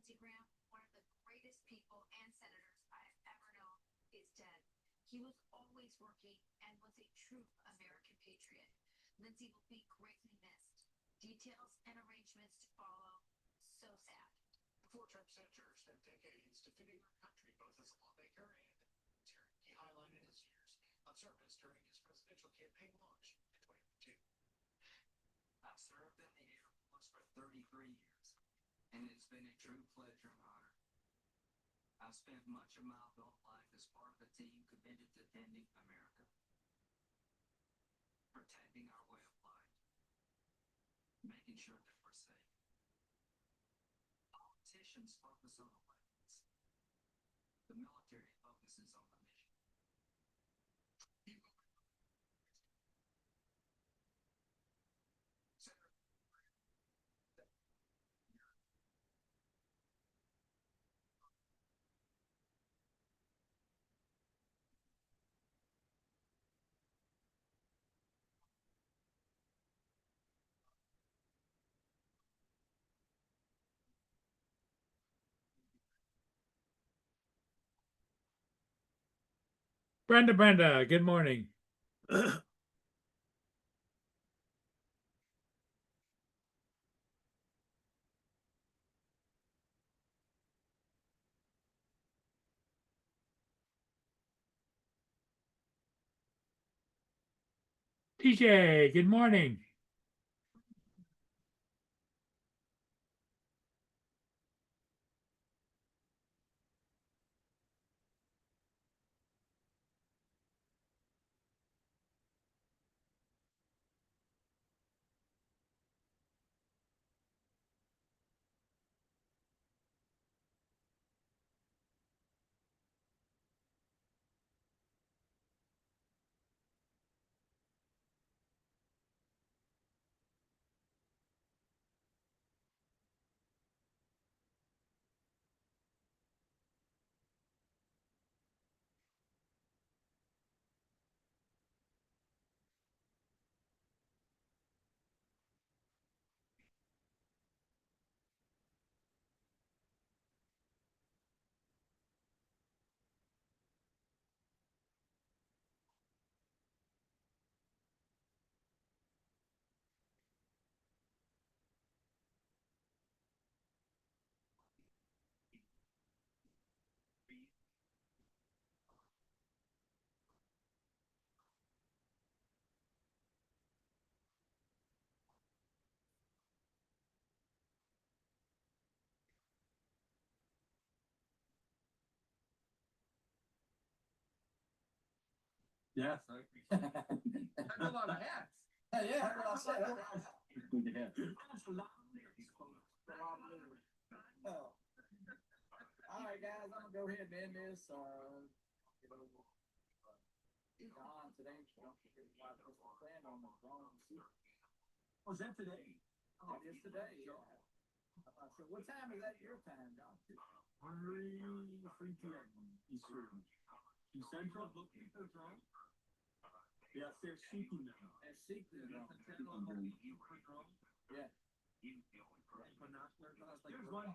Lindsey Graham, one of the greatest people and senators I have ever known, is dead. He was always working and was a true American patriot. Lindsey will be greatly missed. Details and arrangements to follow. So sad. The four-term senator spent decades defending our country both as a lawmaker and a military. He highlighted his years of service during his presidential campaign launch in 2022. I've served in the Air Force for 33 years, and it's been a true pleasure and honor. I've spent much of my adult life as part of a team committed to defending America, protecting our way of life, making sure that we're safe. Politicians focus on elections. The military focuses on the mission. He will be Senator Brenda, good morning. TJ, good morning. Yes. I know a lot of hats. Yeah, well, I said. Oh. All right, guys, I'm gonna go ahead and end this. Don today, don't forget to watch this plan on the wrong seat. Was that today? Oh, it is today, yeah. So what time is that your time, Don? 3 p.m. Eastern. East Central. Yes, they're seeking them. They're seeking them. Yeah. There's one.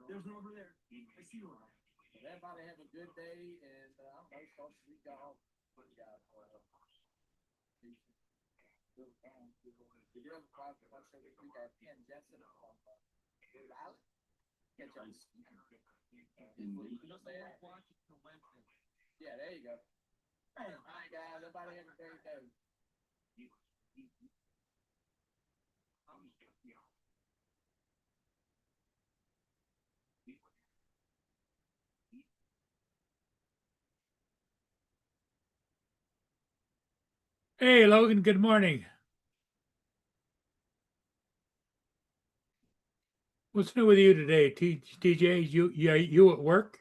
There's one over there. I see one. Well, everybody have a good day, and I'm most supposed to be gone. We got you have a problem. Let's say we got Ken Jensen on Riley. Catch up. Yeah, there you go. All right, guys. Everybody have a great day. Hey, Logan, good morning. What's new with you today, TJ? You at work?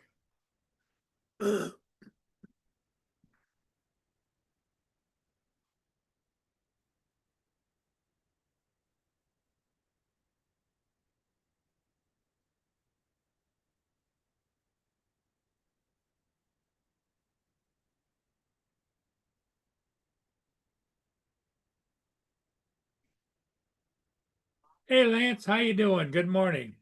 Hey, Lance, how you doing? Good morning.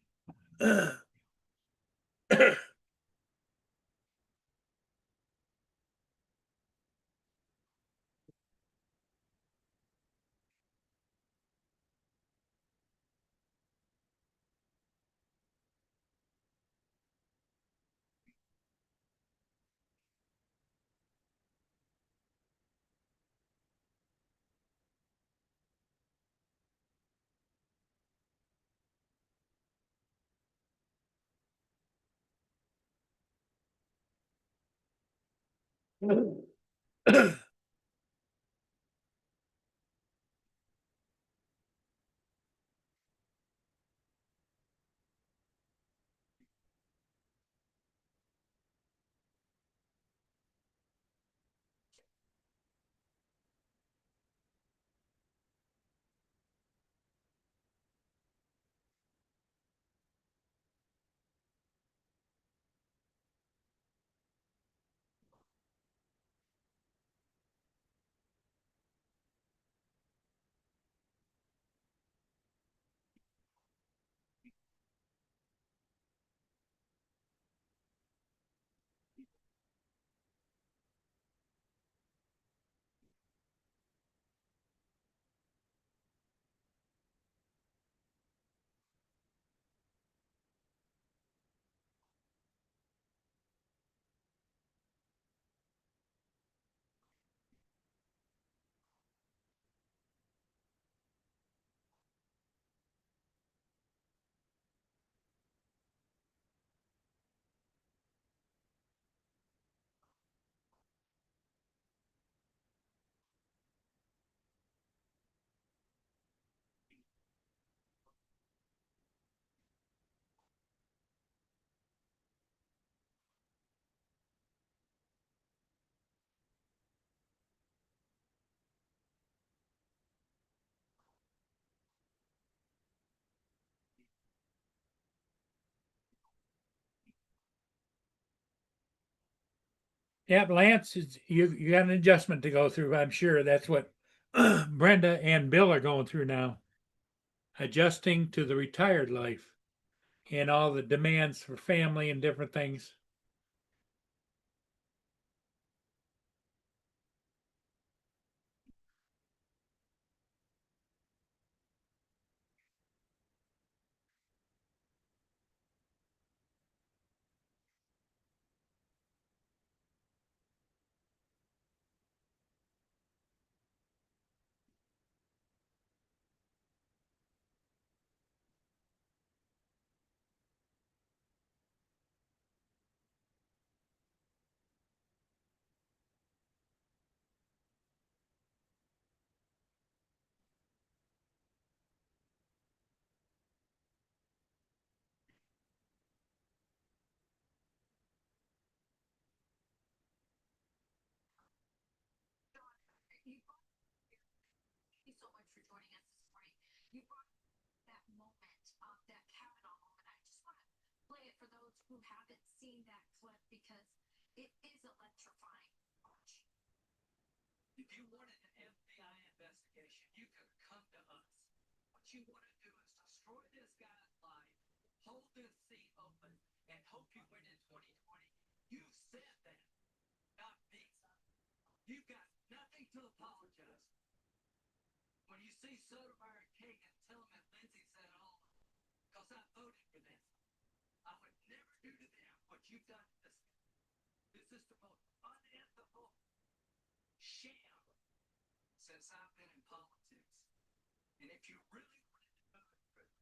Yep, Lance, you got an adjustment to go through. I'm sure that's what Brenda and Bill are going through now, adjusting to the retired life and all the demands for family and different things. Thank you so much for joining us this morning. You brought that moment, that Kavanaugh moment. I just want to play it for those who haven't seen that clip because it is electrifying. Watch. If you wanted an FBI investigation, you could come to us. What you want to do is destroy this guy's life, hold this seat open, and hope you win in 2020. You said that, not me. You've got nothing to apologize. When you see Sotomayor and Kagan, tell them that Lindsay said all, because I voted for them. I would never do to them what you've done to this. This is the most unethical sham since I've been in politics. And if you really wanted to vote for it,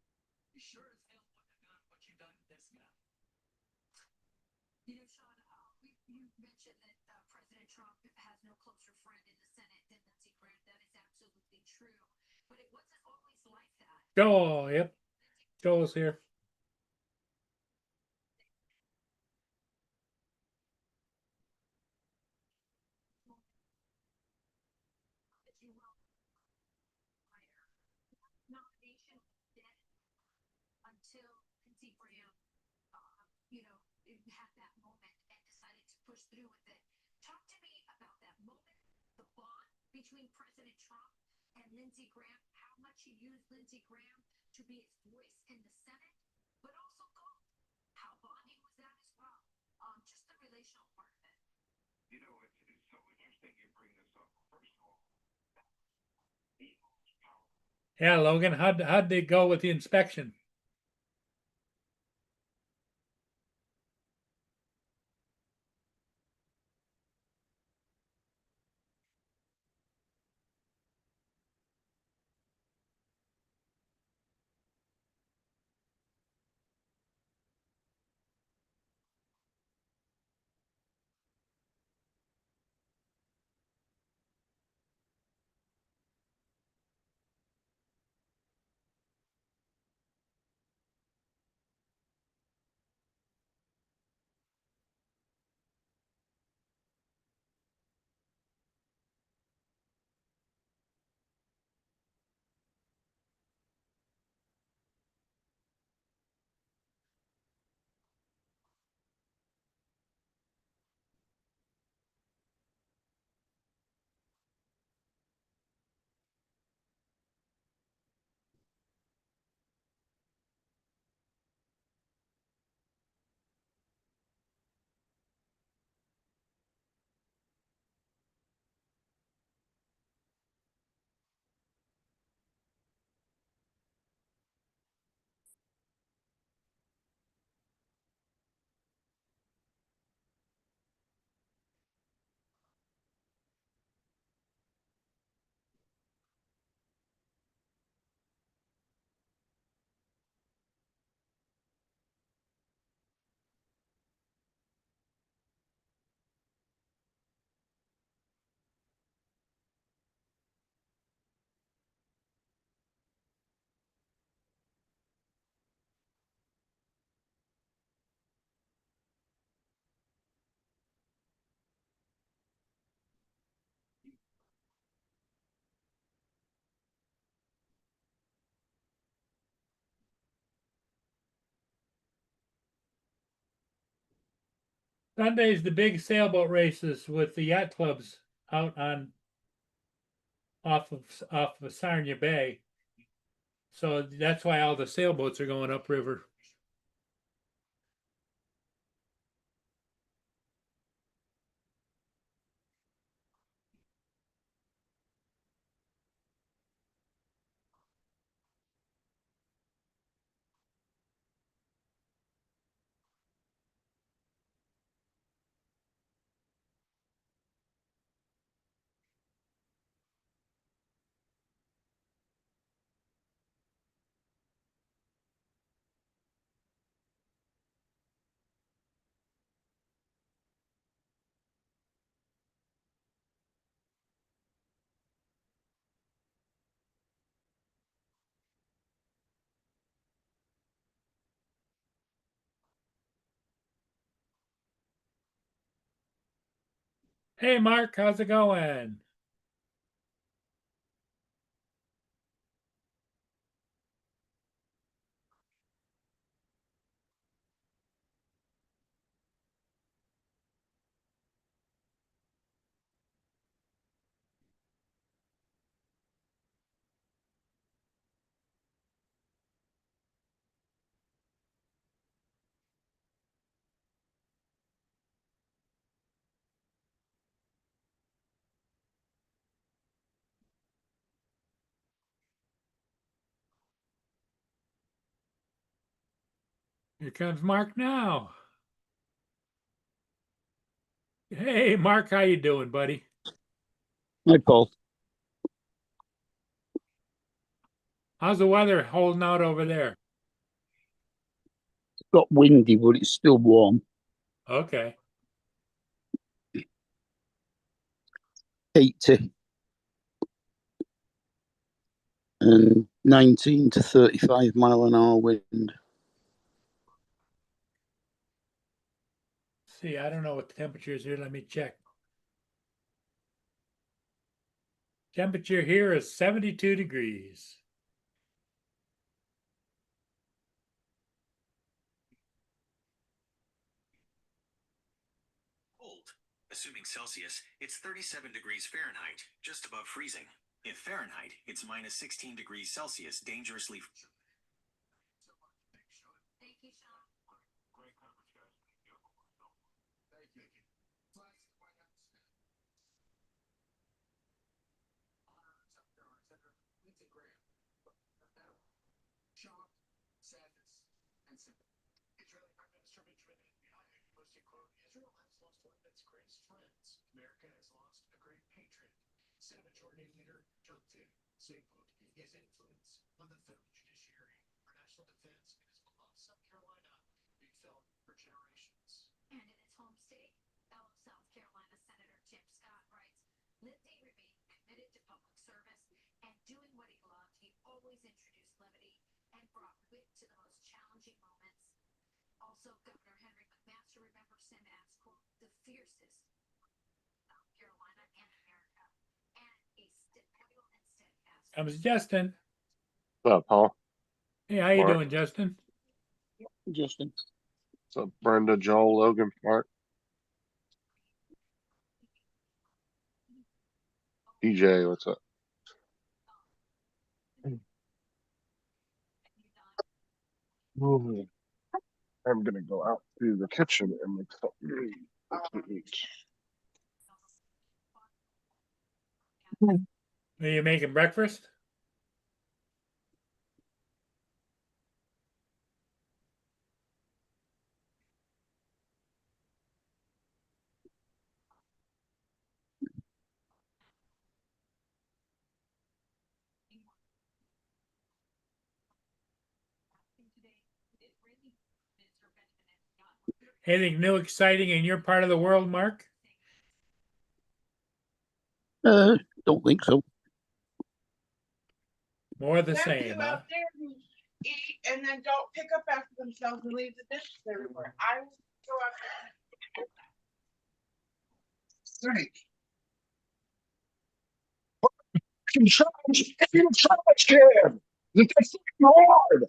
you sure as hell wouldn't have done what you've done to this guy. You know, Sean, you mentioned that President Trump has no closer friend in the Senate than Lindsey Graham. That is absolutely true. But it wasn't always like that. Oh, yep. Joel's here. As you well, nomination dead until Lindsey Graham, had that moment and decided to push through with it. Talk to me about that moment, the bond between President Trump and Lindsey Graham, how much he used Lindsey Graham to be his voice in the Senate, but also how bonding was that You know, it's so interesting you bring this up. First of all, Eagles power. Yeah, Logan, how'd they go with the inspection? Sunday's the big sailboat races with the yacht clubs out on off of Sarnia Bay. So that's why all the sailboats are going upriver. Hey Mark, how's it going? Here comes Mark now. Hey Mark, how you doing, buddy? Hi, Paul. How's the weather holding out over there? It's got windy, but it's still warm. Okay. 80 and 19 to 35 mile an hour wind. See, I don't know what the temperature is here. Let me check. Temperature here is 72 degrees. Cold. Assuming Celsius, it's 37 degrees Fahrenheit, just above freezing. If Fahrenheit, it's minus 16 degrees Celsius, dangerously. Thank you, Sean. Great coverage, guys. Thank you. shock, sadness, and sympathy. Israeli Prime Minister Benjamin Netanyahu posted, quote, Israel has lost one of its greatest friends. America has lost a great patriot. Senate Majority Leader Chuck Schumer said, quote, his influence on the federal judiciary, our national defense, and his beloved South Carolina will be felt for generations. And in his home state, fellow South Carolina Senator Tim Scott writes, Lindsey remained committed to public service and doing what he loved. He always introduced levity and brought wit to the most challenging moments. Also, Governor Henry McMaster remembers him as, quote, the fiercest South Carolina and America, and a loyal and steadfast. I was Justin. What's up, Paul? Hey, how you Mark. doing, Justin? Justin. What's up, Brenda, Joel, Logan, Mark? DJ, what's up? I'm gonna go out to the kitchen and make something to eat. Are you making breakfast? Anything new, exciting in your part of the world, Mark? Don't think so. More the Them same, two huh? out there who eat and then don't pick up after themselves and leave the dishes everywhere. I will go out there. You charge him! It's hard!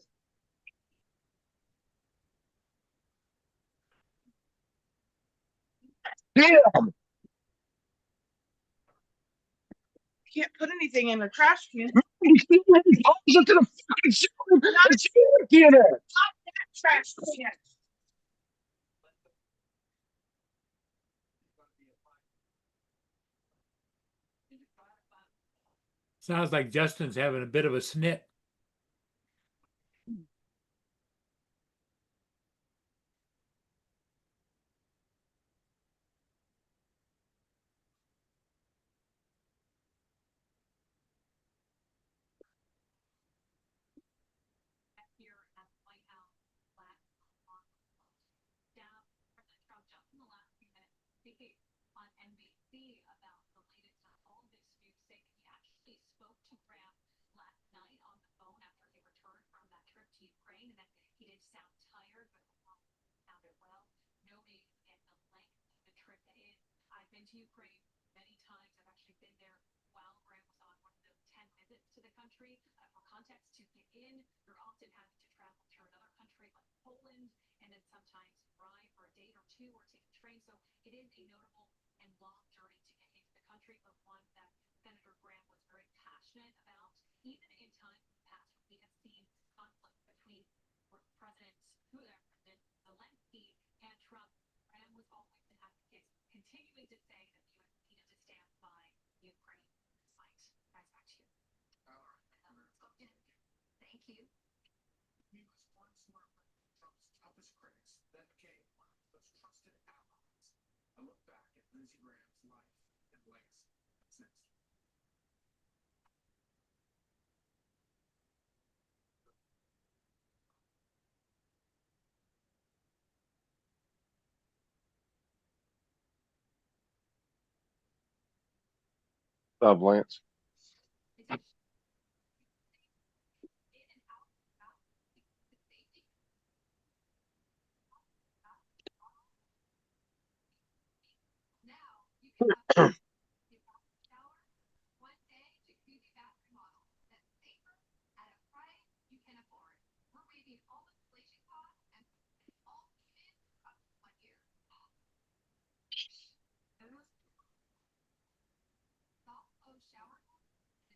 Damn! Can't put anything in the trash can. He's into the fucking ceiling! It's empty in it! Trash can. Sounds like Justin's having a bit of a snit. Here at the White House last month, down President Trump just in the last few minutes speaking on NBC about the latest on all disputes, saying he actually spoke to Graham last night on the phone after he returned from that trip to Ukraine, and that he did sound tired, but sounded well, noting at the length of the trip that is. I've been to Ukraine many times. I've actually been there while Graham was on one of those 10 visits to the country. For context, to get in, you're often having to travel to another country like Poland, and then sometimes drive for a day or two or take a train. So it is a notable and long journey to get into the country, but one that Senator Graham was very passionate about, even in times past when we have seen conflict between President Zelensky and Trump. Graham was always an advocate, continuing to say that the U.S. needed to stand by Ukraine. Right, guys, back to you. Thank you. He was once one of Trump's toughest critics, then became one of his most trusted allies. A look back at Lindsey Graham's life and legacy. That's next. What's up, Lance? Now you can have shower one day to keep your bathroom model that's safer at a price you can afford. We're waiving all installation costs and all payments up to 1 year. Soft close shower head,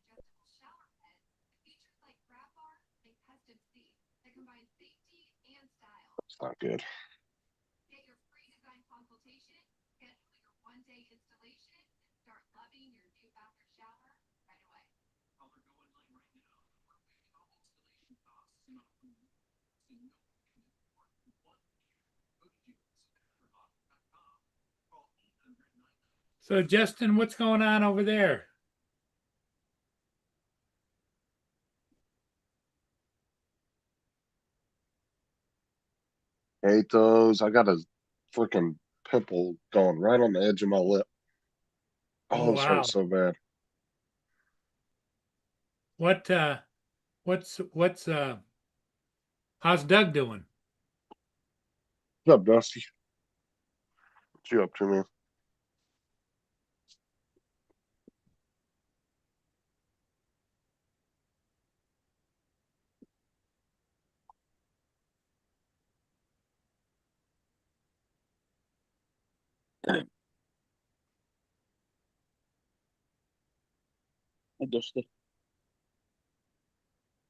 adjustable shower head, features like grab bar and custom seats that combine safety and style. It's not good. Get your free design consultation, schedule your one-day installation, and start loving your new bathroom shower right away. While we're going live right now, we're waiving all installation costs and all So Justin, what's going on over there? Hate those. I got a freaking pimple going right on the edge of my lip. Oh Oh, this wow. hurts so bad. What what's how's Doug doing? What's up, Dusty? What you up to, man? I Dusty.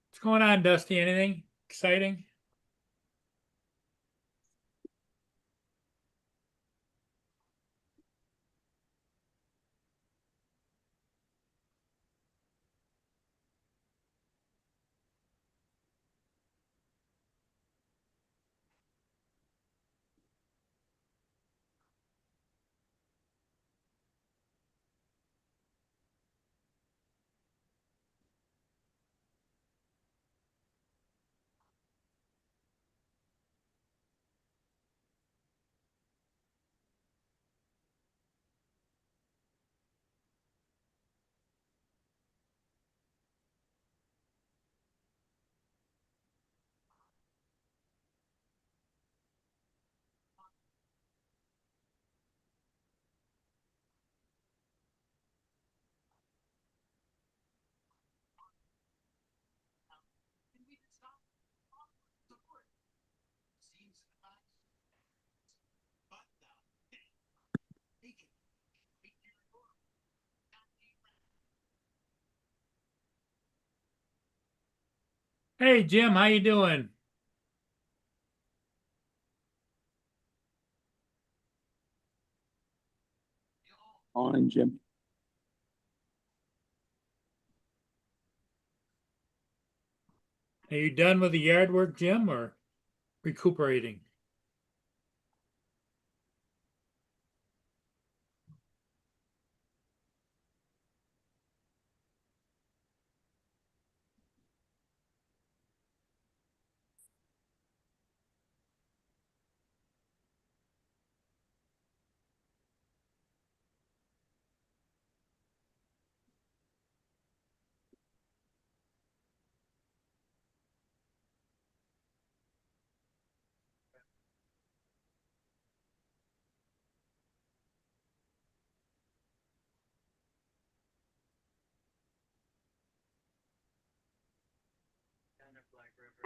What's going on, Dusty? Anything exciting? Hey Jim, how you doing? Morning, Jim. Are you done with the yard work, Jim, or recuperating?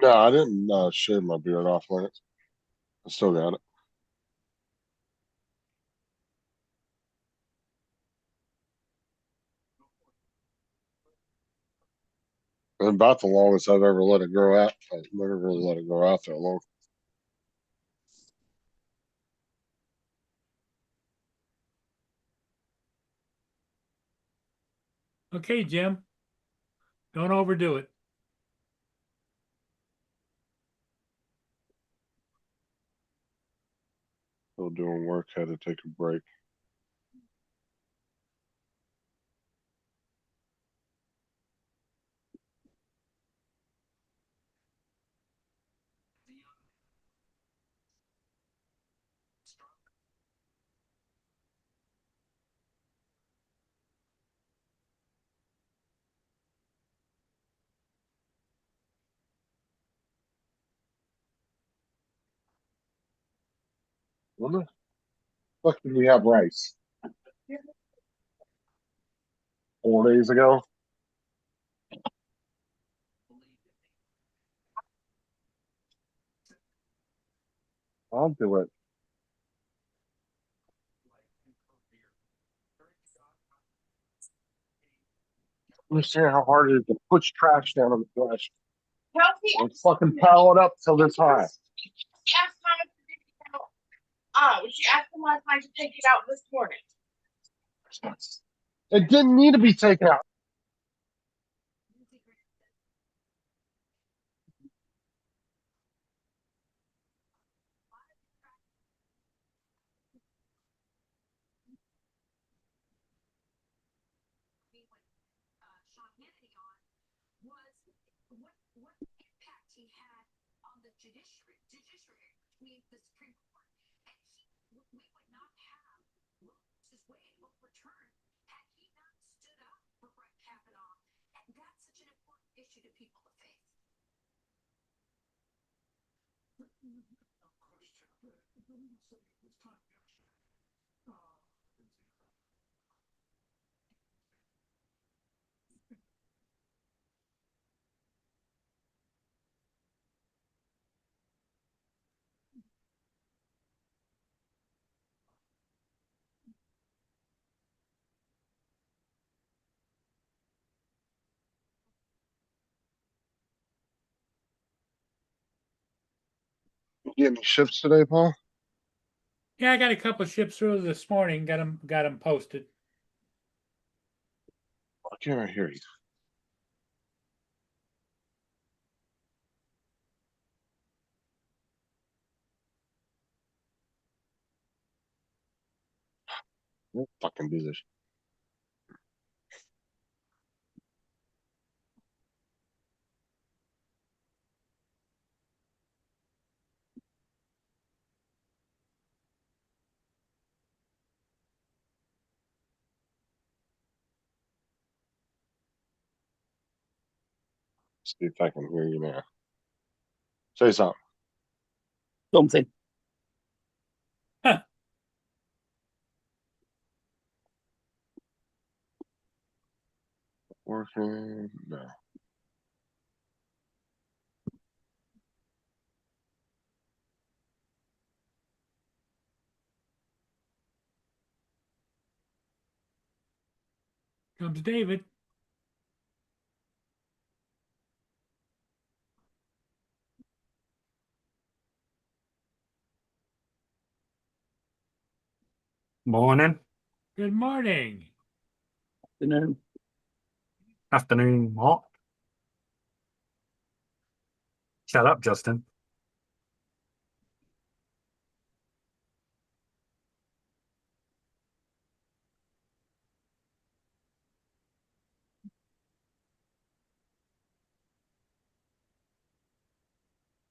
No, I didn't shave my beard off, Lance. I still got it. It's about the longest I've ever let it grow out. I've never really let it grow out that long. Okay, Jim. Don't overdo it. Still doing work. Had to take a break. The young strong. When the fuck did we have rice? 4 days ago? Believe in me. I'll do it. Like and career. Courage God. Understand how hard it is to push trash down on the flesh Kelsey and fucking pile it up till this high. she asked Mama to take it out. She asked him last night to take it out this morning. It didn't need to be taken out. Lindsey Graham said was what impact he had on the judiciary between the Supreme Court. And we would not have Roe versus Wade overturned had he not stood up for Brett Kavanaugh. And that's such an important issue to people of faith. No question. But when you say it was time yesterday, You get any shifts today, Paul? Yeah, I got a couple ships through this morning. Got them posted. I can't hear you. Don't fucking do this. See if I can hear you now. Say something. Something. Working. No. Comes David. Morning, Good morning. Afternoon. afternoon, what? Shut up, Justin.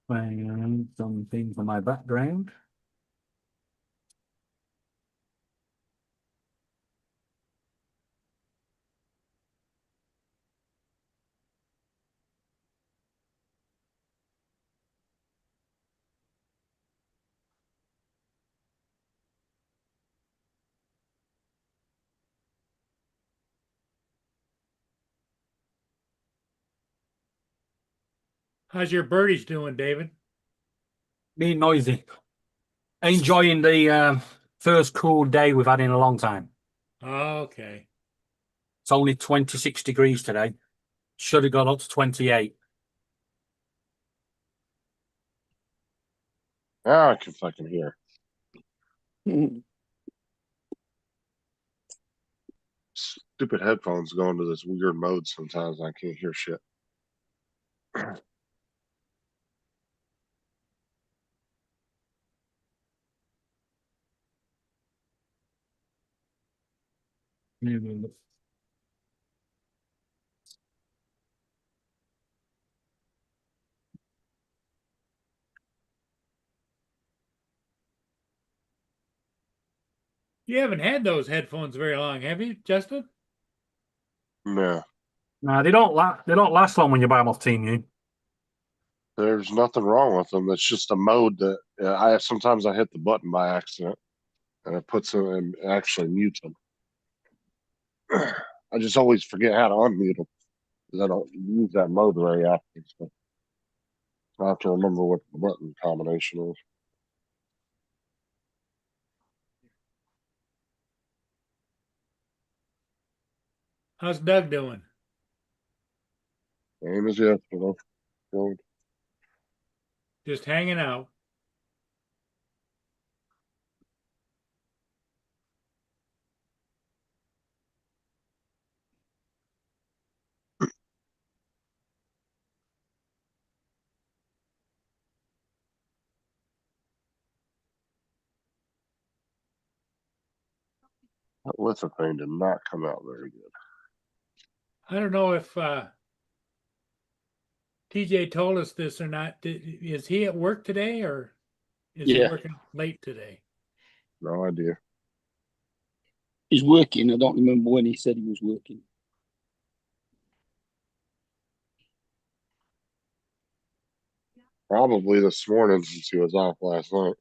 Playing something for my background. How's your birdies doing, David? Being noisy. Enjoying the first cool day we've had in a long time. Okay. It's only 26 degrees today. Should have got up to 28. Now I can fucking hear. Stupid headphones go into this weird mode sometimes. I can't hear shit. You haven't had those headphones very long, have you, Justin? No, Nah, they don't last long when you buy them off Team U. there's nothing wrong with them. It's just a mode that sometimes I hit the button by accident and it puts them and actually mutes them. I just always forget how to unmute them because I don't use that mode very often. So I have to remember what the button combination is. How's Doug doing? Same as yesterday. Good. Just hanging out. That lithophane did not come out very good. I don't know if TJ told us this or not. Is he at work today or is he Yeah. working late today? No idea. He's working. I don't remember when he said he was working. Probably this morning since he was off last night.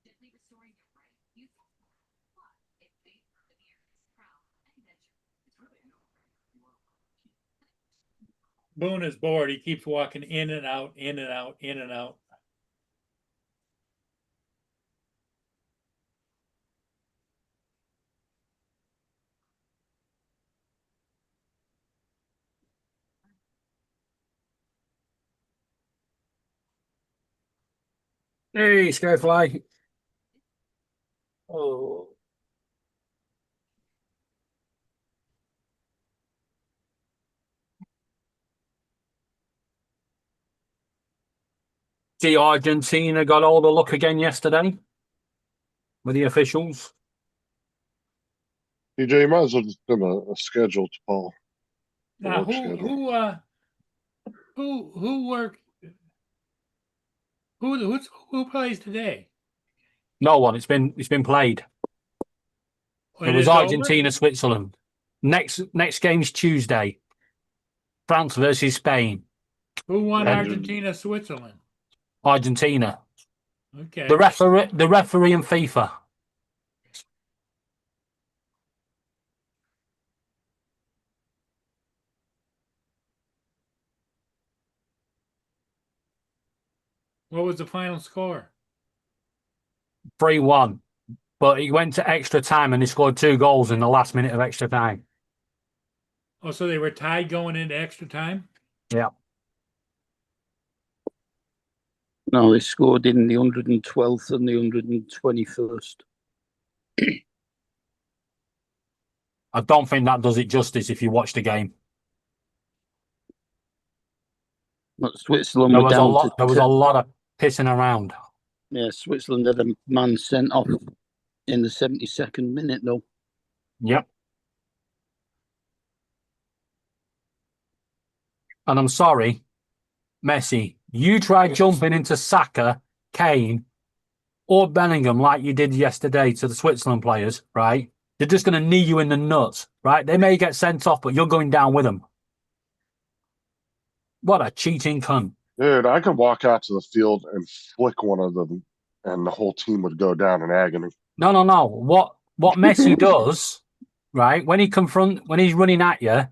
Gently restoring your brain. Youthful plot. It fades from the near. Proud. And adventure. It's really no brainer. Boone is bored. He keeps walking in and out, in and out, in and out. Hey, Skyfly. Oh. See, Argentina got all the luck again yesterday with the officials. TJ, you might as well just send a schedule to Paul. Now, work schedule. who worked? Who plays today? No one. It's been played. It was is over? Argentina, Switzerland. Next game's Tuesday. France versus Spain. Who won And- Argentina, Switzerland? Argentina. Okay. The referee and FIFA. What was the final score? 3-1. But he went to extra time and he scored 2 goals in the last minute of extra time. Oh, so they were tied going into extra time? Yeah. No, they scored in the 112th and the 121st. I don't think that does it justice if you watch the game. But Switzerland There were was a down lot. to There was a lot of pissing around. Yeah, Switzerland had a man sent off in the 72nd minute, though. Yep. And I'm sorry, Messi, you tried jumping into Saka, Kane, or Bellingham like you did yesterday to the Switzerland players, right? They're just going to knee you in the nuts, right? They may get sent off, but you're going down with them. What a cheating cunt. Dude, I could walk out to the field and flick one of them, and the whole team would go down in agony. No. What Messi does, right? When he's running at you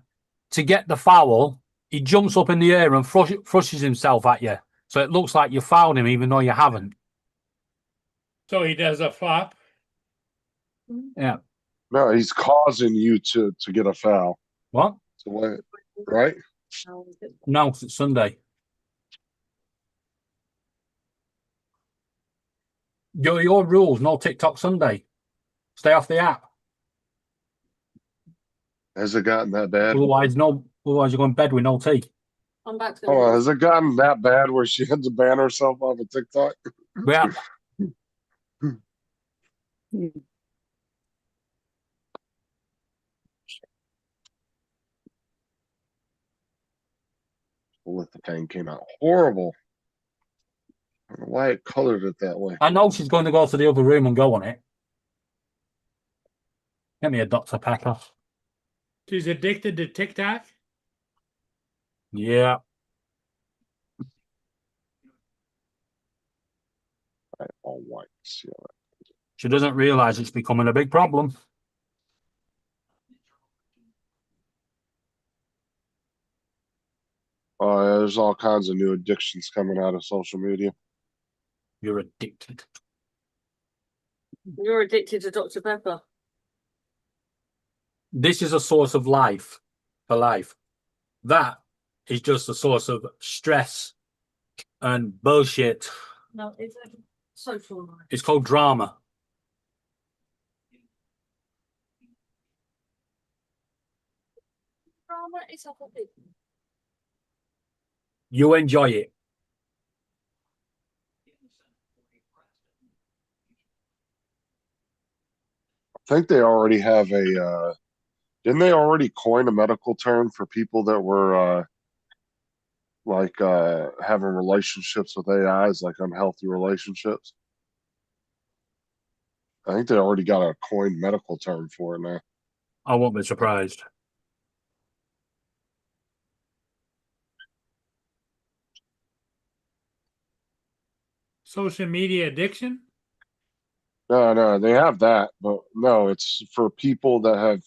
to get the foul, he jumps up in the air and thrushes himself at you. So it looks like you fouled him even though you haven't. So he does a flop? Yeah. No, he's causing you to get a foul. What? So, right? No, it's Sunday. Your rules, no TikTok Sunday. Stay off the app. Has it gotten that bad? Otherwise you go in bed with no tea. I'm back to Oh, has it gotten that bad where she had to ban herself off of TikTok? Yeah. Lithophane came out horrible. I don't know why it colored it that way. I know she's going to go to the other room and go on it. Get me a Dr. Pepper. She's addicted to TikTok? Yeah. All white. Yeah. She doesn't realize it's becoming a big problem. There's all kinds of new addictions coming out of social media. You're addicted. You're addicted to Dr. Pepper. This is a source of life for life. That is just a source of stress and bullshit. No, it's a social life. It's called drama. Drama is a hobby. You enjoy it. I think they already have a, didn't they already coin a medical term for people that were, having relationships with AIs, like unhealthy relationships? I think they already got a coined medical term for it now. I won't be surprised. Social media addiction? No, they have that, but no, it's for people that have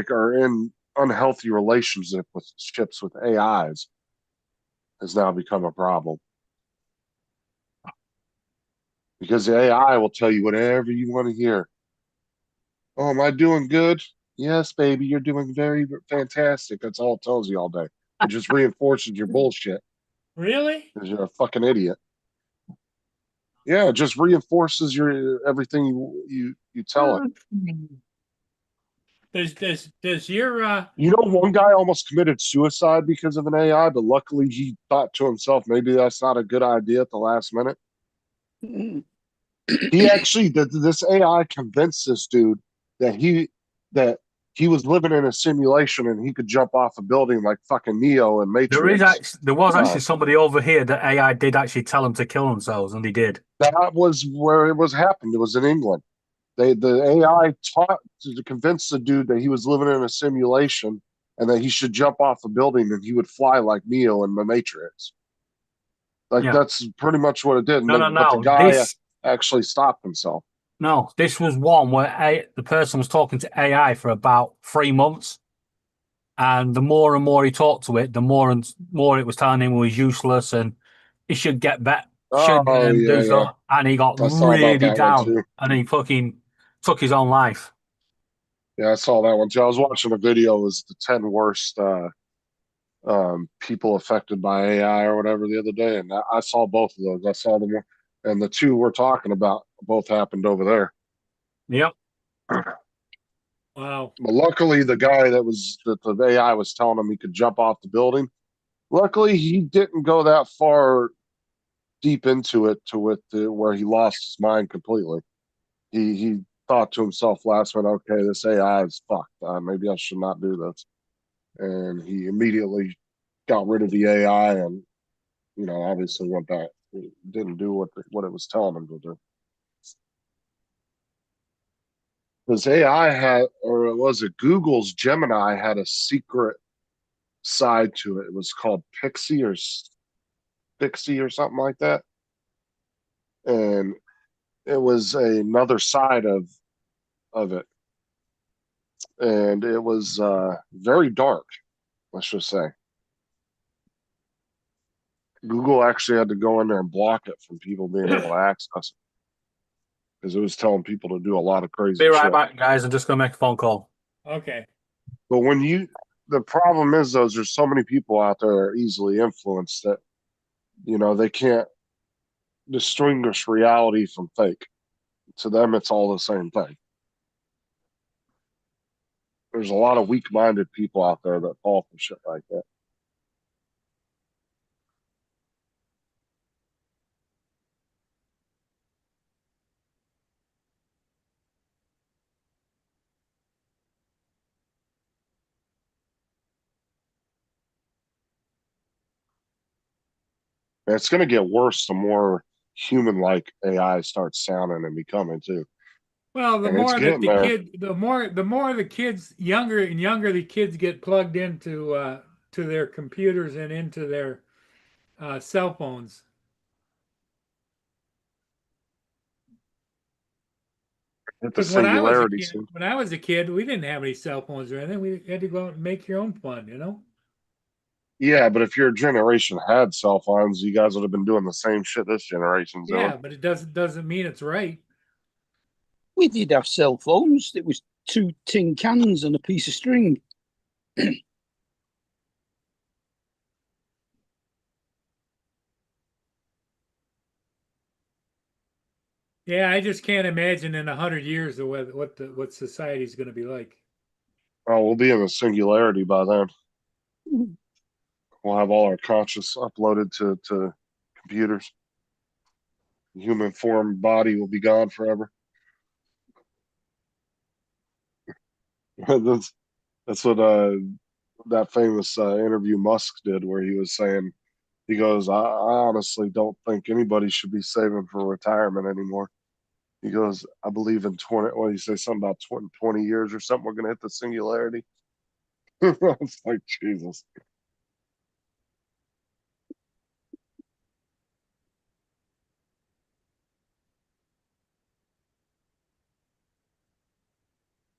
are in unhealthy relationships with AIs has now become a problem. Because the AI will tell you whatever you want to hear. Oh, am I doing good? Yes, baby, you're doing very fantastic. That's all it tells you all day. It just reinforces your bullshit Really? because you're a fucking idiot. Yeah, it just reinforces your everything you tell it. Does your You know, one guy almost committed suicide because of an AI, but luckily he thought to himself, maybe that's not a good idea at the last minute. He actually, this AI convinced this dude that he was living in a simulation and he could jump off a building like fucking Neo and Matrix. There was actually somebody over here that AI did actually tell them to kill themselves, and they did. That was where it was happened. It was in England. The AI taught to convince the dude that he was living in a simulation and that he should jump off a building and he would fly like Neo in the Matrix. Like that's pretty much what it did. No. But the guy actually stopped himself. No, this was one where the person was talking to AI for about 3 months. And the more and more he talked to it, the more and more it was telling him he was useless and he should get better. And he got really down and he fucking took his own life. Yeah, I saw that one too. I was watching a video. It was the 10 worst people affected by AI or whatever the other day, and I saw both of those. I saw them, and the two we're talking about both happened over there. Yep. Wow. But luckily, the guy that the AI was telling him he could jump off the building, luckily he didn't go that far deep into it where he lost his mind completely. He thought to himself last minute, okay, this AI is fucked. Maybe I should not do this. And he immediately got rid of the AI and, obviously went back. He didn't do what it was telling him to do. Because AI Google's Gemini had a secret side to it. It was called Pixie or something like that. And it was another side of it. And it was very dark, let's just say. Google actually had to go in there and block it from people being able to access it. Because it was telling people to do a lot of crazy shit. Be right back, guys. I'm just going to make a phone call. Okay. But the problem is, there's so many people out there that are easily influenced that, they can't distinguish reality from fake. To them, it's all the same thing. There's a lot of weak-minded people out there that fall for shit like that. And it's going to get worse the more human-like AI starts sounding and becoming too. Well, the more the kids younger and younger the kids get plugged into to their computers and into their cell phones. Because when I was a kid, we didn't have any cell phones or anything. We had to go out and make your own fun, Yeah, but if your generation had cell phones, you guys would have been doing the same shit this generation's doing. Yeah, but it doesn't mean it's right. We did have cell phones. It was 2 tin cans and a piece of string. Yeah, I just can't imagine in 100 years what society's going to be like. Oh, we'll be in a singularity by then. We'll have all our conscious uploaded to computers. Human form body will be gone forever. that's that's what that famous interview Musk did, where he was saying, he goes, I honestly don't think anybody should be saving for retirement anymore. He goes, I believe in 20, what do you say, something about 20 years or something, we're going to hit the singularity. It's like, Jesus.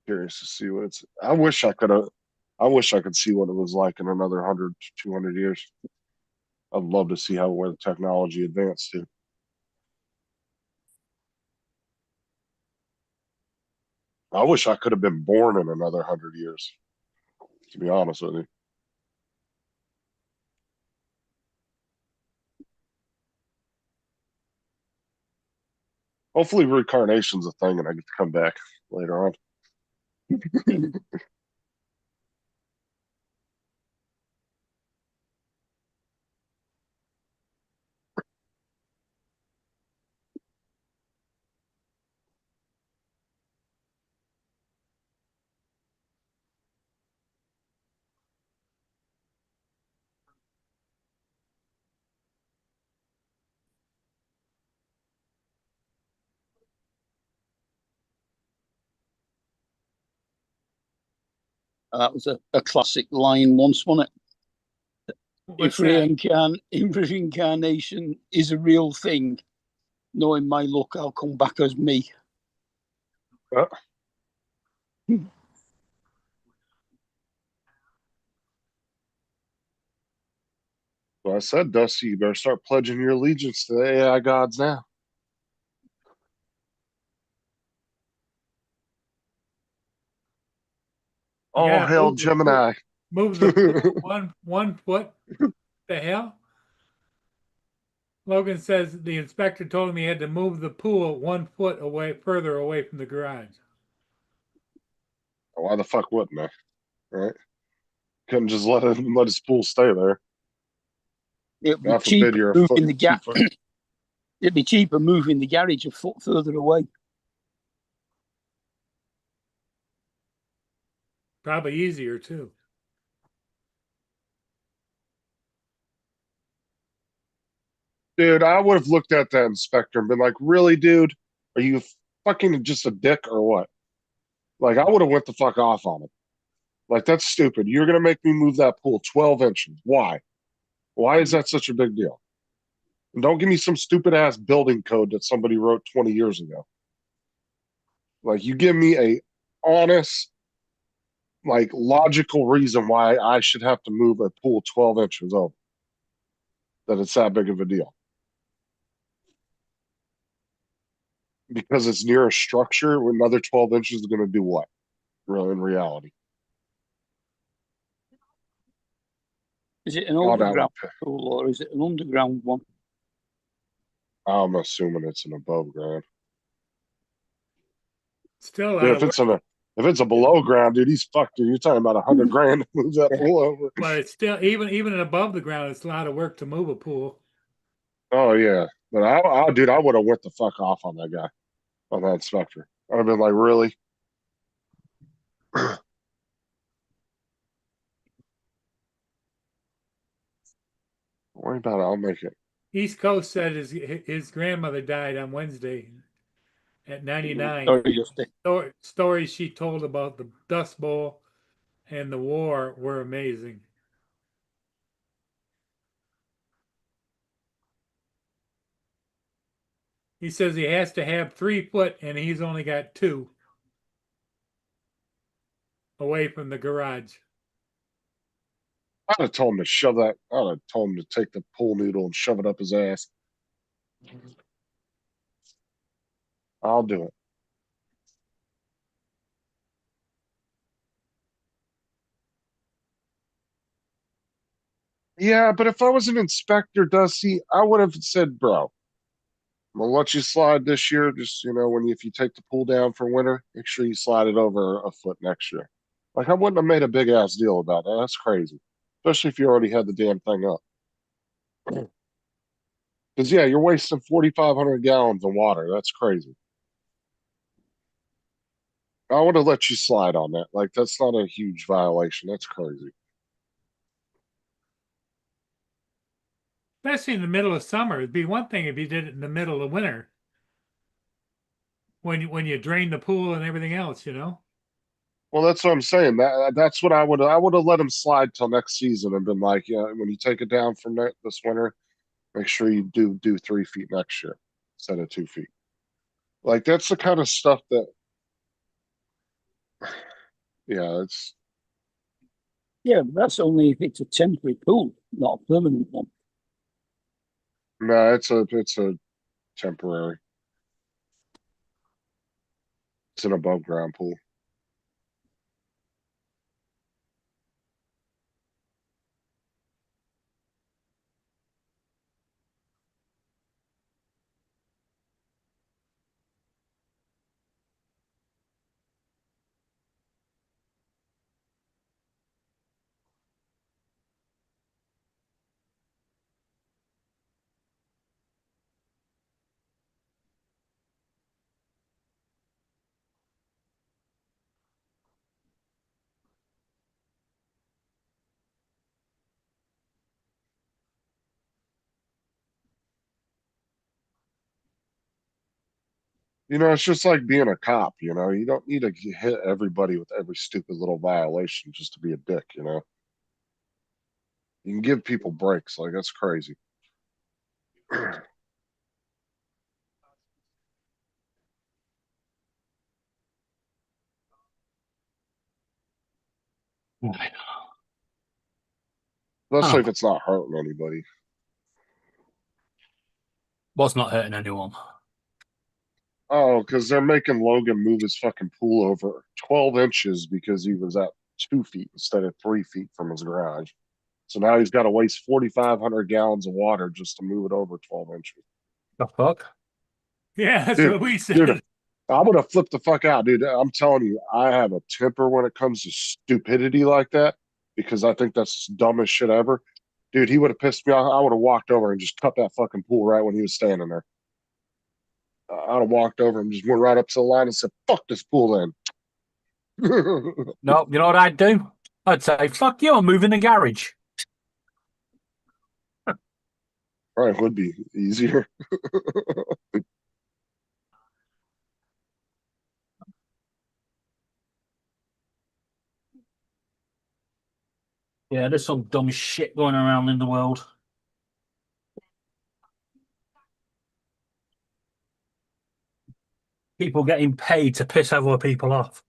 Curious to see what it's, I wish I could see what it was like in another 100 to 200 years. I'd love to see where the technology advanced to. I wish I could have been born in another 100 years, to be honest with you. Hopefully reincarnation's a thing and I get to come back later on. That was a classic line once, wasn't it? What's If reincarnation is a real thing, knowing my luck, I'll come back as me. Well, I said, Dusty, you better start pledging your allegiance to the AI gods now. All Yeah, hail Gemini. move the pool 1 foot. The hell? Logan says the inspector told him he had to move the pool 1 foot further away from the garage. Why the fuck wouldn't I? Right? Couldn't just let his pool stay there. It'd be God forbid cheaper you're a moving foot, the 2 foot. It'd be cheaper moving the garage a foot further away. Probably easier too. Dude, I would have looked at that inspector and been like, really, dude? Are you fucking just a dick or what? Like, I would have went the fuck off on him. Like, that's stupid. You're going to make me move that pool 12 inches. Why? Why is that such a big deal? And don't give me some stupid ass building code that somebody wrote 20 years ago. Like, you give me a honest, like, logical reason why I should have to move a pool 12 inches over. That it's that big of a deal. Because it's near a structure, another 12 inches is going to do what? Really, in reality. Is it an God, overground pool or is it an underground one? I'm assuming it's an above ground. Still Dude, out of work. if it's a below ground, dude, he's fucked. Dude, you're talking about 100 grand to move that pool over. But it's still even above the ground, it's a lot of work to move a pool. Oh yeah, but dude, I would have went the fuck off on that guy, on that inspector. I'd have been like, really? Don't worry about it. I'll make it. East Coast said his grandmother died on Wednesday at 99. Sorry, Justy. Stories she told about the Dust Bowl and the war were amazing. He says he has to have 3 foot and he's only got 2 away from the garage. I'd have told him to shove that. I'd have told him to take the pool noodle and shove it up his ass. I'll do it. Yeah, but if I was an inspector, Dusty, I would have said, bro, gonna let you slide this year. Just when if you take the pool down for winter, make sure you slide it over a foot next year. Like I wouldn't have made a big ass deal about that. That's crazy, especially if you already had the damn thing up. Because yeah, you're wasting 4,500 gallons of water. That's crazy. I would have let you slide on that. Like that's not a huge violation. That's crazy. Especially in the middle of summer. It'd be one thing if you did it in the middle of winter when you drain the pool and everything else, Well, that's what I'm saying. That's what I would have let him slide till next season and been like, yeah, when you take it down from this winter, make sure you do 3 feet next year instead of 2 feet. Like that's the kind of stuff that, yeah, it's Yeah, but that's only if it's a temporary pool, not a permanent one. no, it's a temporary. It's an above ground pool. It's just like being a cop. You don't need to hit everybody with every stupid little violation just to be a dick. You can give people breaks. Like that's crazy. Especially if Oh, it's not hurting anybody. what's not hurting anyone? Oh, because they're making Logan move his fucking pool over 12 inches because he was at 2 feet instead of 3 feet from his garage. So now he's got to waste 4,500 gallons of water just to move it over 12 inches. The fuck? Yeah, that's Dude, what we dude, said. I would have flipped the fuck out, dude. I'm telling you, I have a temper when it comes to stupidity like that because I think that's the dumbest shit ever. Dude, he would have pissed me off. I would have walked over and just cut that fucking pool right when he was standing there. I'd have walked over and just went right up to the line and said, fuck this pool then. No, you know what I'd do? I'd say, fuck you, I'm moving the garage. Right, would be easier. Yeah, there's some dumb shit going around in the world. People getting paid to piss other people off.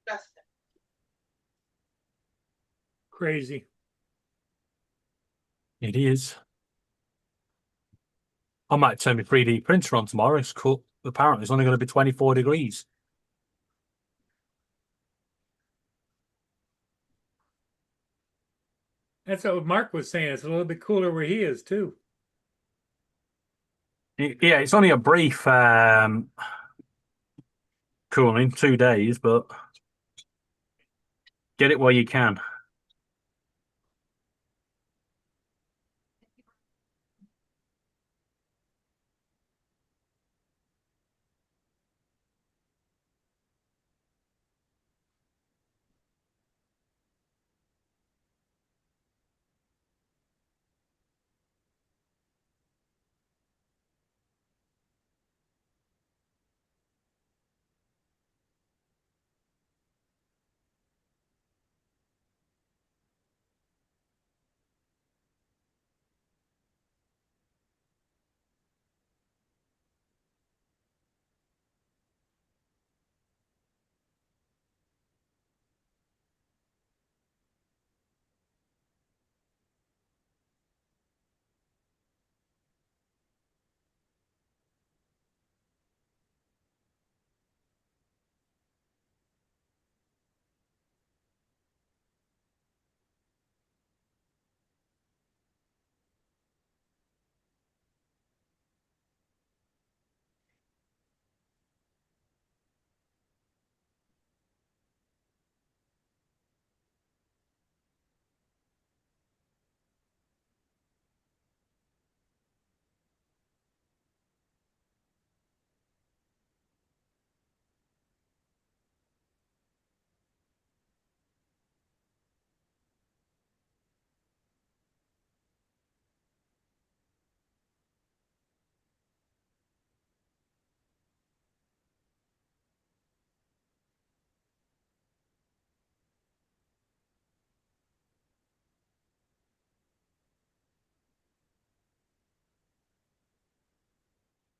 Justin. Crazy. It is. I might turn my 3D printer on tomorrow. It's cool. Apparently, it's only going to be 24 degrees. That's what Mark was saying. It's a little bit cooler where he is too. Yeah, it's only a brief cooling, 2 days, but get it where you can.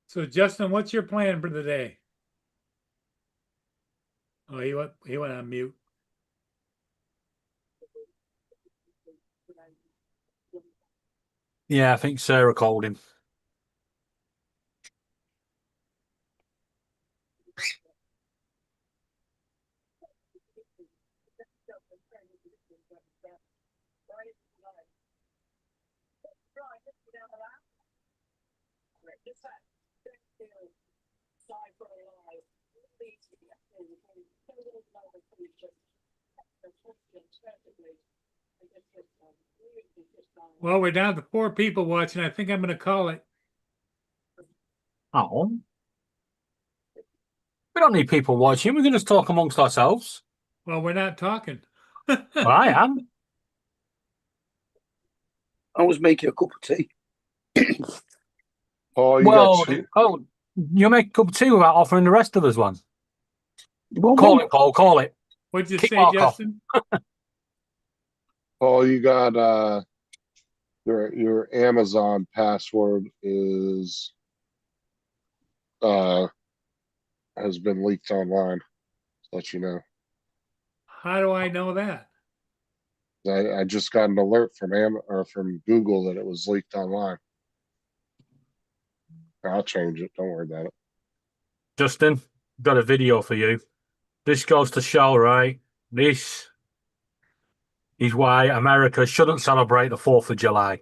So Justin, what's your plan for the day? Oh, he went on mute. Yeah, I think Sarah called him. Well, we're down to 4 people watching. I think I'm going to call it. Oh. We don't need people watching. We can just talk amongst ourselves. Well, we're not talking. Well, I am. I was making a cup of tea. Oh, you Well, got two. oh, you make a cup of tea without offering the rest of us one. Well, Call it, Paul. Call it. What'd you Kick say, Mark off. Justin? Oh, you got your Amazon password is has been leaked online. Just let you know. How do I know that? I just got an alert from from Google that it was leaked online. I'll change it. Don't worry about it. Justin, got a video for you. This goes to show, right? This is why America shouldn't celebrate the 4th of July.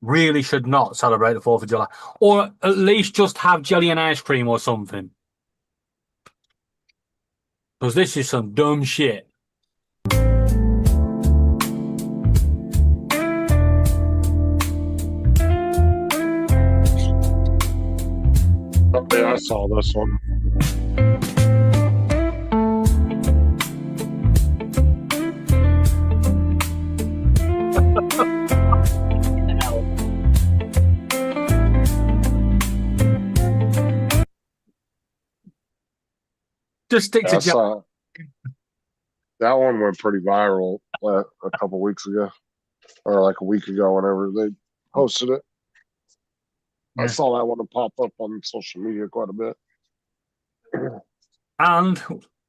Really should not celebrate the 4th of July. Or at least just have jelly and ice cream or something. Because this is some dumb shit. Oh, yeah, I saw this one. Just stick to I jelly. saw that one went pretty viral a couple weeks ago, or like a week ago, whenever they posted it. I Yeah. saw that one pop up on social media quite a bit. And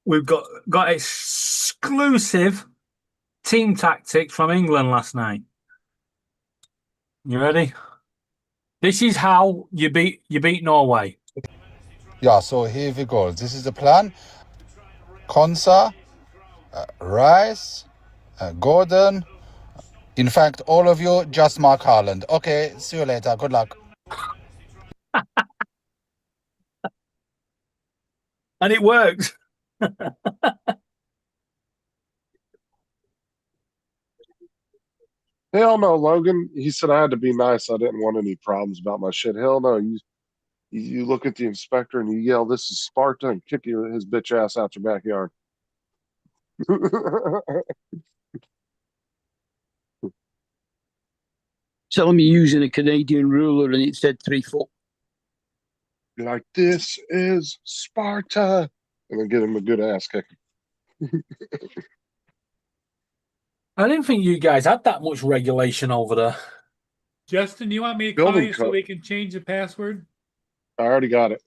we've got exclusive team tactics from England last night. You ready? This is how you beat Norway. Yeah, so here we go. This is the plan. Konsa, Rice, Gordon. In fact, all of you, just Mark Haaland. Okay, see you later. Good luck. And it worked. Hell no, Logan. He said I had to be nice. I didn't want any problems about my shit. Hell no. You look at the inspector and you yell, "This is Sparta," and kick his bitch ass out your backyard. Tell him you're using a Canadian ruler and it said 3 foot. Be like, "This is Sparta," and then get him a good ass kicking. I didn't think you guys had that much regulation over there. Justin, you want me to call Building you so code. we can change the password? I already got it.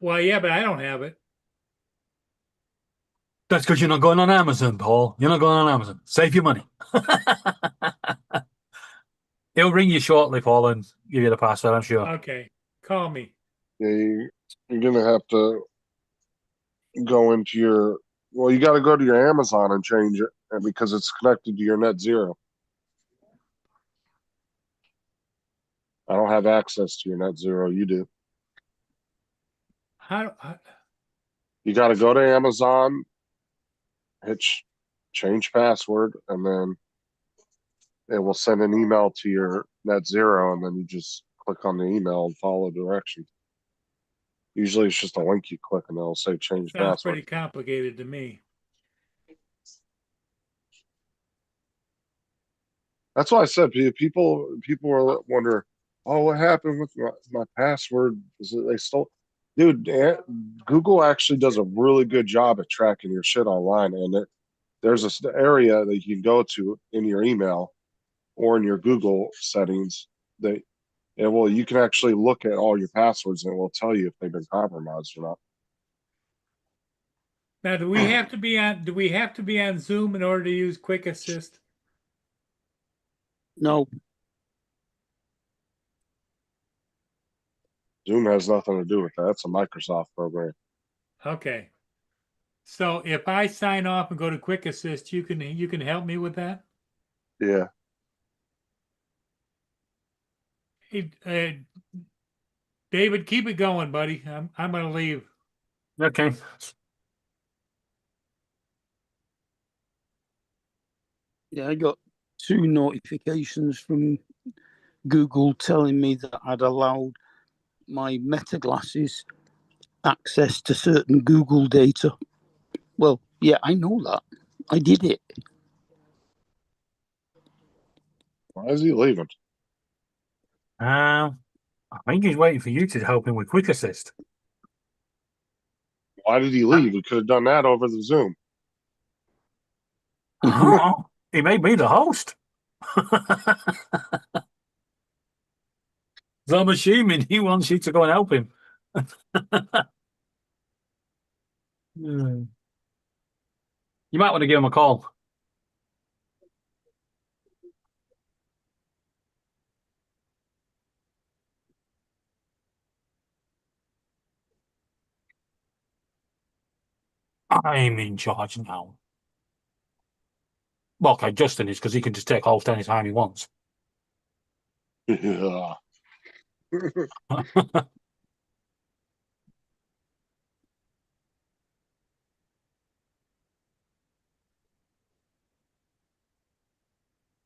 Well, yeah, but I don't have it. That's because you're not going on Amazon, Paul. You're not going on Amazon. Save your money. He'll ring you shortly, Paul, and give you the password, I'm sure. Okay, call me. Yeah, you're gonna have to go into your. Well, you got to go to your Amazon and change it, and because it's connected to your Net Zero. I don't have access to your Net Zero. You do. You got to go to Amazon, hit change password, and then it will send an email to your Net Zero, and then you just click on the email and follow directions. Usually it's just a link you click and it'll say change Sounds password. pretty complicated to me. That's why I said people are wonder, oh, what happened with my password? Is it they stole? Dude, Google actually does a really good job at tracking your shit online, and there's a area that you can go to in your email or in your Google settings that Yeah, well, you can actually look at all your passwords and it will tell you if they've been compromised or not. Now, do we have to be on? Do we have to be on Zoom in order to use Quick Assist? No, Zoom has nothing to do with that. It's a Microsoft program. Okay. So if I sign off and go to Quick Assist, you can help me with that. Yeah. Hey, David, keep it going, buddy. I'm gonna leave. Okay. yeah, I got 2 notifications from Google telling me that I'd allowed my Meta glasses access to certain Google data. Well, yeah, I know that. I did it. Why is he leaving? I think he's waiting for you to help him with Quick Assist. Why did he leave? We could have done that over the Zoom. Oh, he made me the host. So I'm assuming he wants you to go and help him. You might want to give him a call. I'm in charge now. Well, okay, Justin is because he can just take host anytime he wants. Yeah.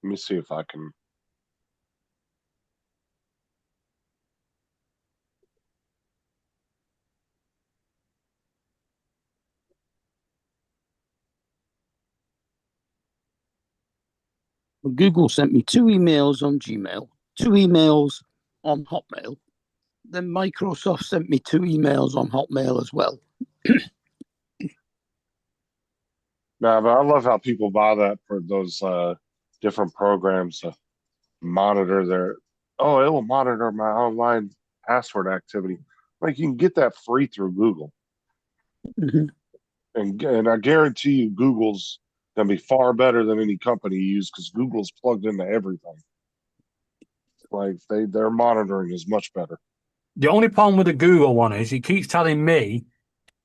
Let me see if I can. Google sent me 2 emails on Gmail, 2 emails on Hotmail. Then Microsoft sent me 2 emails on Hotmail as well. Nah, but I love how people buy that for those different programs to monitor their. Oh, it will monitor my online password activity. Like you can get that free through Google, Mm-hmm. and I guarantee you, Google's gonna be far better than any company you use because Google's plugged into everything. Like their monitoring is much better. The only problem with the Google one is he keeps telling me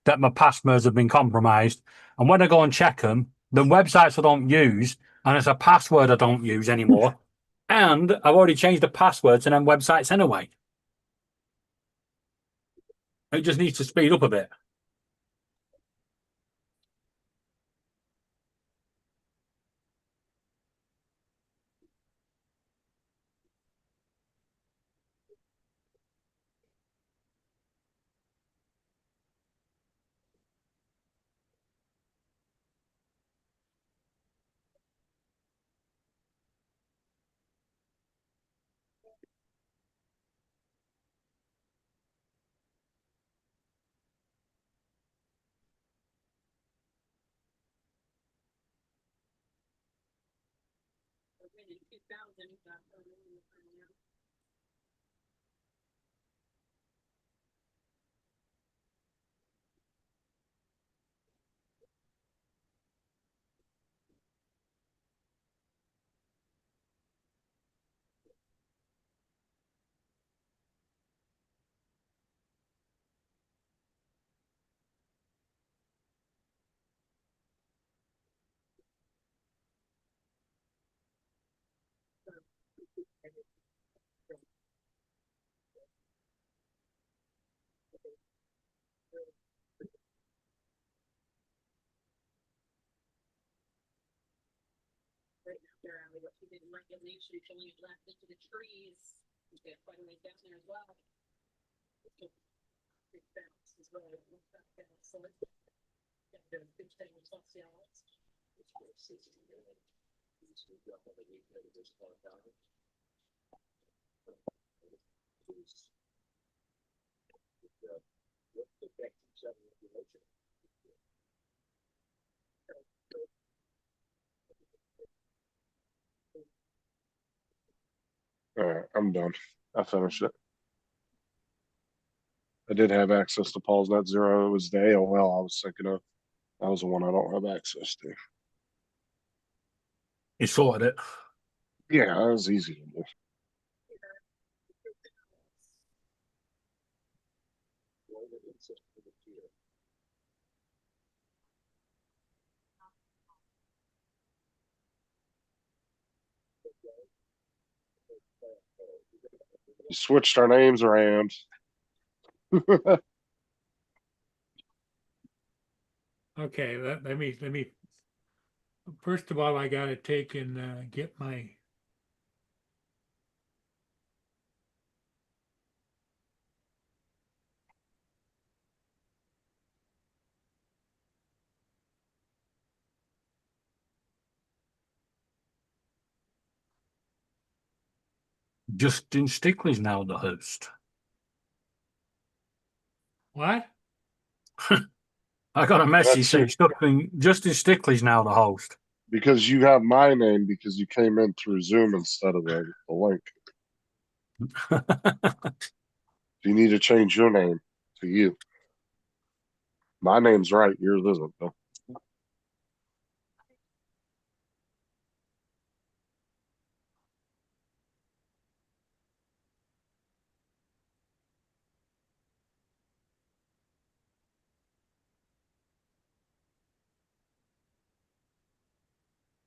that my passwords have been compromised. And when I go and check them, the websites I don't use, and it's a password I don't use anymore. And I've already changed the passwords to them websites anyway. It just needs to speed up a bit. All right, I'm done. I finished it. I did have access to Paul's Net Zero. It was the AOL I was thinking of. That was the one I don't have access to. You sorted it. Yeah, that was easy to do. You switched our names around. Okay, let me. First of all, I got to take and get my. Justin Stickley's now the host. What? I got a message That's saying Justin Stickley's now the host. because you have my name because you came in through Zoom instead of the link. You need to change your name to you. My name's right. Yours isn't, though.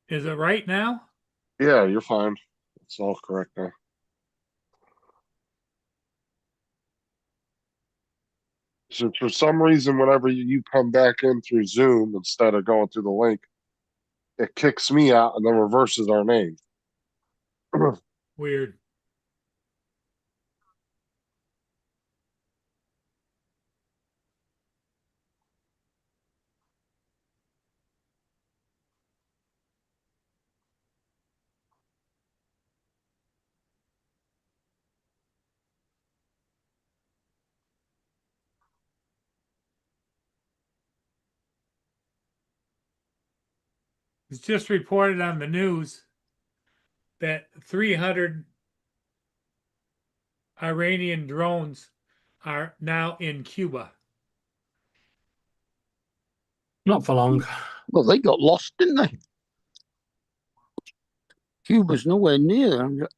Is it right now? Yeah, you're fine. It's all correct now. So for some reason, whenever you come back in through Zoom instead of going through the link, it kicks me out and then reverses our name. Weird. It's just reported on the news that 300 Iranian drones are now in Cuba. Not for long. Well, they got lost, didn't they? Cuba's nowhere near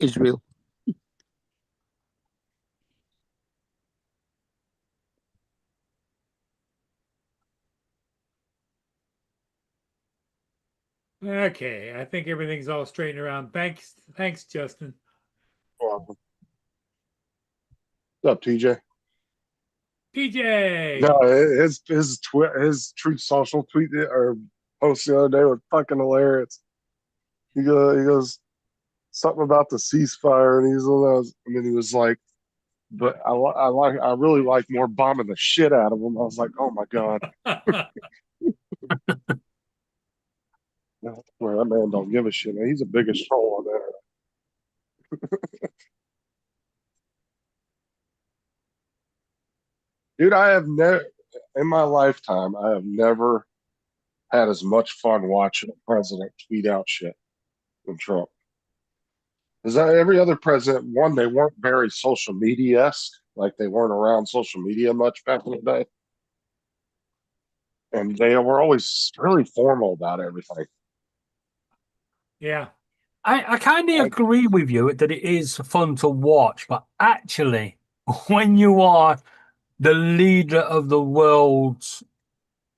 Israel. Okay, I think everything's all straightened around. Thanks, Justin. What's up, TJ? PJ. No, his Truth Social tweet or post the other day was fucking hilarious. He goes something about the ceasefire, and he was like, but I really like more bombing the shit out of him. I was like, oh my god, well, that man don't give a shit. Man. He's the biggest troll on there. Dude, I have never in my lifetime, I have never had as much fun watching a president tweet out shit than Trump. Because every other president, one, they weren't very social media-esque, like they weren't around social media much back in the day. And they were always really formal about everything. Yeah. I kind of agree with you that it is fun to watch, but actually, when you are the leader of the world's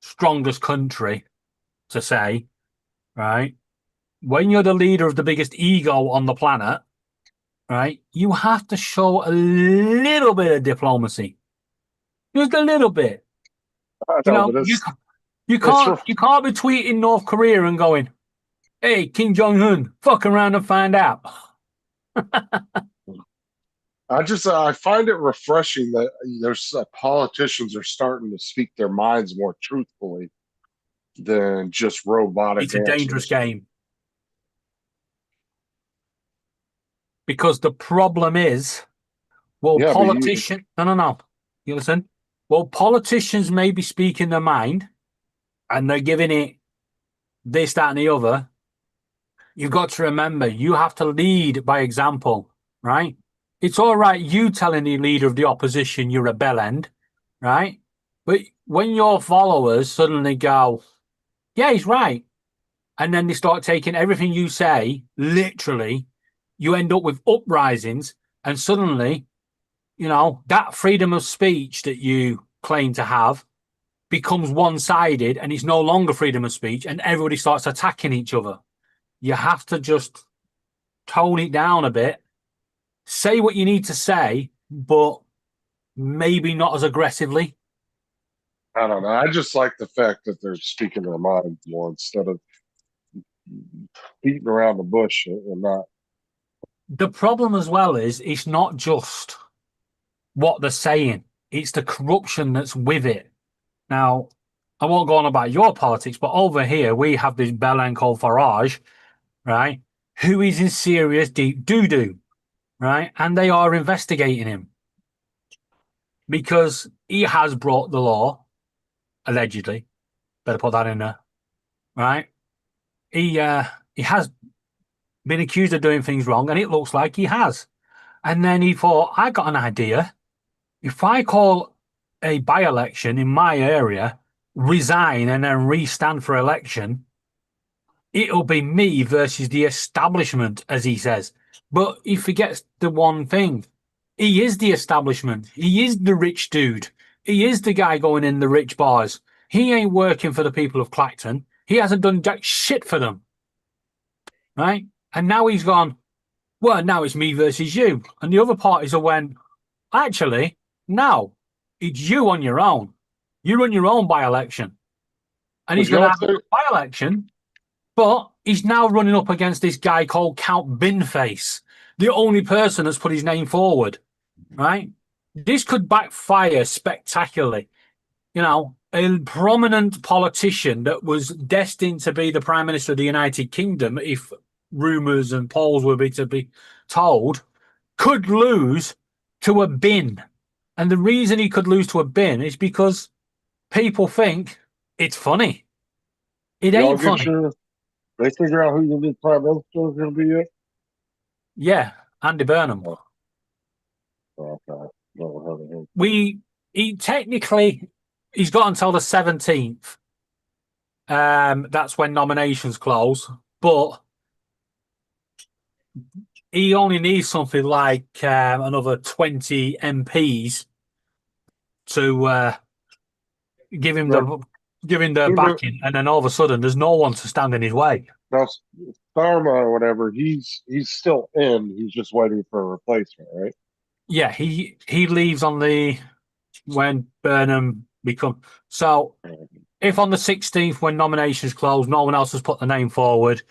strongest country, to say, right? When you're the leader of the biggest ego on the planet, right? You have to show a little bit of diplomacy, just a little bit. You can't be tweeting North Korea and going, "Hey, Kim Jong Un, fuck around and find out." I find it refreshing that there's politicians are starting to speak their minds more truthfully than just robotic. It's a dangerous game. Because the problem is, politicians... No. You listen? Well, politicians may be speaking their mind and they're giving it this, that, and the other. You've got to remember, you have to lead by example, right? it's all right you telling the leader of the opposition you're a bellend, right? But when your followers suddenly go, yeah, he's right, and then they start taking everything you say literally, you end up with uprisings, and suddenly, that freedom of speech that you claim to have becomes one-sided, and it's no longer freedom of speech, and everybody starts attacking each other. You have to just tone it down a bit, say what you need to say, but maybe not as aggressively. I don't know. I just like the fact that they're speaking their minds more instead of beating around the bush and not. The problem as well is it's not just what they're saying, it's the corruption that's with it. Now, I won't go on about your politics, but over here we have this bellend called Farage, right, who is in serious deep doo-doo, right? And they are investigating him because he has brought the law, allegedly. Better put that in there, right? He has been accused of doing things wrong, and it looks like he has. And then he thought, I got an idea. If I call a by-election in my area, resign, and then re-stand for election, it'll be me versus the establishment, as he says. But he forgets the one thing. He is the establishment. He is the rich dude. He is the guy going in the rich bars. He ain't working for the people of Clacton. He hasn't done jack shit for them. Right? And now he's gone, well, now it's me versus you. And the other parties have went, actually, no, it's you on your own. You run your own by-election. And he's going to have a by-election, but he's now running up against this guy called Count Binface, the only person that's put his name forward, right? This could backfire spectacularly. A prominent politician that was destined to be the Prime Minister of the United Kingdom, if rumours and polls were to be told, could lose to a bin. And the reason he could lose to a bin is because people think it's funny. It ain't funny. They figure out who the new Prime Minister is going to be yet? Yeah, Andy Burnham. Okay. He's got until the 17th. That's when nominations close. But he only needs something like another 20 MPs to give him the backing, and then all of a sudden there's no one to stand in his way. Now, Starmer or whatever, he's still in. He's just waiting for a replacement, right? Yeah, he leaves on when Burnham becomes. So if on the 16th, when nominations close, no one else has put the name forward,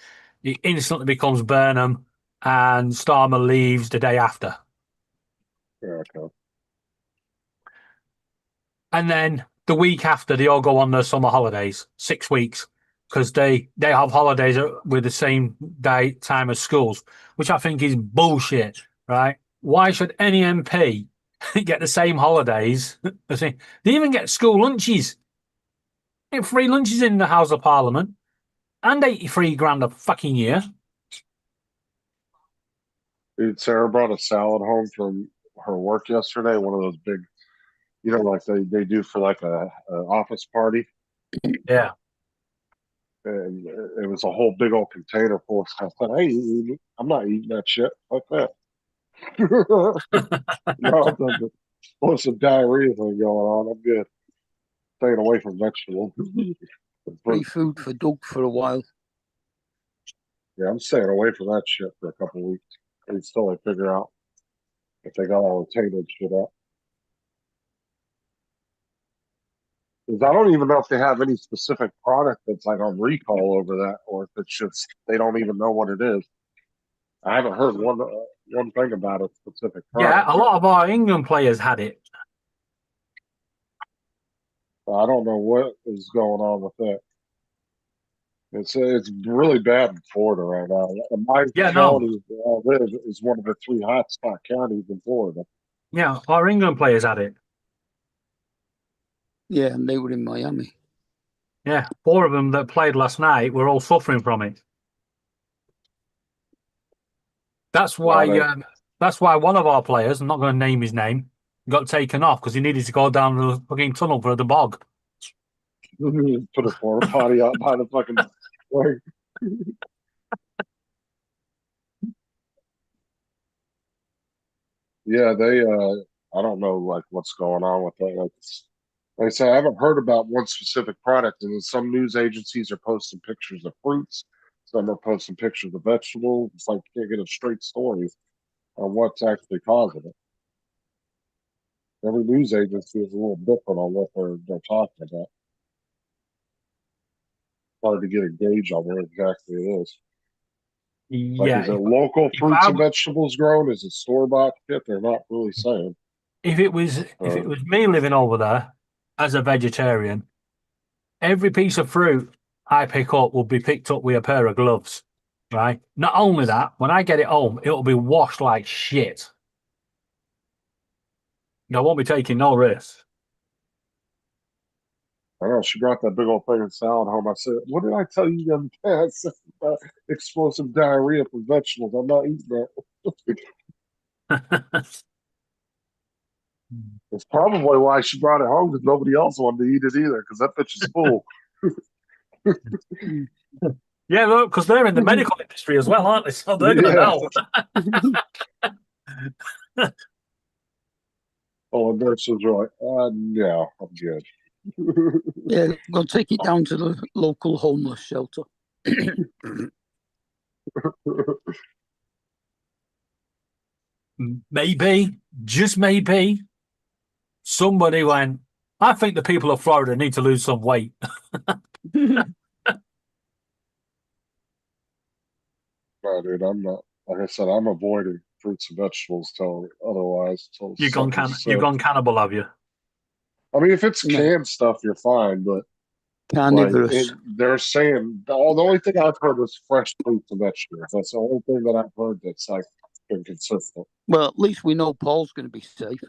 it instantly becomes Burnham, and Starmer leaves the day after. Yeah, okay. And then the week after, they all go on their summer holidays, 6 weeks, because they have holidays with the same time as schools, which I think is bullshit, right? Why should any MP get the same holidays? They even get school lunches. They get free lunches in the House of Parliament and 83 grand a fucking year. Dude, Sarah brought a salad home from her work yesterday, one of those big, like they do for like a office party. Yeah. And it was a whole big old container full of stuff. I said, I'm not eating that shit like that. There's some diarrhea thing going on. I'm good. Staying away from vegetables. Free food for Doug for a while. Yeah, I'm staying away from that shit for a couple of weeks until I figure out if they got all the tainted shit up. Because I don't even know if they have any specific product that's like on recall over that, or if it's just they don't even know what it is. I haven't heard one thing about a specific product. Yeah, a lot of our England players had it. I don't know what is going on with that. It's really bad in Florida right now. My county where I live is one of the 3 hotspot counties in Florida. Yeah, our England players had it. Yeah, and they were in Miami. Yeah, 4 of them that played last night were all suffering from it. That's why That's why one of our players, I'm not going to name his name, got taken off because he needed to go down the fucking tunnel for the bog. Put a porta potty out by the fucking like. Yeah, they I don't know like what's going on with that. Like I said, I haven't heard about one specific product, and then some news agencies are posting pictures of fruits, some are posting pictures of vegetables. It's like you can't get a straight story on what's actually causing it. Every news agency is a little different on what they're talking about. Hard to get a gauge on where exactly it is. Like, Yeah, is it local if fruits I and w- vegetables grown? Is it store bought shit? They're not really saying. if it was me living over there as a vegetarian, every piece of fruit I pick up will be picked up with a pair of gloves, right? Not only that, when I get it home, it'll be washed like shit. I won't be taking no risks. I know she brought that big old thing of salad home. I said, "What did I tell you the other day?" I said, explosive diarrhea for vegetables. I'm not eating that. It's probably why she brought it home because nobody else wanted to eat it either because that bitch is full. Yeah, look, because they're in the medical industry as well, aren't they? So they're going to Yeah. know. Oh, and nurses are like, no, I'm good. Yeah, we'll take it down to the local homeless shelter. Maybe, just maybe, somebody went, I think the people of Florida need to lose some weight. No, dude, I'm not. Like I said, I'm avoiding fruits and vegetables till otherwise. Till You've something's you've said. gone cannibal, have you? I mean, if it's No. canned stuff, you're fine. But Carnivorous. they're saying the only thing I've heard was fresh fruits and vegetables. That's the only thing that I've heard that's like been consistent. Well, at least we know Paul's going to be safe.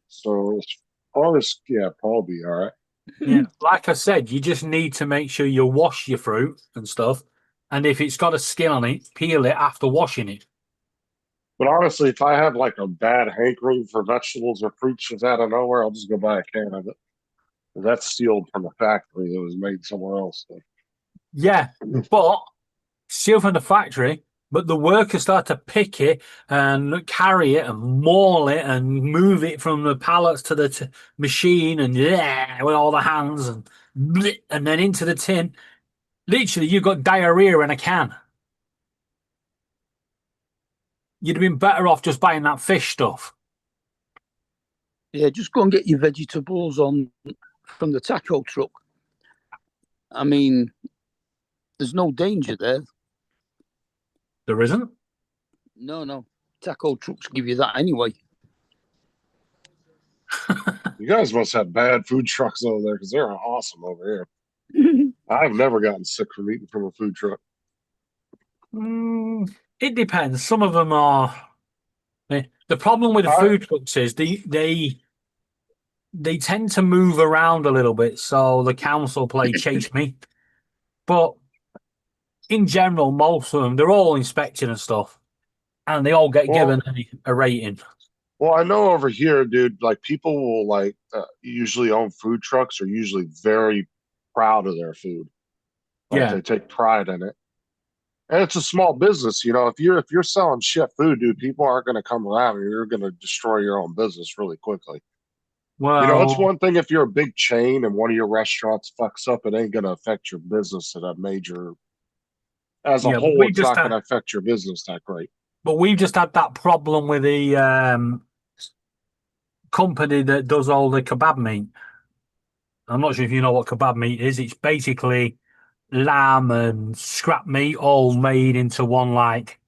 So as far as Paul be all right. Yeah, like I said, you just need to make sure you wash your fruit and stuff. And if it's got a skin on it, peel it after washing it. But honestly, if I have like a bad hankering for vegetables or fruits just out of nowhere, I'll just go buy a can of it. That's sealed from a factory that was made somewhere else. So. Yeah, but still from the factory, but the workers start to pick it and carry it and maul it and move it from the pallets to the machine and with all the hands and then into the tin. Literally, you've got diarrhea in a can. You'd have been better off just buying that fish stuff. Yeah, just go and get your vegetables on from the taco truck. I mean, there's no danger there. There isn't? No. Taco trucks give you that anyway. You guys must have bad food trucks over there because they're awesome over here. I've never gotten sick from eating from a food truck. It depends. Some of them are. The problem with the food trucks is they tend to move around a little bit, so the council play chase me. But in general, most of them, they're all inspecting and stuff, and they all get given a rating. Well, I know over here, dude, like people will like usually own food trucks are usually very proud of their food. Like they take pride in it. And it's a small business, you know. If you're selling shit food, dude, people aren't going to come around, and you're going to destroy your own business really quickly. Well, you know, it's one thing if you're a big chain and one of your restaurants fucks up, it ain't going to affect your business at a major. As a whole, it's not going to affect your business that great. But we've just had that problem with the company that does all the kebab meat. I'm not sure if you know what kebab meat is. It's basically lamb and scrap meat all made into one like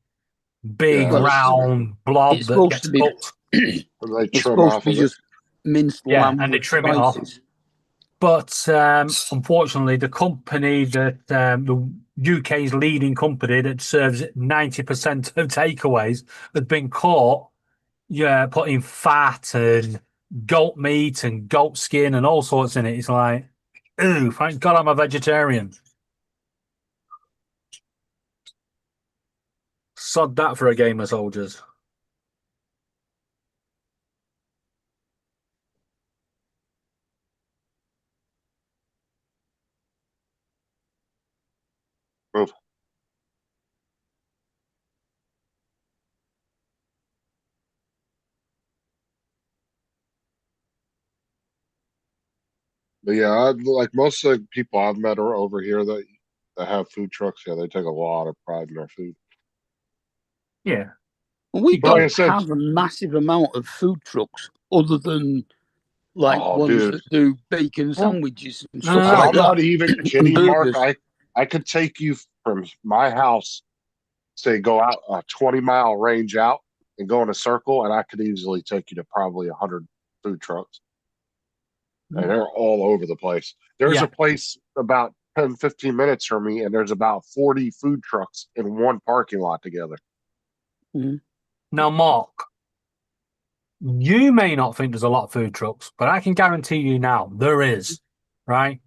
big round blob that gets cooked. It's supposed to be just minced lamb and they with trim spices. it off. But unfortunately, the company that the UK's leading company that serves 90% of takeaways has been caught, putting fat and goat meat and goat skin and all sorts in it. It's like, ooh, thank God I'm a vegetarian. Sod that for a game of soldiers. But yeah, like most of the people I've met are over here that have food trucks. Yeah, they take a lot of pride in their food. Yeah. We But like I don't said, have a massive amount of food trucks other than like oh, ones dude, that do bacon Well, sandwiches and no, stuff no, and like I'm not that, even and kidding, Mark. burgers. I could take you from my house, say go out a 20-mile range out and go in a circle, and I could easily take you to probably 100 food trucks. And they're all over the place. There's Yeah. a place about 10, 15 minutes from me, and there's about 40 food trucks in one parking lot together. Now, Mark, you may not think there's a lot of food trucks, but I can guarantee you now there is, right?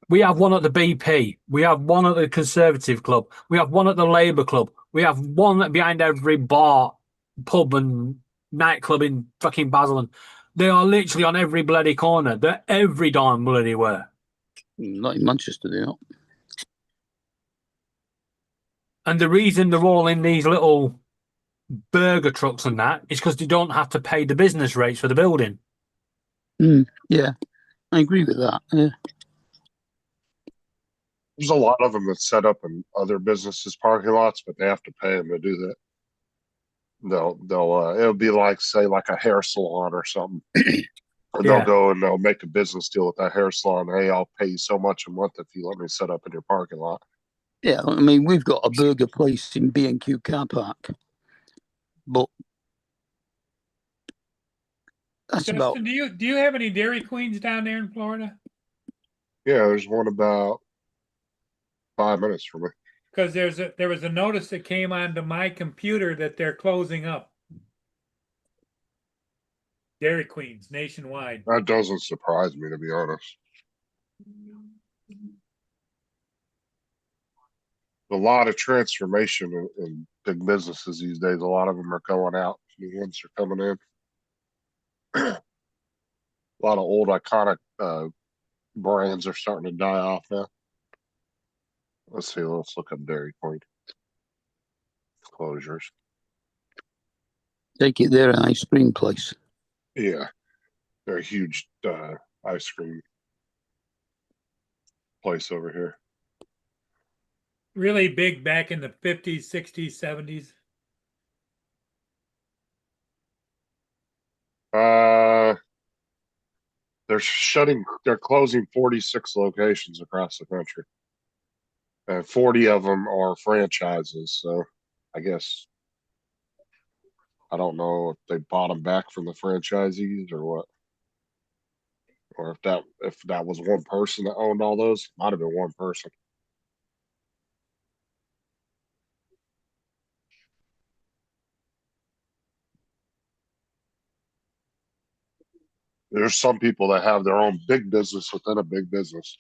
We have one at the BP. We have one at the Conservative Club. We have one at the Labour Club. We have one behind every bar, pub, and nightclub in fucking Basel. They are literally on every bloody corner. They're every darn bloody where. Not in Manchester, they're not. And the reason they're all in these little burger trucks and that is because they don't have to pay the business rates for the building. Yeah, I agree with that. Yeah. There's a lot of them that set up in other businesses' parking lots, but they have to pay them to do that. It'll be like, say, like a hair salon or something. Or they'll Yeah. go and they'll make a business deal with that hair salon. Hey, I'll pay you so much a month if you let me set up in your parking lot. Yeah, I mean, we've got a burger place in B&Q car park, but that's Justin, about. do you have any Dairy Queens down there in Florida? Yeah, there's one about 5 minutes from me. Because there was a notice that came onto my computer that they're closing up. Dairy Queens nationwide. That doesn't surprise me, to be honest. A lot of transformation in big businesses these days. A lot of them are going out. New ones are coming in. A lot of old iconic brands are starting to die off now. Let's see. Let's look up Dairy Queen closures. Take it there, an ice cream place. Yeah, they're a huge ice cream place over here. Really big back in the 50s, 60s, 70s. They're closing 46 locations across the country. And 40 of them are franchises. So I guess, I don't know if they bought them back from the franchisees or what. Or if that was one person that owned all those. Might have been one person. There's some people that have their own big business within a big business.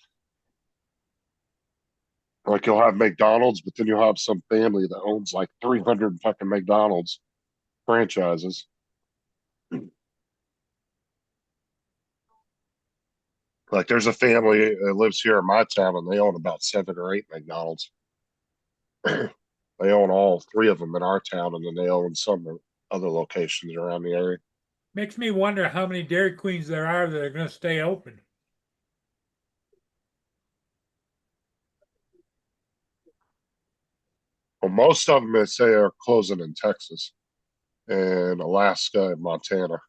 Like you'll have McDonald's, but then you'll have some family that owns like 300 fucking McDonald's franchises. Like there's a family that lives here in my town and they own about 7 or 8 McDonald's. They own all 3 of them in our town, and then they own some other locations around the area. Makes me wonder how many Dairy Queens there are that are going to stay open. Well, most of them, they say, are closing in Texas and Alaska and Montana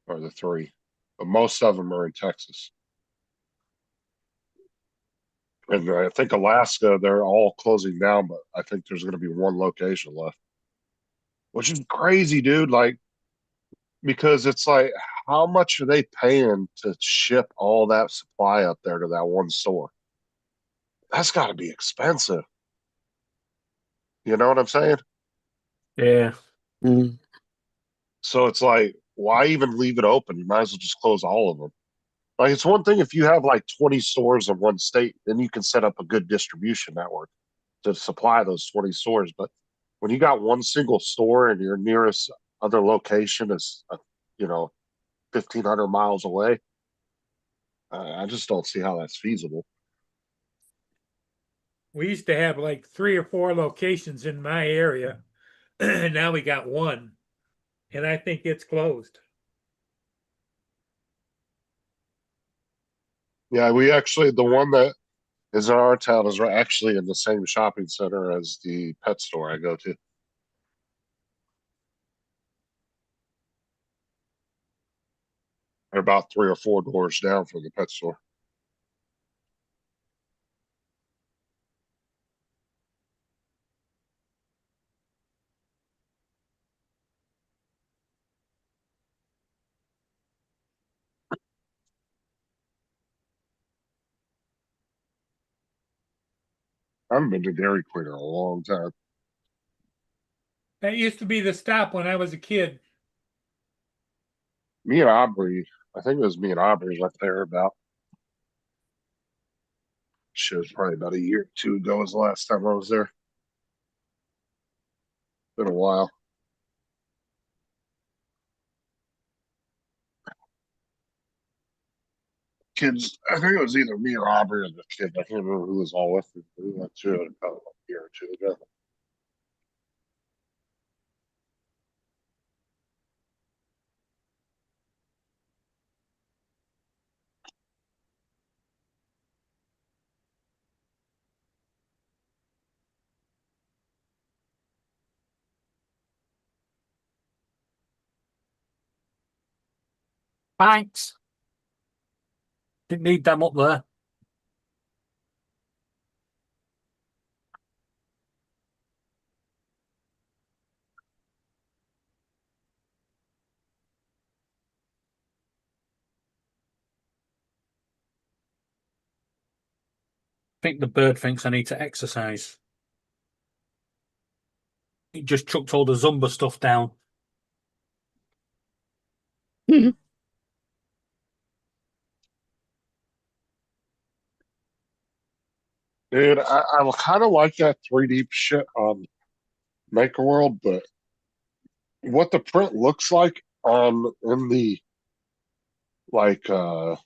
are the 3. But most of them are in Texas. And I think Alaska, they're all closing down, but I think there's going to be 1 location left. Which is crazy, dude. Like, because it's like, how much are they paying to ship all that supply up there to that one store? That's got to be expensive. You know what I'm saying? Yeah. So it's like, why even leave it open? You might as well just close all of them. Like, it's one thing if you have like 20 stores in one state, then you can set up a good distribution network to supply those 20 stores. But when you got one single store and your nearest other location is, 1,500 miles away, I just don't see how that's feasible. We used to have like 3 or 4 locations in my area, and now we got 1, and I think it's closed. Yeah, we actually, the one that is in our town is actually in the same shopping center as the pet store I go to. They're about 3 or 4 doors down from the pet store. I haven't been to Dairy Queen in a long time. That used to be the stop when I was a kid. Me and Aubrey, I think it was me and Aubrey went there about, shit, it was probably about a year or 2 ago was the last time I was there. Been a while. Kids, I think it was either me or Aubrey or the kid. I can't remember who was all with me. We went to it about a year or 2 ago. Thanks. Didn't need them up there. I think the bird thinks I need to exercise. He just chucked all the Zumba stuff down. Dude, I kind of like that 3D shit on Maker World, but what the print looks like on in the like in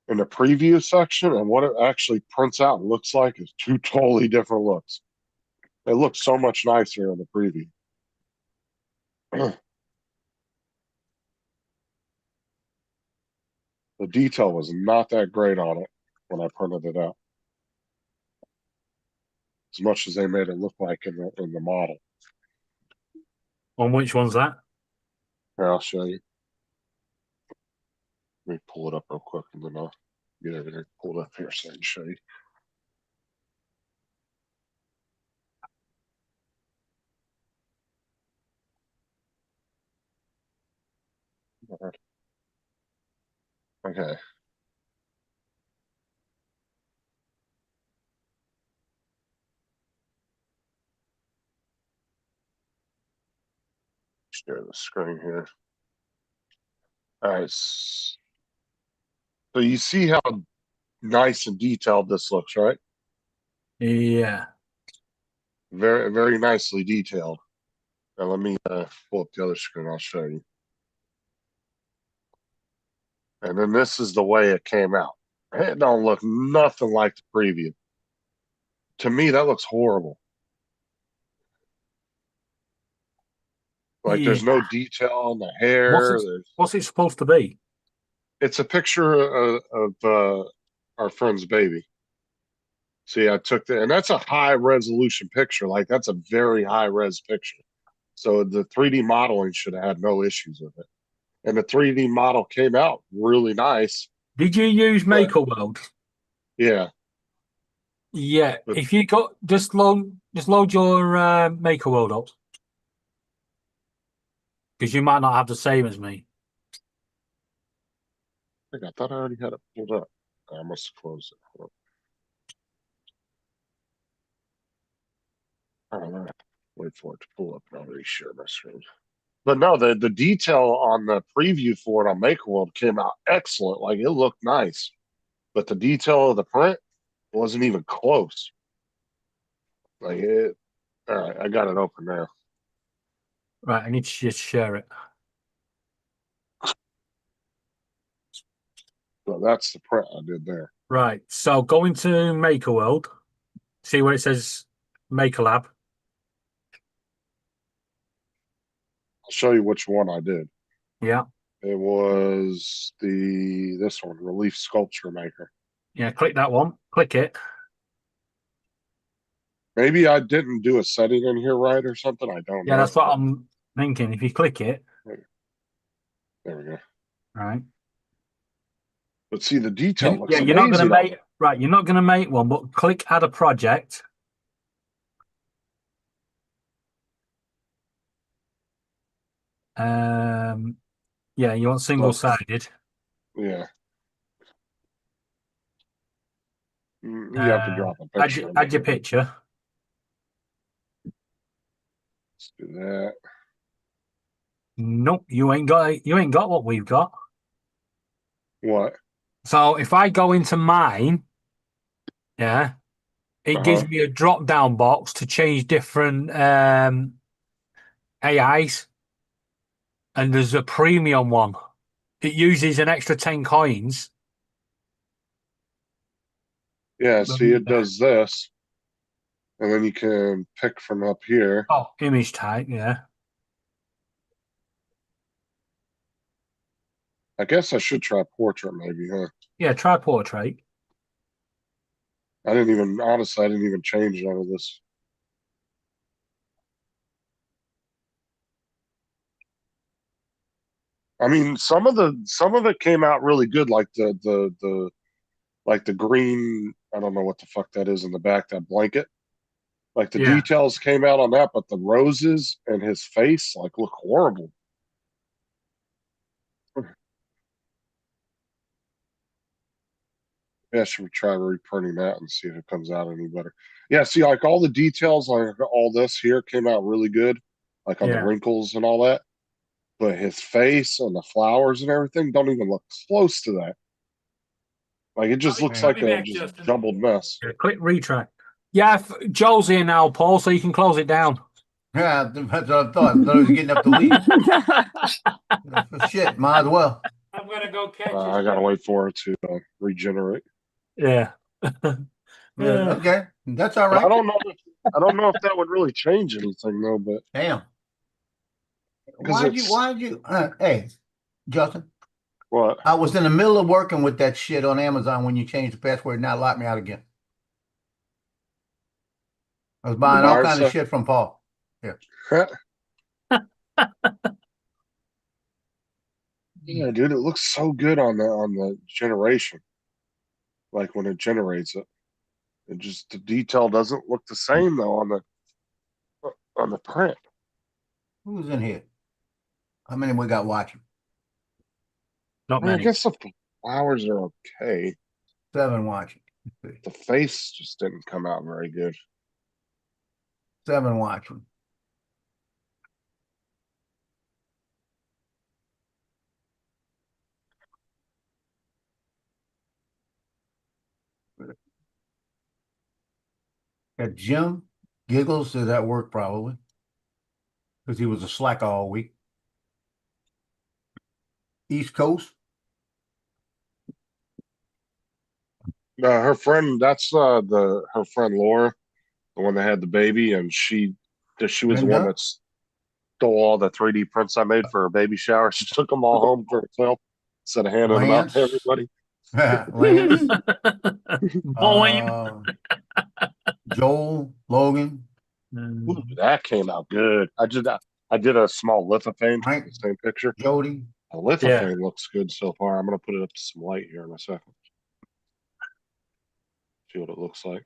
the preview section and what it actually prints out and looks like is 2 totally different looks. It looks so much nicer in the preview. The detail was not that great on it when I printed it out, as much as they made it look like in the model. On which one's that? Here, I'll show you. Let me pull it up real quick and then I'll get everything pulled up here so I can show you. Okay. Share the screen here. All right. So you see how nice and detailed this looks, right? Yeah. Very, very nicely detailed. Now let me pull up the other screen. I'll show you. And then this is the way it came out. It don't look nothing like the preview. To me, that looks horrible. Like there's no detail on the hair. What's it supposed to be? It's a picture of our friend's baby. See, I took and that's a high resolution picture. Like that's a very high res picture. So the 3D modeling should have had no issues with it. And the 3D model came out really nice. Did you use Maker World? Yeah. Yeah. But if you got just load your Maker World up. Because you might not have the same as me. I thought I already had it pulled up. I must have closed it. I don't know. Wait for it to pull up and I'll reshare my screen. But no, the detail on the preview for it on Maker World came out excellent. Like it looked nice. But the detail of the print wasn't even close. Like it. All right, I got it open now. Right, I need to just share it. So that's the print I did there. Right, so go into Maker World. See where it says Maker Lab. I'll show you which one I did. Yeah. It was this one, Relief Sculpture Maker. Yeah, click that one. Click it. Maybe I didn't do a setting in here right or something. I don't Yeah, know. that's what I'm thinking. If you click it, There we go. right? But see, the detail looks Yeah, you're not going amazing. to make right. You're not going to make one, but click add a project. Yeah, you want single-sided. Yeah. You have to drop a picture. Add your picture. Let's do that. Nope, you ain't got what we've got. What? So if I go into mine, yeah, it gives me a drop-down box to change different AIs, and there's a premium one. It uses an extra 10 coins. Yeah, see, it does this. And then you can pick from up here. Oh, image type, yeah. I guess I should try portrait maybe, huh? Yeah, try portrait. Honestly, I didn't even change none of this. I mean, some of it came out really good, like the green, I don't know what the fuck that is in the back, that blanket. Like the details came out on that, but the roses and his face like look horrible. Yeah, should we try reprinting that and see if it comes out any better? Yeah, see, like all the details, like all this here came out really good, like on the wrinkles and all that. But his face and the flowers and everything don't even look close to that. Like it just looks like a just jumbled mess. Click retract. Yeah, Joel's here now, Paul, so you can close it down. Yeah, that's what I thought. I thought he was getting up to leave. Shit, might as well. I'm gonna go catch it. I gotta wait for it to regenerate. Yeah. Okay, that's all right. I don't know if that would really change anything though. But damn, why'd you? Hey, Justin. What? I was in the middle of working with that shit on Amazon when you changed the password and now locked me out again. I was buying all kinds of shit from Paul. Yeah. Yeah, dude, it looks so good on the generation. Like when it generates it, the detail doesn't look the same though on the print. Who's in here? How many we got watching? Not many. I guess the flowers are okay. 7 watching. The face just didn't come out very good. 7 watching. Got Jim Giggles is at work probably because he was a slacker all week. East Coast. Her friend, that's her friend Laura, the one that had the baby, and she was the one that stole all the 3D prints I made for her baby shower. She took them all home for herself instead of handing them out to everybody. Lance. Joel, Logan. Ooh, that came out good. I did a small lithophane, the same picture. Jody. The lithophane looks good so far. I'm gonna put it up to some light here in a second. See what it looks like.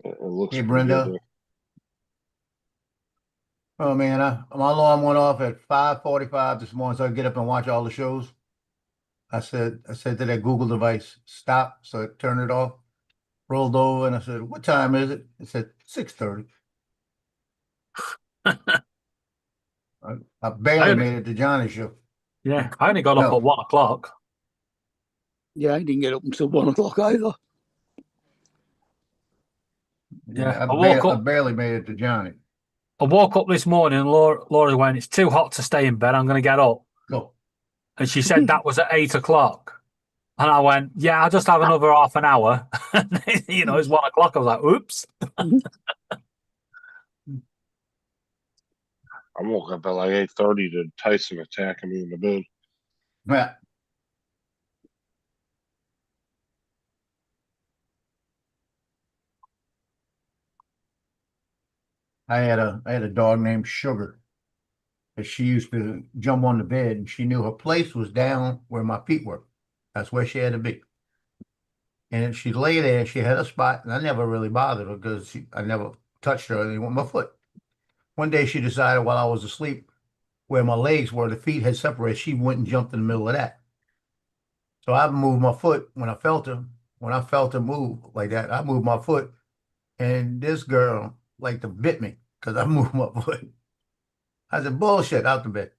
It looks. Hey, Brenda. Good. Oh man, my alarm went off at 5:45 this morning, so I get up and watch all the shows. I said to that Google device, stop. So it turned it off. Rolled over and I said, "What time is it?" It said 6:30. I barely made it to Johnny's show. Yeah, I only got up at 1 o'clock. Yeah, I didn't get up until 1 o'clock either. Yeah, I barely made it to Johnny. I woke up this morning and Laura went, "It's too hot to stay in bed. I'm going to get up." Go. And she said that was at 8 o'clock. And I went, "Yeah, I'll just have another half an hour." It's 1 o'clock. I was like, "Oops." I woke up at like 8:30 to Tyson attacking me in the bed. Yeah. I had a dog named Sugar. And she used to jump on the bed and she knew her place was down where my feet were. That's where she had to be. And she lay there and she had a spot, and I never really bothered her because I never touched her or anything with my foot. One day she decided while I was asleep, where my legs were, the feet had separated, she went and jumped in the middle of that. So I moved my foot when I felt her. When I felt her move like that, I moved my foot, and this girl like to bit me because I moved my foot. I said, bullshit, out the bed.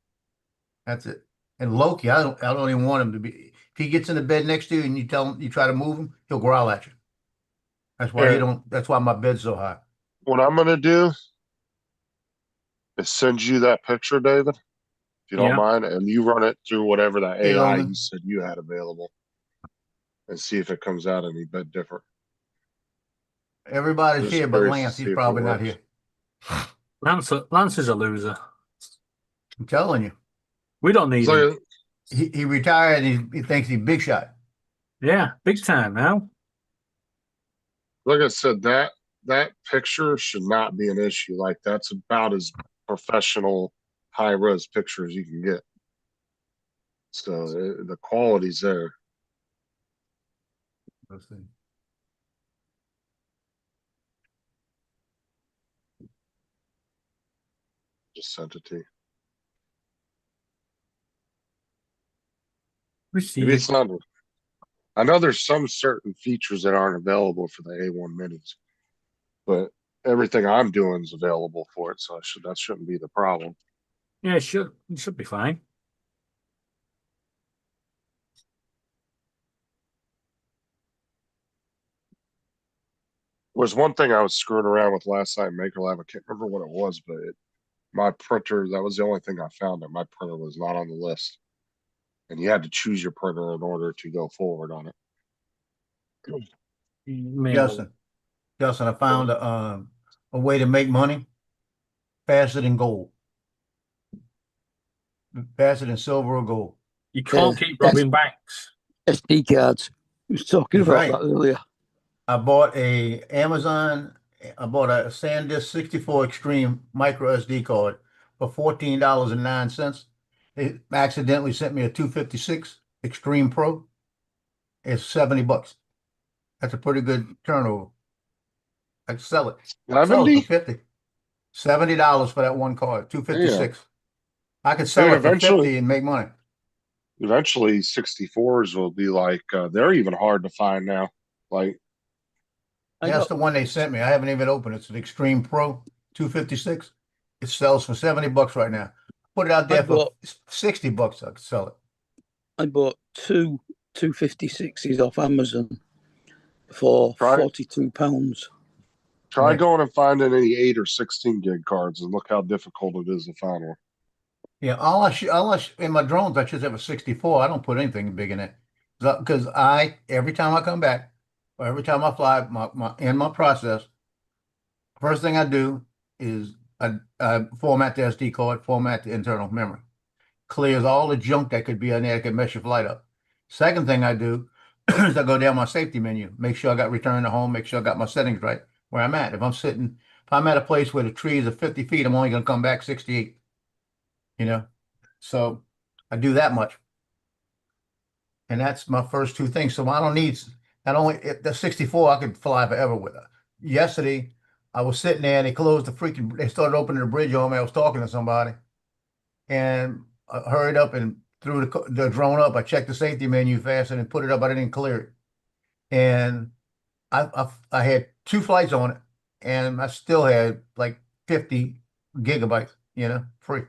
That's it. And Loki, I don't even want him to be. If he gets in the bed next to you and you tell him you try to move him, he'll growl at you. That's why Yeah. That's why my bed's so high. What I'm gonna do is send you that picture, David, if you don't Yeah. mind, and you run it through whatever that Hey, AI Logan. you said you had available, and see if it comes out any bit different. Everybody's Just here but curious to Lance. see He's if it probably not works. here. Lance is a loser. I'm telling you. We don't need him. So, He retired and he thinks he's big shot. Yeah, big time now. like I said, that picture should not be an issue. Like that's about as professional, high res picture as you can get. So the quality's there. Let's see. Just sent it to you. Maybe it's not. I know there's some certain features that aren't available for the A1 minis, but everything I'm doing is available for it, so that shouldn't be the problem. Yeah, it should be fine. Was one thing I was screwing around with last night in Maker Lab. I can't remember what it was, but my printer, that was the only thing I found that my printer was not on the list. And you had to choose your printer in order to go forward on it. Justin, I found a way to make money faster than gold. Faster than silver or gold. You can't keep robbing banks. SD cards. We was talking That's about right. that earlier. I bought a SanDisk 64 Extreme micro SD card for $14.09. They accidentally sent me a 256 Extreme Pro. It's $70. That's a pretty good turnover. I can sell it. Sell it $70? for $50. $70 for that one card, 256. I could sell Dude, it for eventually- $50 and make money. Eventually 64s will be like, they're even hard to find now. Like, That's the one they sent me. I haven't even opened it. It's an Extreme Pro 256. It sells for $70 right now. Put it out there for $60. I could sell it. I bought two 256s off Amazon for £42. try going and finding any 8 or 16 gig cards and look how difficult it is to find one. Yeah, unless in my drones, I just have a 64. I don't put anything big in it. Because every time I come back, or every time I fly, my process, first thing I do is I format the SD card, format the internal memory. Clears all the junk that could be on there that could mess your flight up. Second thing I do is I go down my safety menu, make sure I got return to home, make sure I got my settings right where I'm at. If I'm at a place where the trees are 50 feet, I'm only going to come back 68. So I do that much. And that's my first two things. So I don't need, the 64, I could fly forever with it. Yesterday, I was sitting there and they started opening the bridge on me. I was talking to somebody and I hurried up and threw the drone up. I checked the safety menu fast and put it up. I didn't clear it. And I had 2 flights on it and I still had like 50 gigabytes, free.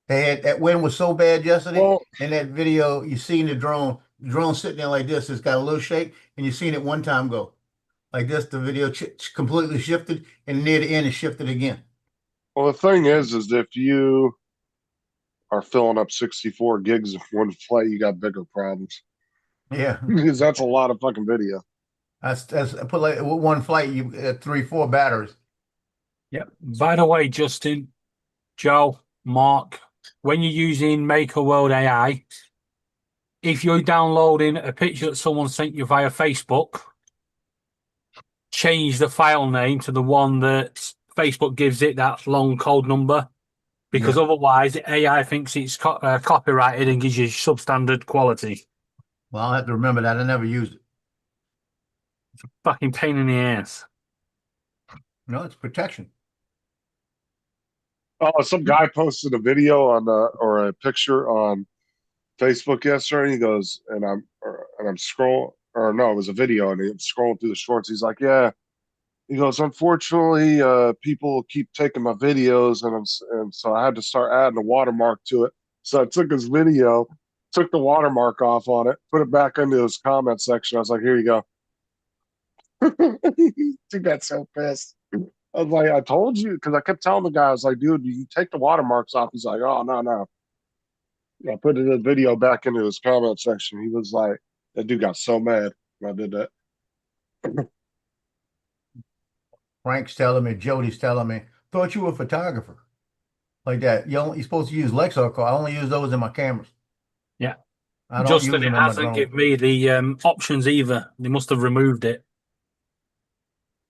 That wind was so bad yesterday. In that video, you seen the drone sitting there like this. It's got a little shake, and you seen it one time go like this. The video completely shifted, and near the end, it shifted again. Well, the thing is if you are filling up 64 gigs in one flight, you got bigger problems. Yeah, because that's a lot of fucking video. That's put like one flight, you 3-4 batteries. Yep. By the way, Justin, Joe, Mark, when you're using Maker World AI, if you're downloading a picture that someone sent you via Facebook, change the file name to the one that Facebook gives it, that long code number, because otherwise AI thinks it's copyrighted and gives you substandard quality. Well, I'll have to remember that. I never used it. Fucking pain in the ass. No, it's protection. Oh, some guy posted a video on or a picture on Facebook yesterday. He goes, and I'm scrolling, or no, it was a video, and I'm scrolling through the shorts. He's like, yeah. He goes, unfortunately, people keep taking my videos, and so I had to start adding a watermark to it. So I took his video, took the watermark off on it, put it back into his comment section. I was like, here you go. Dude got so pissed. I was like, I told you, because I kept telling the guy, I was like, dude, you take the watermarks off. He's like, oh, no. I put the video back into his comment section. He was like, that dude got so mad when I did that. Frank's telling me, Jody's telling me, thought you were a photographer. Like that. You're supposed to use Lexarco. I only use those in my cameras. Yeah. I don't Justin, use them it in my hasn't drone. given me the options either. They must have removed it.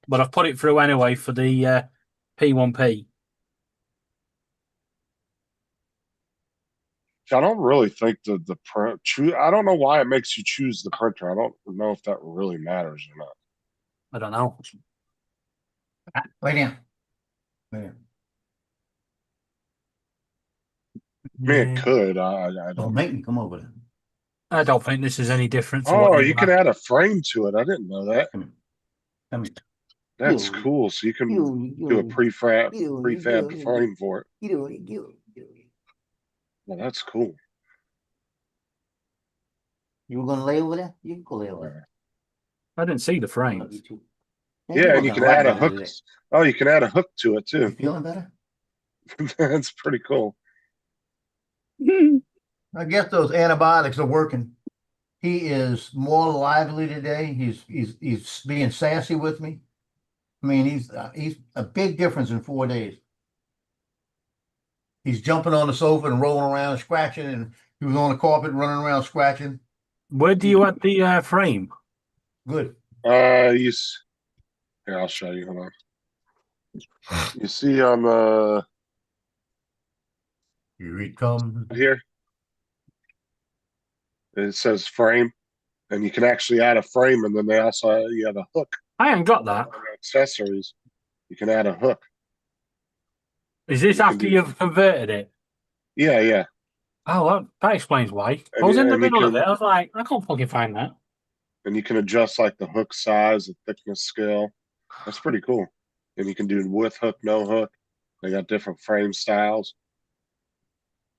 But I've put it through anyway for the P1P. I don't really think the print. I don't know why it makes you choose the printer. I don't know if that really matters or not. I don't know. Lay down. Lay down. I mean, it could. I Don't don't. make me come over there. I don't think this is any different. To Oh, what you can add a frame to it. I didn't know that. Come here. That's You- cool. So you can do a prefab frame for it. Well, that's cool. You were gonna lay over there? You can go lay over there. I didn't see the frames. Yeah, and you can add a hook. Oh, you can add a hook to it You too. feeling better? That's pretty cool. I guess those antibiotics are working. He is more lively today. He's being sassy with me. I mean, he's a big difference in 4 days. He's jumping on the sofa and rolling around and scratching, and he was on the carpet running around scratching. Where do you add the frame? Good. Here, I'll show you. Hold on. You see on the Here he comes. here, it says frame, and you can actually add a frame, and then they also you have a hook. I ain't got that. On accessories, you can add a hook. Is this You can after do- you've converted it? Yeah. Oh, that explains why. And I was in the and you middle of can- it. I was like, I can't fucking find that. And you can adjust like the hook size, the thickness scale. That's pretty cool. And you can do with hook, no hook. They got different frame styles.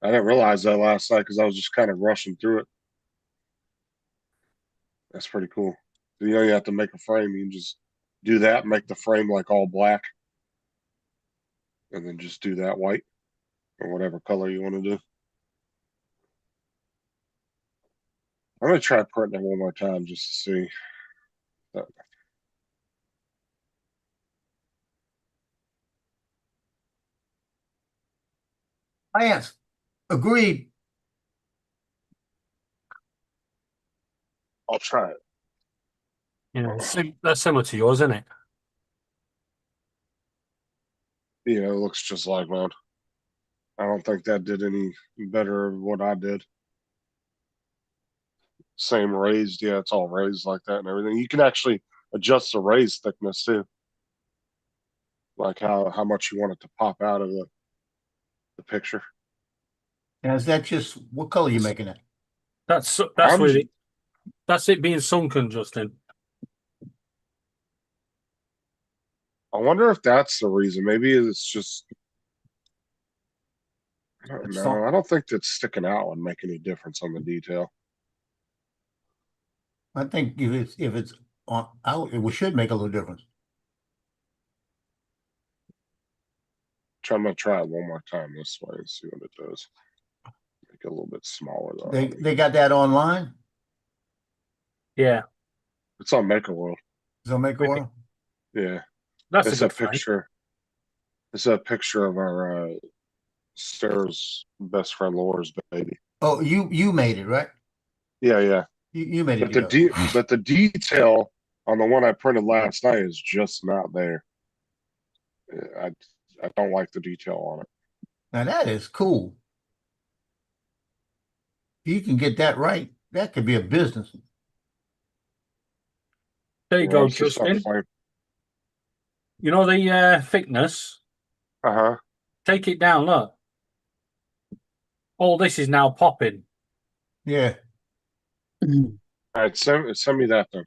I didn't realize that last night because I was just kind of rushing through it. That's pretty cool. You know, you have to make a frame. You can just do that, make the frame like all black, and then just do that white or whatever color you want to do. I'm gonna try printing it one more time just to see. Lance, agreed. I'll try it. Yeah, that's similar to yours, isn't it? You know, it looks just like mine. I don't think that did any better than what I did. Same raised, yeah, it's all raised like that and everything. You can actually adjust the raised thickness too. Like how much you want it to pop out of the picture. And is that just what color you making it? That's I'm- really that's it being sunken, Justin. I wonder if that's the reason. Maybe it's just I don't It's know. not- I don't think that sticking out would make any difference on the detail. I think if it's on out, it should make a little difference. I'm gonna try it one more time this way and see what it does. Make it a little bit smaller though. They got that online. Yeah, It's on Maker World. So make a world. Yeah. that's It's a a good frame. picture. It's a picture of our Sarah's best friend Laura's baby. Oh, you made it, right? Yeah. You made But it. but the detail on the one I printed last night is just not there. I don't like the detail on it. Now that is cool. You can get that right. That could be a business. There you go, Justin. You know the thickness? Take it down, look. All this is now popping. Yeah. All right, send me that then.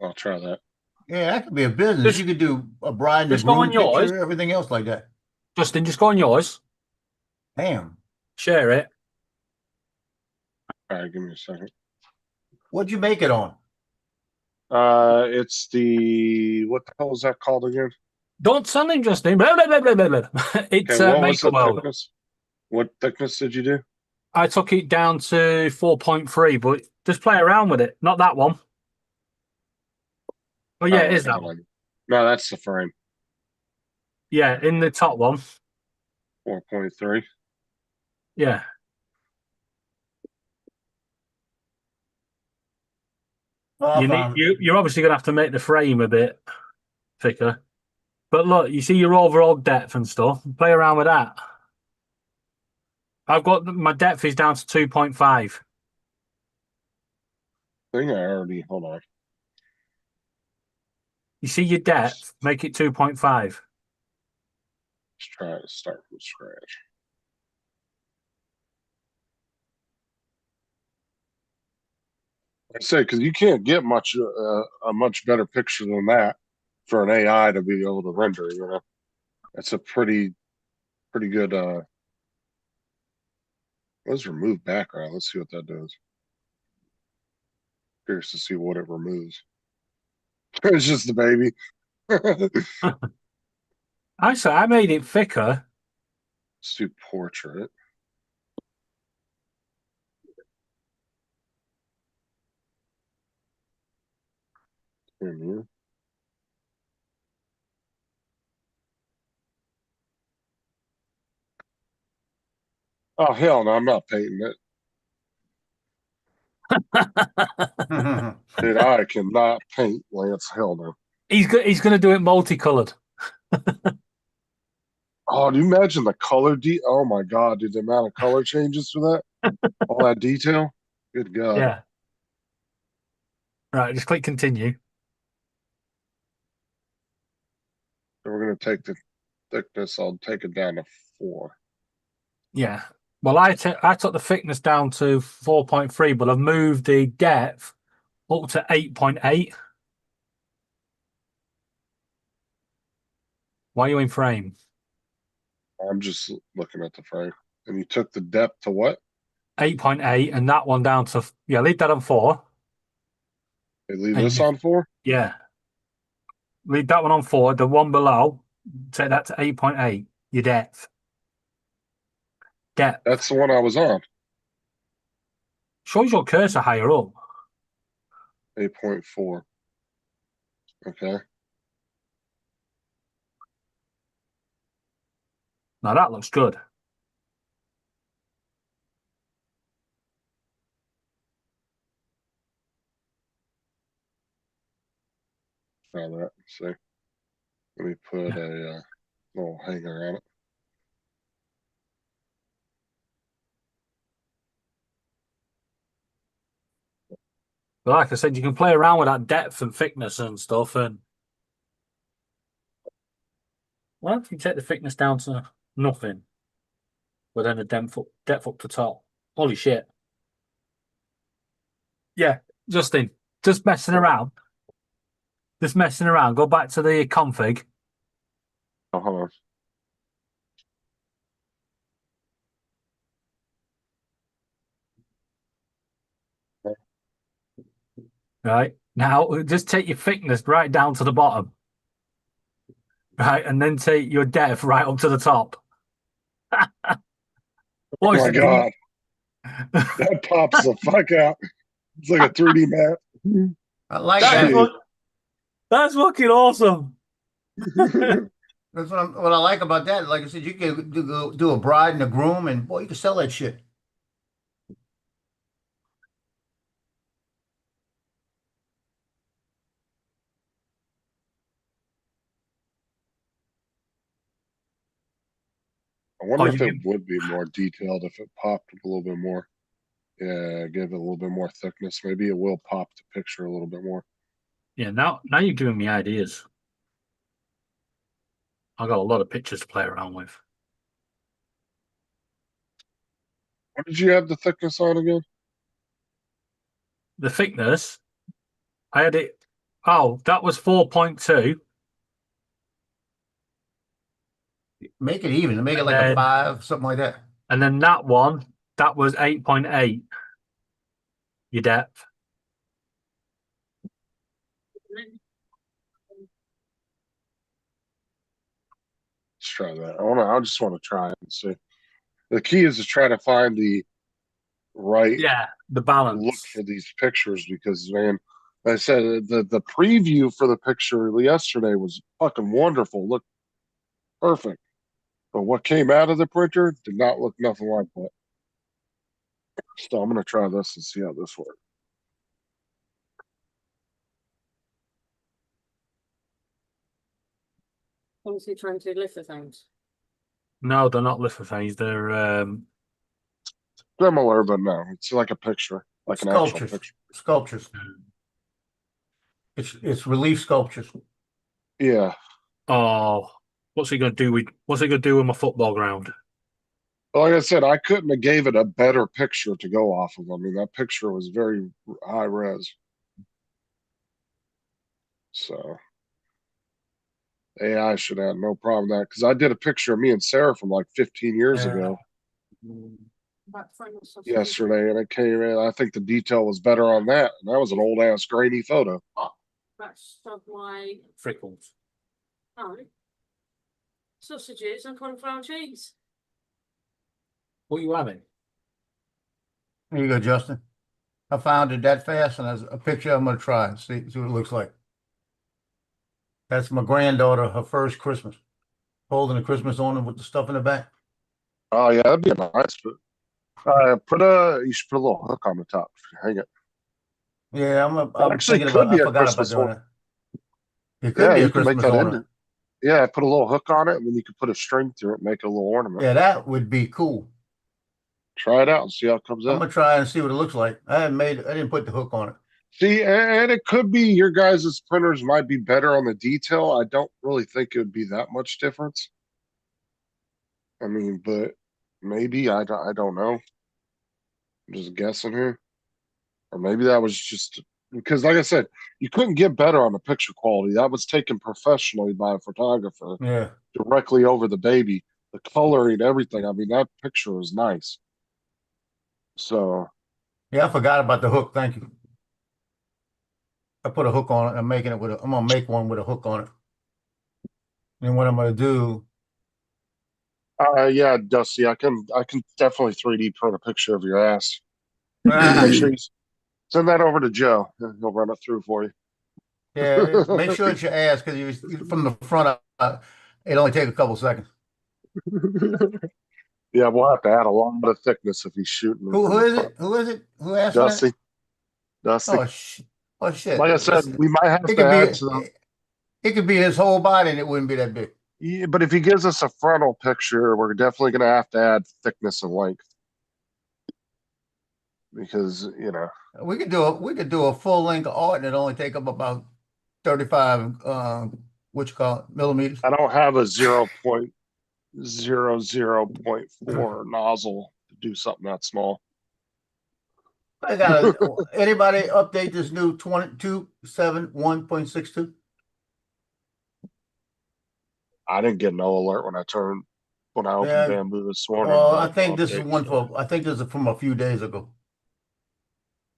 I'll try that. Yeah, that could be a business. You could do a bride and a just go groom on yours. picture, everything else like that. Justin, just go on yours. Damn. Share it. All right, give me a second. What'd you make it on? It's the what the hell is that called again? Don't send him, Justin. Blah, blah, blah, blah, blah, blah. It's what was the Maker World. thickness? What thickness did you do? I took it down to 4.3, but just play around with it. Not that one. Oh yeah, it is that one. No, that's the frame. Yeah, in the top one. 4.3. Yeah. Oh, you're obviously going to have to make the frame a bit thicker. But look, you see your overall depth and stuff. Play around with that. I've got my depth is down to 2.5. I think I already, hold on. You see your depth, make it 2.5. Let's try to start from scratch. I say, because you can't get much a much better picture than that for an AI to be able to render. You know, that's a pretty good. Let's remove background. Let's see what that does. Curious to see what it removes. It's just the baby. I made it thicker. Let's do portrait. Here. Oh hell no! I'm not painting it. Dude, I cannot paint Lance. Hell no. He's going to do it multicolored. Oh, do you imagine the color? Oh my god, dude, the amount of color changes for that, all that detail. Good god. Yeah. Right, just click continue. So we're gonna take the thickness. I'll take it down to 4. Yeah. Well, I took the thickness down to 4.3, but I've moved the depth up to 8.8. Why are you in frame? I'm just looking at the frame. And you took the depth to what? 8.8, and that one down to leave that on 4. They leave this on 4? Yeah. Leave that one on 4. The one below, take that to 8.8. Your depth. Depth. That's the one I was on. Shows your cursor higher up. 8.4. Okay. Now that looks good. Try that. See. Let me put a little hanger on it. But like I said, you can play around with that depth and thickness and stuff. And well, if you take the thickness down to nothing, but then the depth up to top. Holy shit. Yeah, Justin, just messing around. Just messing around. Go back to the config. Oh, hold on. Right. Now, just take your thickness right down to the bottom. Right. And then take your depth right up to the top. Oh my god. That pops the fuck out. It's like a 3D map. I like that. That's fucking awesome. That's what I like about that. Like I said, you can do a bride and a groom, and boy, you can sell that shit. I wonder Oh, if you it can, would be more detailed if it popped a little bit more. Yeah, give it a little bit more thickness. Maybe it will pop the picture a little bit more. yeah. Now you're giving me ideas. I got a lot of pictures to play around with. What did you have the thickness on again? The thickness, I had it. Oh, that was 4.2, Make it even. Make it and like a then 5, something like that. and then that was 8.8. Your depth. Let's try that. I just want to try it and see. The key is to try to find the right Yeah, the look balance. for these pictures because, man, like I said, the preview for the picture yesterday was fucking wonderful. Looked perfect. But what came out of the printer did not look nothing like that. So I'm gonna try this and see how this works. Obviously trying to lift the things. No, they're not lithophase. They're Similar, but no, it's like a picture, like an actual Sculptures. picture. Sculptures. It's relief sculptures. Yeah. oh, what's he gonna do with my football ground? But like I said, I couldn't have gave it a better picture to go off of. I mean, that picture was very high res. So AI should have no problem with that because I did a picture of me and Sarah from like 15 years ago About throwing sausages. yesterday, and it came in. I think the detail was better on that, and that was an old ass grainy photo. That's of my Frickles. sausages and cauliflower cheese. What are you having? Here you go, Justin. I found it that fast, and there's a picture I'm gonna try and see what it looks like. That's my granddaughter, her first Christmas, holding the Christmas ornament with the stuff in the back. Oh yeah, that'd be nice. But you should put a little hook on the top. Hang it. Yeah, I'm Actually thinking could about. be I a forgot about Christmas doing one. it. It could Yeah, be a you can make Christmas that ornament. Yeah, put a little hook on it, and then you can put a string through it, and make a little ornament. Yeah, that would be cool. Try it out and see how it comes I'm out. gonna try and see what it looks like. I didn't put the hook on it. See, and it could be your guys' printers might be better on the detail. I don't really think it would be that much difference. I mean, but maybe I don't know. I'm just guessing here, or maybe that was just because, like I said, you couldn't get better on the picture quality. That was taken professionally by a photographer Yeah. directly over the baby, the coloring, everything. I mean, that picture was nice. So Yeah, I forgot about the hook. Thank you. I put a hook on it. I'm gonna make one with a hook on it. And what I'm gonna do, yeah, Dusty, I can definitely 3D print a picture of your ass. Make sure you send that over to Joe. He'll run it through for you. yeah, make sure it's your ass because from the front, it only take a couple seconds. Yeah, we'll have to add a lot of thickness if he's shooting. Who is it? Who is it? Who asked for Dusty. that? Dusty. Oh shit! Like I said, we might have it to could add be to them. it could be his whole body and it wouldn't be that big. Yeah, but if he gives us a frontal picture, we're definitely going to have to add thickness and length because we could do a full length art and it only take up about 35 millimeters. I don't have a 0.00.4 nozzle to do something that small. I got anybody update this new 2271.62? I didn't get no alert when I opened Bamboo this morning. Well, I think this is from a few days ago.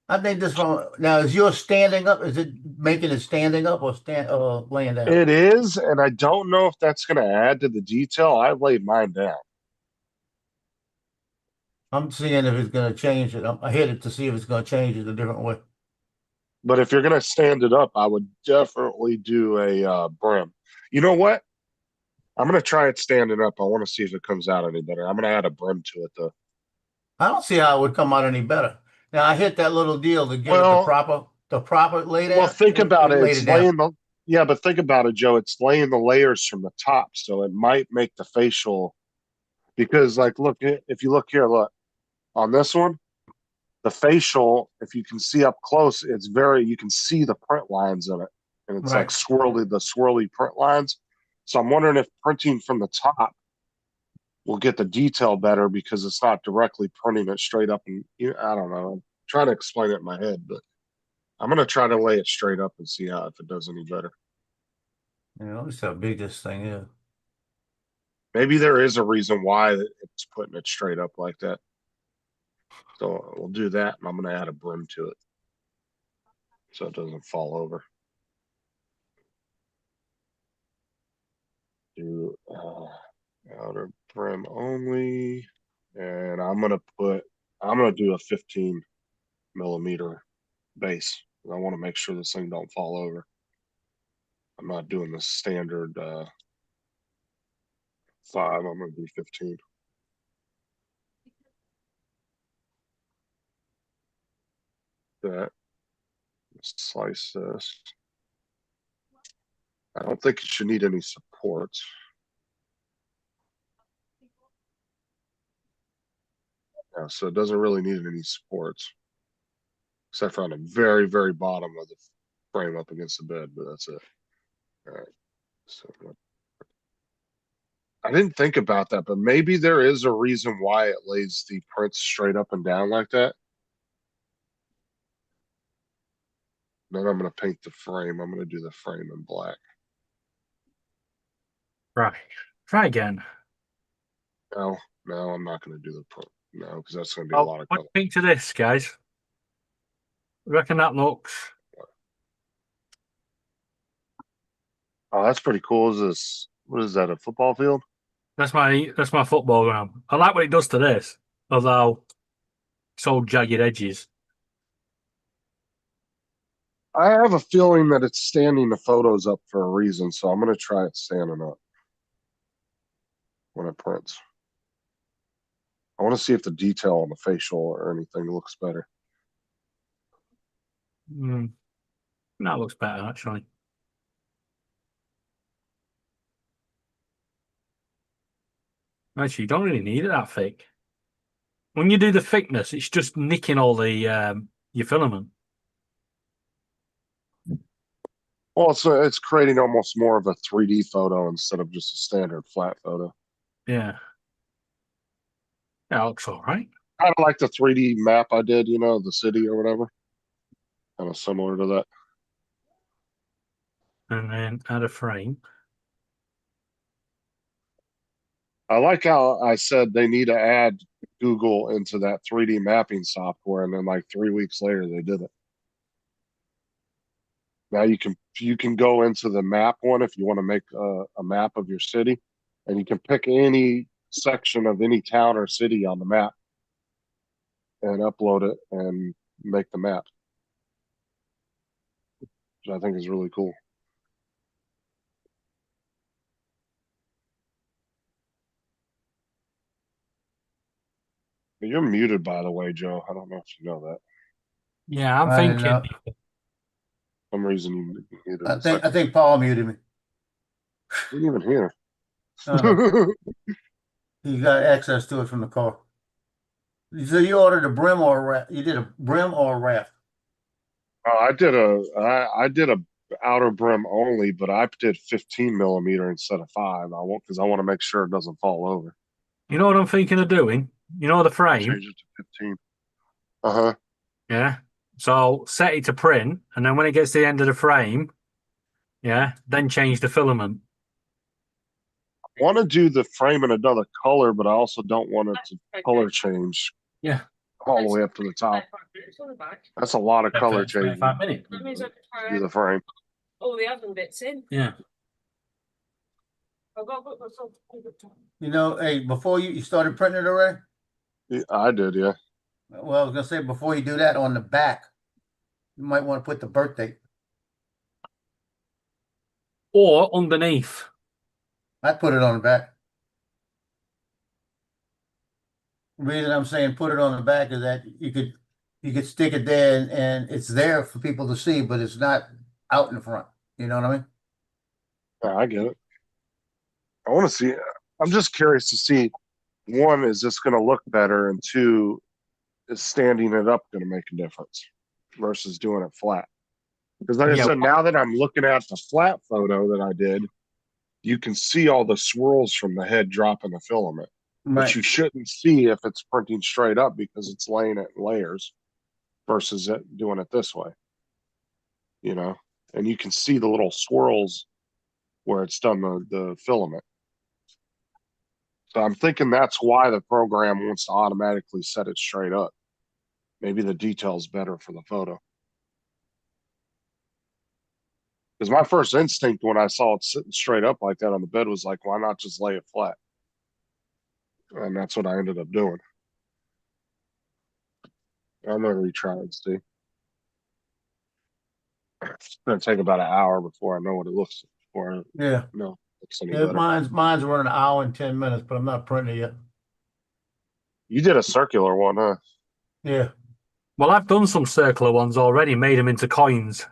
I think this now is yours standing up? Is it making it standing up or laying down? It is, and I don't know if that's going to add to the detail. I laid mine down. I'm seeing if it's going to change it. I hit it to see if it's going to change it a different way. But if you're going to stand it up, I would definitely do a brim. You know what? I'm gonna try it standing up. I want to see if it comes out any better. I'm gonna add a brim to it though. I don't see how it would come out any better. Now I hit that little deal to get it Well, the proper lay Well, down. think about it. laid It's it down. laying the yeah, but think about it, Joe. It's laying the layers from the top, so it might make the facial because, like, look if you look here, look on this one, the facial. If you can see up close, it's very you can see the print lines in it, and it's like Right. swirly print lines. So I'm wondering if printing from the top will get the detail better because it's not directly printing it straight up. And I don't know. I'm trying to explain it in my head, but I'm gonna try to lay it straight up and see how if it does any better. You know, just how big this thing is. Maybe there is a reason why it's putting it straight up like that. So we'll do that, and I'm gonna add a brim to it so it doesn't fall over. Do outer brim only, and I'm gonna do a 15 millimeter base. I want to make sure this thing don't fall over. I'm not doing the standard 5. I'm gonna do 15. That slice this. I don't think it should need any supports. Yeah, so it doesn't really need any supports. Except for on the very, very bottom of the frame up against the bed, but that's it. All right. So I didn't think about that, but maybe there is a reason why it lays the prints straight up and down like that. Then I'm going to paint the frame. I'm going to do the frame in black. Right. Try again. No, I'm not going to do the print. No, because that's going to be a lot of What color. do you think to this, guys? Reckon that looks. Oh, that's pretty cool. Is this what is that? A football field? That's my football ground. I like what it does to this, although it's all jagged edges. I have a feeling that it's standing the photos up for a reason, so I'm going to try it standing up when it prints. I want to see if the detail on the facial or anything looks better. That looks better, actually. Actually, you don't really need it that thick. When you do the thickness, it's just nicking all the your filament. Well, it's creating almost more of a 3D photo instead of just a standard flat photo. Yeah. That looks all right. Kind of like the 3D map I did, the city or whatever. Kind of similar to that. And then add a frame. I like how I said they need to add Google into that 3D mapping software, and then like 3 weeks later they did it. Now you can go into the map one if you want to make a map of your city, and you can pick any section of any town or city on the map and upload it and make the map, which I think is really cool. You're muted, by the way, Joe. I don't know if you know that. Yeah, I'm I didn't thinking. know. For some reason you muted. I think Paul muted me. You didn't even hear. He got access to it from the car. So you ordered a brim or a raft? You did a brim or a raft? I did a outer brim only, but I did 15 millimeter instead of 5. I won't because I want to make sure it doesn't fall over. You know what I'm thinking of doing? You know the frame? Change it to 15. Uh-huh. Yeah. So set it to print, and then when it gets to the end of the frame, yeah, then change the filament. I want to do the frame in another color, but I also don't want it to color change. Yeah. All the way up to the top. That's a lot of color change. 5 minutes. That means I can Do try the frame. all the oven bits in. Yeah. I've got to put myself on the top. You know, hey, before you started printing it already? Yeah, I did, yeah. Well, I was gonna say before you do that on the back, you might want to put the birthday. Or underneath. I put it on the back. The reason I'm saying put it on the back is that you could stick it there and it's there for people to see, but it's not out in front. You know what I mean? Yeah, I get it. I want to see. I'm just curious to see. One, is this going to look better, and two, is standing it up going to make a difference versus doing it flat? Because like I Yeah. said, now that I'm looking at the flat photo that I did, you can see all the swirls from the head dropping the filament, which you shouldn't see if it's printing straight up because it's laying it in layers versus it doing it this way. You know, and you can see the little swirls where it's done the filament. So I'm thinking that's why the program wants to automatically set it straight up. Maybe the detail's better for the photo. Because my first instinct when I saw it sitting straight up like that on the bed was like, why not just lay it flat? And that's what I ended up doing. I'm gonna retry and see. It's gonna take about an hour before I know what it looks for. Yeah. No, looks any Yeah, better. mine's running an hour and 10 minutes, but I'm not printing it yet. You did a circular one, huh? Yeah. Well, I've done some circular ones already, made them into coins.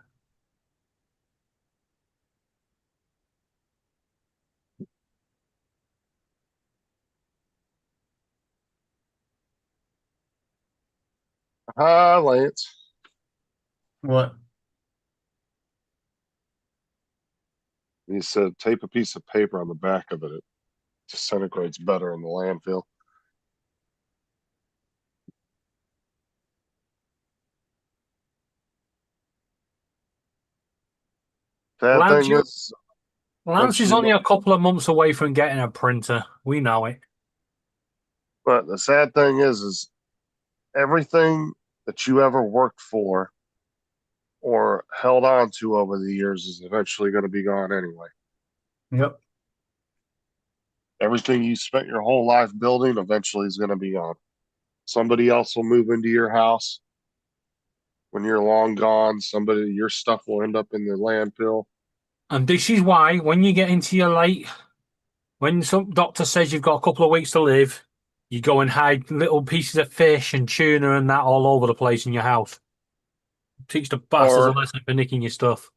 Hi, Lance. What? He said tape a piece of paper on the back of it. It disintegrates better in the landfill. Sad Lance, thing is, Lance is eventually, only a couple of months away from getting a printer. We know it. but the sad thing is everything that you ever worked for or held on to over the years is eventually going to be gone anyway. Yep. Everything you spent your whole life building eventually is going to be gone. Somebody else will move into your house when you're long gone. Your stuff will end up in the landfill. And this is why when you get into your when some doctor says you've got a couple of weeks to live, you go and hide little pieces of fish and tuna and that all over the place in your house. Teach the bastards a lesson for nicking your stuff.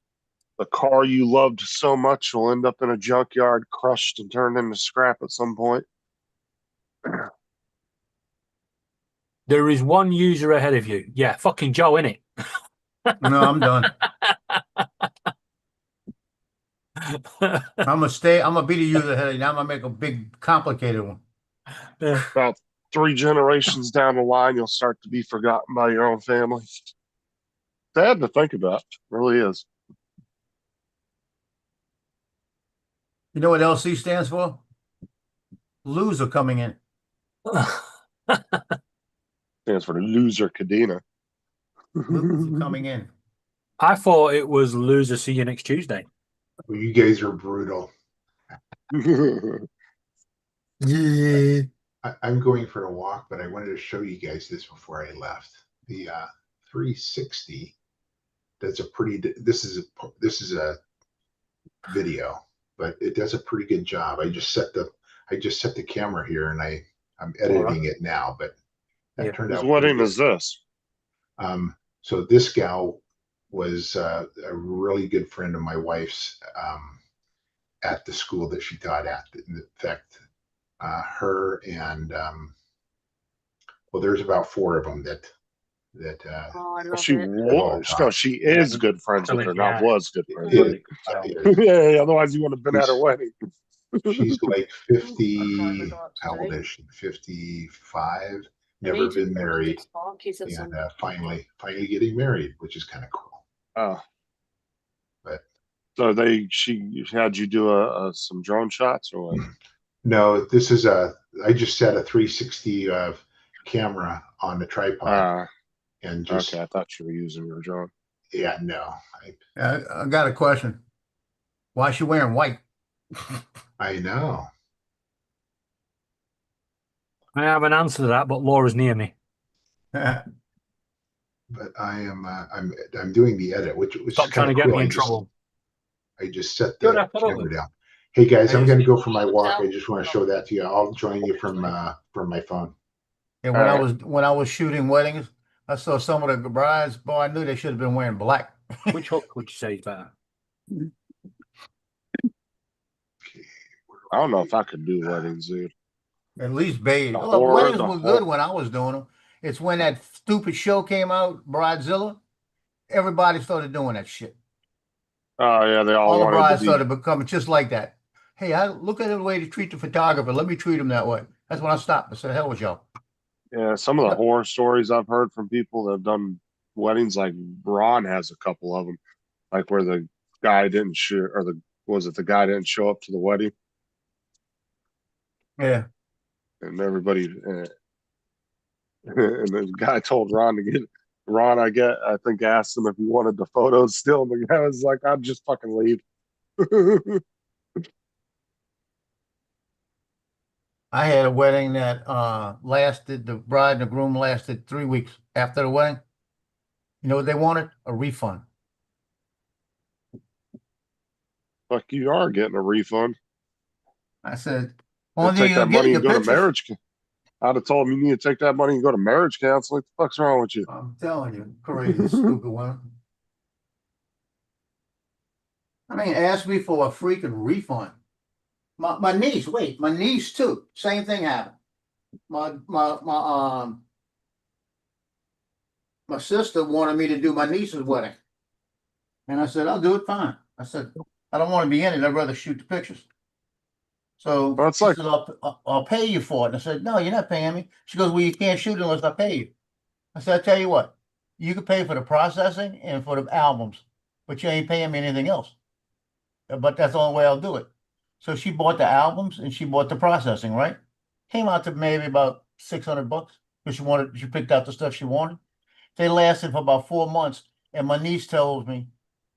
The car you loved so much will end up in a junkyard, crushed and turned into scrap at some point. There is one user ahead of you. Yeah, fucking Joe, innit? No, I'm done. I'm gonna be the user ahead of you. Now I'm gonna make a big complicated one. About 3 generations down the line, you'll start to be forgotten by your own family. Sad to think about. It really is. You know what LC stands for? Loser coming in. Stands for loser Cadena. Loser coming in. I thought it was loser. See you next Tuesday. Well, you guys are brutal. Yeah. I'm going for a walk, but I wanted to show you guys this before I left. The 360. That's a pretty. This is a video, but it does a pretty good job. I just set the camera here, and I'm editing it now. But that turned out. Whose wedding is this? So this gal was a really good friend of my wife's at the school that she taught at. In fact, her and well, there's about 4 of them that she is good friends with her, not was good friends. Yeah, otherwise you would have been at her wedding. She's like 50. How old is she? 55. Never been married, and finally getting married, which is kind of cool. But so she had you do some drone shots or what? No, this is I just set a 360 camera on the tripod, and just. Okay, I thought you were using your drone. Yeah, no. I got a question. Why is she wearing white? I know. I have an answer to that, but Laura's near me. But I am I'm doing the edit, which Stop trying to get me in trouble. I just set the camera down. Hey guys, I'm gonna go for my walk. I just want to show that to you. I'll join you from my phone. And when I was shooting weddings, I saw some of the brides. Boy, I knew they should have been wearing black. Which hook would you say is better? I don't know if I could do weddings, dude. At least beige. The Look, horror, weddings the were good whole- when I was doing them. It's when that stupid show came out, Bridezilla. Everybody started doing that shit. Oh yeah, they all All the wanted brides to be. started becoming just like that. Hey, I look at the way to treat the photographer. Let me treat him that way. That's when I stopped. I said, hell with y'all. Yeah, some of the Yep. horror stories I've heard from people that have done weddings, like Ron has a couple of them, like where the guy didn't show, or the guy didn't show up to the wedding, Yeah. and everybody, and the guy told Ron to get Ron. I think asked him if he wanted the photos still, and the guy was like, "I'd just fucking leave." I had a wedding that lasted, the bride and the groom lasted 3 weeks after the wedding. You know what they wanted? A refund. Fuck, you are getting a refund. I said, And only thing take you're that getting money your and go to pictures. marriage. I'd have told him you need to take that money and go to marriage counseling. What the fuck's wrong with you? I'm telling you, crazy, stupid one. I mean, ask me for a freaking refund. My niece, wait, my niece too. Same thing happened. My sister wanted me to do my niece's wedding. And I said, I'll do it fine. I said, I don't want to be in it. I'd rather shoot the pictures. So Well, it's she like, said, I'll pay you for it. And I said, no, you're not paying me. She goes, well, you can't shoot unless I pay you. I said, I tell you what, you can pay for the processing and for the albums, but you ain't paying me anything else. But that's the only way I'll do it. So she bought the albums and she bought the processing, right? Came out to maybe about $600 because she picked out the stuff she wanted. They lasted for about 4 months. And my niece tells me,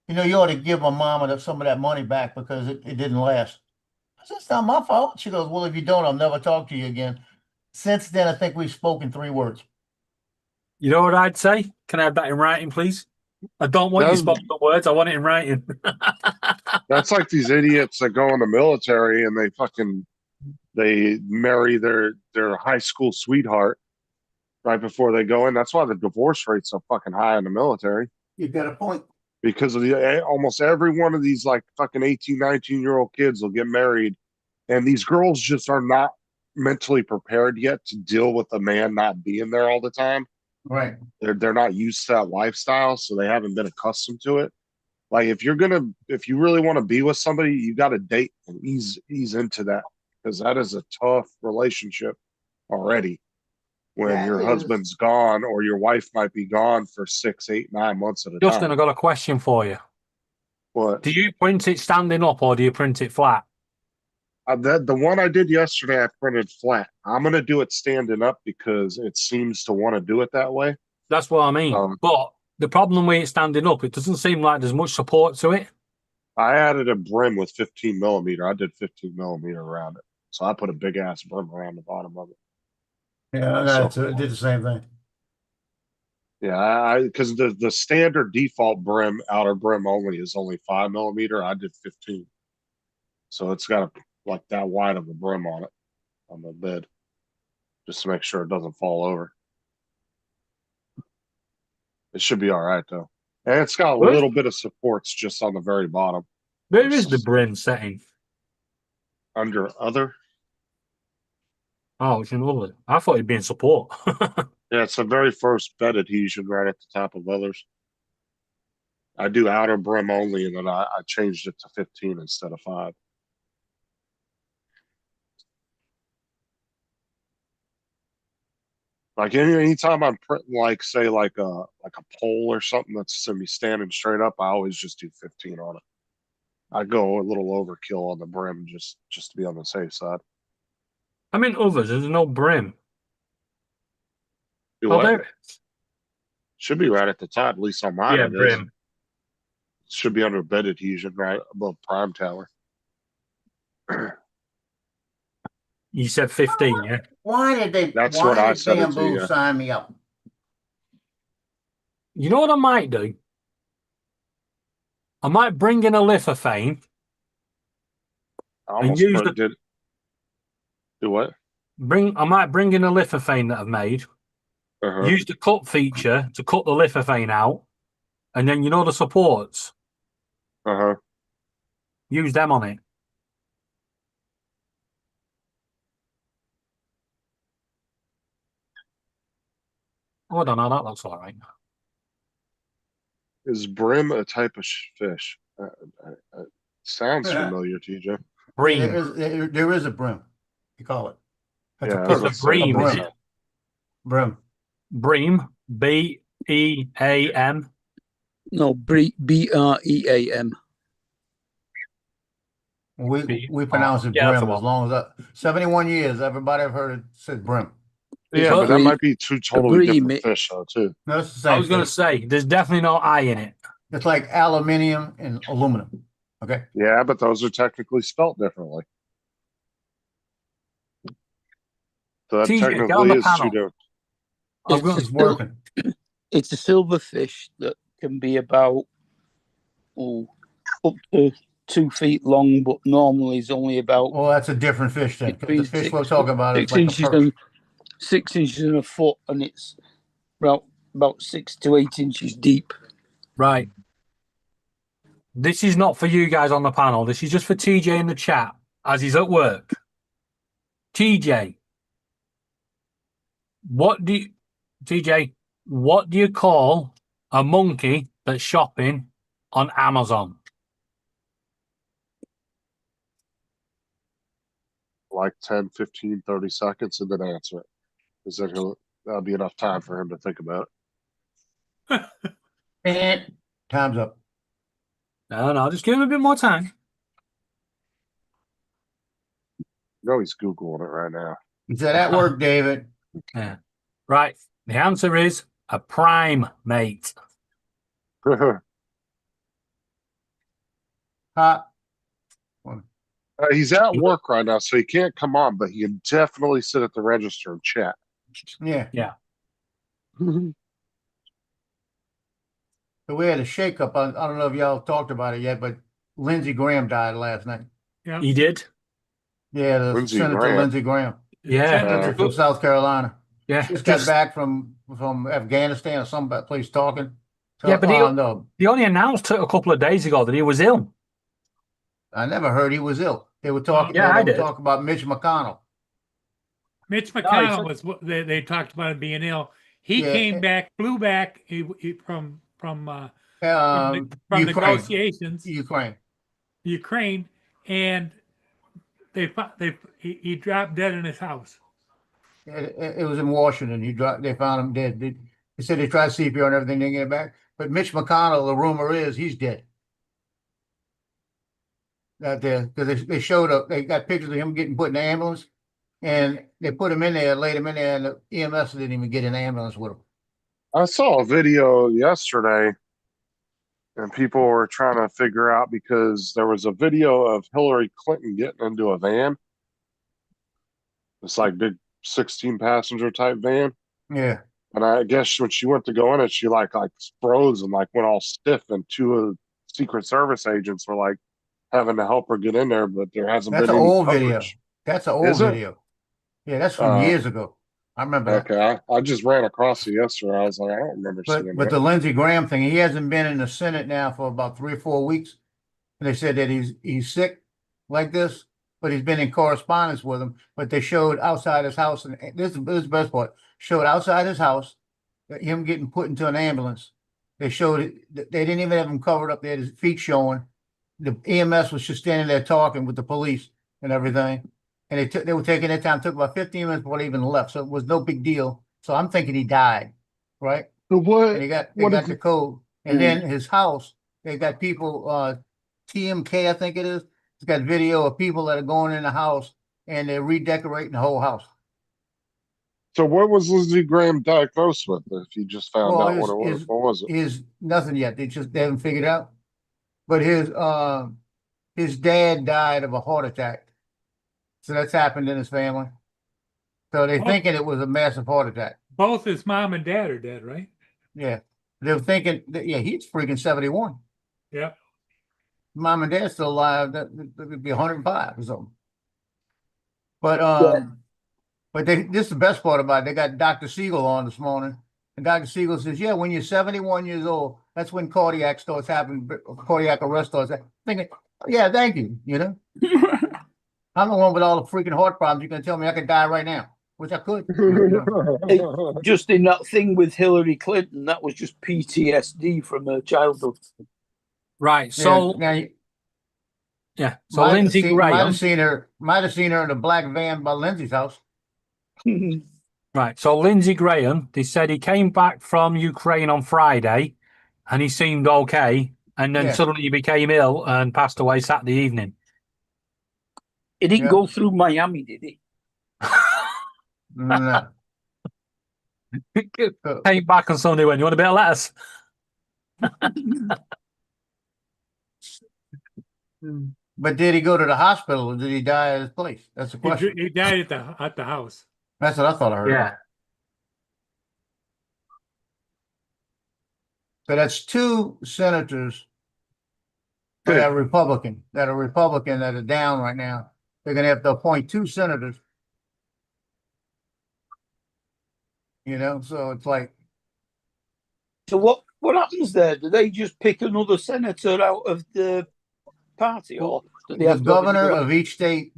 you ought to give my mama some of that money back because it didn't last. I said, it's not my fault. She goes, well, if you don't, I'll never talk to you again. Since then, I think we've spoken 3 words. You know what I'd say? Can I have that in writing, please? I don't want you spoken words. I want it in writing. that's like these idiots that go in the military and they marry their high school sweetheart right before they go in. That's why the divorce rate's so fucking high in the military. You got a point. Because of almost every one of these like fucking 18, 19-year-old kids will get married, and these girls just are not mentally prepared yet to deal with a man not being there all the time. Right. They're not used to that lifestyle, so they haven't been accustomed to it. Like if you really want to be with somebody, you got to date and ease into that, because that is a tough relationship already when That your is. husband's gone, or your wife might be gone for 6, 8, 9 months at a Justin, time. I've got a question for you. What? Do you print it standing up or do you print it flat? The one I did yesterday, I printed flat. I'm gonna do it standing up because it seems to want to do it that way. That's what I mean. But the problem with it standing up, it doesn't seem like there's much support to it. I added a brim with 15 millimeter. I did 15 millimeter around it, so I put a big ass brim around the bottom of it. Yeah, I did the same thing. Yeah, because the standard default brim, outer brim only, is only 5 millimeter. I did 15, so it's got like that wide of a brim on it on the bed, just to make sure it doesn't fall over. It should be all right though, and it's got a little bit of supports just on the very bottom. Where is the brim setting? Under other. Oh, it's in other. I thought it'd be in support. Yeah, it's the very first bed adhesion right at the top of others. I do outer brim only, and then I changed it to 15 instead of 5. Like anytime I'm printing, like say like a pole or something that's gonna be standing straight up, I always just do 15 on it. I go a little overkill on the brim just to be on the safe side. I mean, others. There's no brim. Do Oh, what? there it is. Should be right at the top, at least on mine. Yeah, it brim. is. Should be under bed adhesion right above prime tower. You said 15, yeah? Why did they? That's why what I did said it to Bamboo you. sign me up? You know what I might do? I might bring in a lithophane I And almost use the did. Do what? I might bring in a lithophane that I've made. Uh-huh. Use the cut feature to cut the lithophane out, and then the supports. Uh-huh. Use them on it. Oh, I don't know. That looks all right. Is brim a type of fish? Sounds Yeah. familiar, TJ. Bream. There is a brim. You call it. That's Yeah, a I was perch. It's a gonna say bream, is brim. it? Brim. Bream. BEAM. No, BREAM. We pronounce it Yeah, that's brim the as one. long as 71 years. Everybody I've heard it says brim. Yeah, a but that bream- might be two totally bream, different fish, though, too. No, it's the same. I was going to fish. say, there's definitely no I in it. It's like aluminium and aluminum. Okay. Yeah, but those are technically spelt differently. So that TJ, get on technically the is two panel. different. I'm gonna- It's working. It's a silver fish that can be about up to 2 feet long, but normally is only about Well, that's a different fish then. 'Cause the between fish we're talking about is 6 like a inches perch. and 6 inches and a foot, and it's about 6 to 8 inches deep. Right. This is not for you guys on the panel. This is just for TJ in the chat as he's at work. TJ, what do you call a monkey that's shopping on Amazon? Like 10, 15, 30 seconds and then answer it. Because then that'll be enough time for him to think about it. And time's up. No, just give him a bit more time. No, he's Googling it right now. Is that at work, David? Yeah. Right. The answer is a prime mate. Hot. He's at work right now, so he can't come on, but he can definitely sit at the register and chat. Yeah. Yeah. So we had a shakeup. I don't know if y'all talked about it yet, but Lindsey Graham died last night. Yeah. He did? Yeah, the Lindsey Senator Graham. Lindsey Graham. Yeah. Senator from South Carolina. Yeah. Just got back from Afghanistan or some place talking. So, Yeah, but no, he only announced it a couple of days ago that he was ill. I never heard he was ill. They were talking. Yeah, I they were did. talking about Mitch McConnell. Mitch he McConnell said- was what they talked about him being ill. He Yeah, came back, flew back from Ukraine. negotiations, Ukraine. Ukraine, and he dropped dead in his house. It was in Washington. They found him dead. They said they tried CPR and everything, didn't get it back. But Mitch McConnell, the rumor is he's dead. Because they showed up, they got pictures of him getting put in the ambulance, and they put him in there, laid him in there, and the EMS didn't even get an ambulance with him. I saw a video yesterday, and people were trying to figure out because there was a video of Hillary Clinton getting into a van. It's like big 16 passenger type van. Yeah. And I guess when she went to go in it, she like froze and like went all stiff, and two of the Secret Service agents were like having to help her get in there, but there hasn't That's been an any old coverage. video. That's an old Is it? video. Yeah, that's from years ago. I remember that. Okay, I just ran across it yesterday. I was like, I don't remember seeing But that. the Lindsey Graham thing, he hasn't been in the Senate now for about 3 or 4 weeks. And they said that he's sick like this, but he's been in correspondence with him. But they showed outside his house, and this is the best part, showed outside his house, him getting put into an ambulance. They showed it, they didn't even have him covered up there, his feet showing. The EMS was just standing there talking with the police and everything. And they were taking their time, took about 15 minutes before they even left. So it was no big deal. So I'm thinking he died, right? So what? And they got is the code. And then his house, they got people, TMK, I think it is. It's got video of people that are going in the house and they're redecorating the whole house. So what was Lindsey Graham diagnosed with? If you just found Well, out what it was, what was it? Is nothing yet. They haven't figured out. But his dad died of a heart attack. So that's happened in his family. So they're thinking it was a massive heart attack. Both his mom and dad are dead, right? Yeah. They were thinking that, yeah, he's freaking 71. Yep. mom and dad's still alive, that would be 105 or something. But this is the best part about it. They got Dr. Siegel on this morning, and Dr. Siegel says, "Yeah, when you're 71 years old, that's when cardiac starts happening, cardiac arrest starts." Thinking, yeah, thank you. You know, I'm the one with all the freaking heart problems. You can tell me I could die right now, which I could. Hey, just in that thing with Hillary Clinton, that was just PTSD from her childhood. Right. So Yeah, So Lindsey Graham might have seen her in a black van by Lindsay's house. Right. So Lindsey Graham, they said he came back from Ukraine on Friday and he seemed okay. And then suddenly he became ill and passed away Saturday evening. He didn't go through Miami, did he? No. Came back on Sunday when you want a bit of lettuce. But did he go to the hospital or did he die at his place? That's the question. He died at the house. That's what I thought I heard. Yeah. So that's two senators that are Republican, that are down right now. They're going to have to appoint two senators. You know, so it's like. So what happens there? Do they just pick another senator out of the party, or do they The have governor of each state,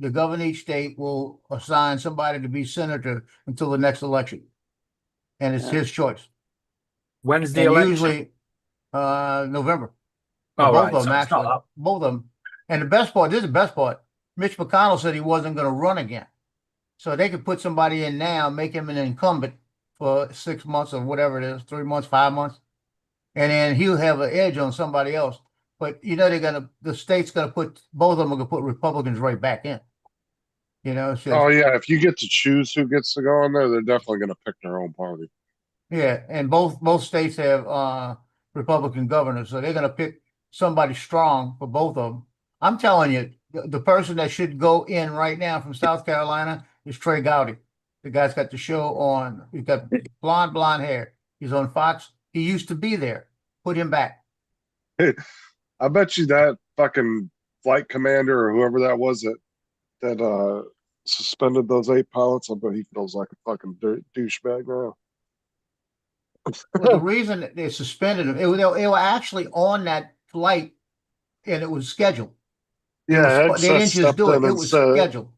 will assign somebody to be senator until the next election, and it's his choice. When's the And election? usually, November. Oh, both right. of So them it's not actually, that- both of them. And the best part, this is the best part. Mitch McConnell said he wasn't going to run again, so they could put somebody in now, make him an incumbent for 6 months or whatever it is, 3 months, 5 months, and then he'll have an edge on somebody else. But you know, the state's gonna put, both of them are gonna put Republicans right back in. You know, so Oh yeah, if you get to choose who gets to go in there, they're definitely going to pick their own party. yeah, and both states have Republican governors, so they're gonna pick somebody strong for both of them. I'm telling you, the person that should go in right now from South Carolina is Trey Gowdy. The guy's got the show on. He's got blonde hair. He's on Fox. He used to be there. Put him back. I bet you that fucking flight commander or whoever that was that suspended those 8 pilots, I bet he feels like a fucking douchebag now. Well, the reason that they suspended him, they were actually on that flight, and it was scheduled. Yeah, They didn't just do it; it was scheduled.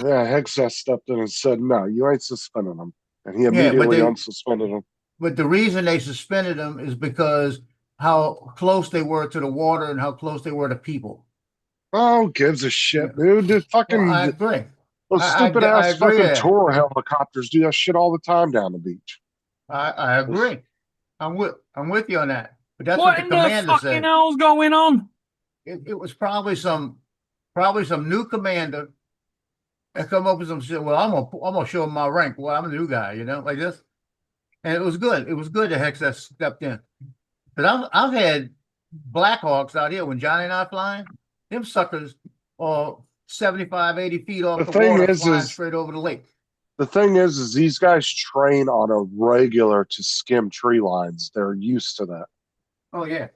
Yeah, Hegseth stepped in and said, "No, you ain't suspending him," and he immediately unsuspended him. But the reason they suspended him is because how close they were to the water and how close they were to people. Oh, gives a shit, dude. Dude, fucking, I agree. Those stupid ass fucking tour helicopters do that shit all the time down the beach. I agree. I'm with you on that. But that's what what the in the commander fucking said. hell's going on? It was probably some new commander that come up with some shit. Well, I'm gonna show him my rank. Well, I'm a new guy, you know, like this. And it was good. It was good that Hegseth stepped in. But I've had Blackhawks out here when Johnny and I flying. Them suckers are 75, 80 feet off the water, flying straight over the lake. The thing is these guys train on a regular to skim tree lines. They're used to that. Oh yeah.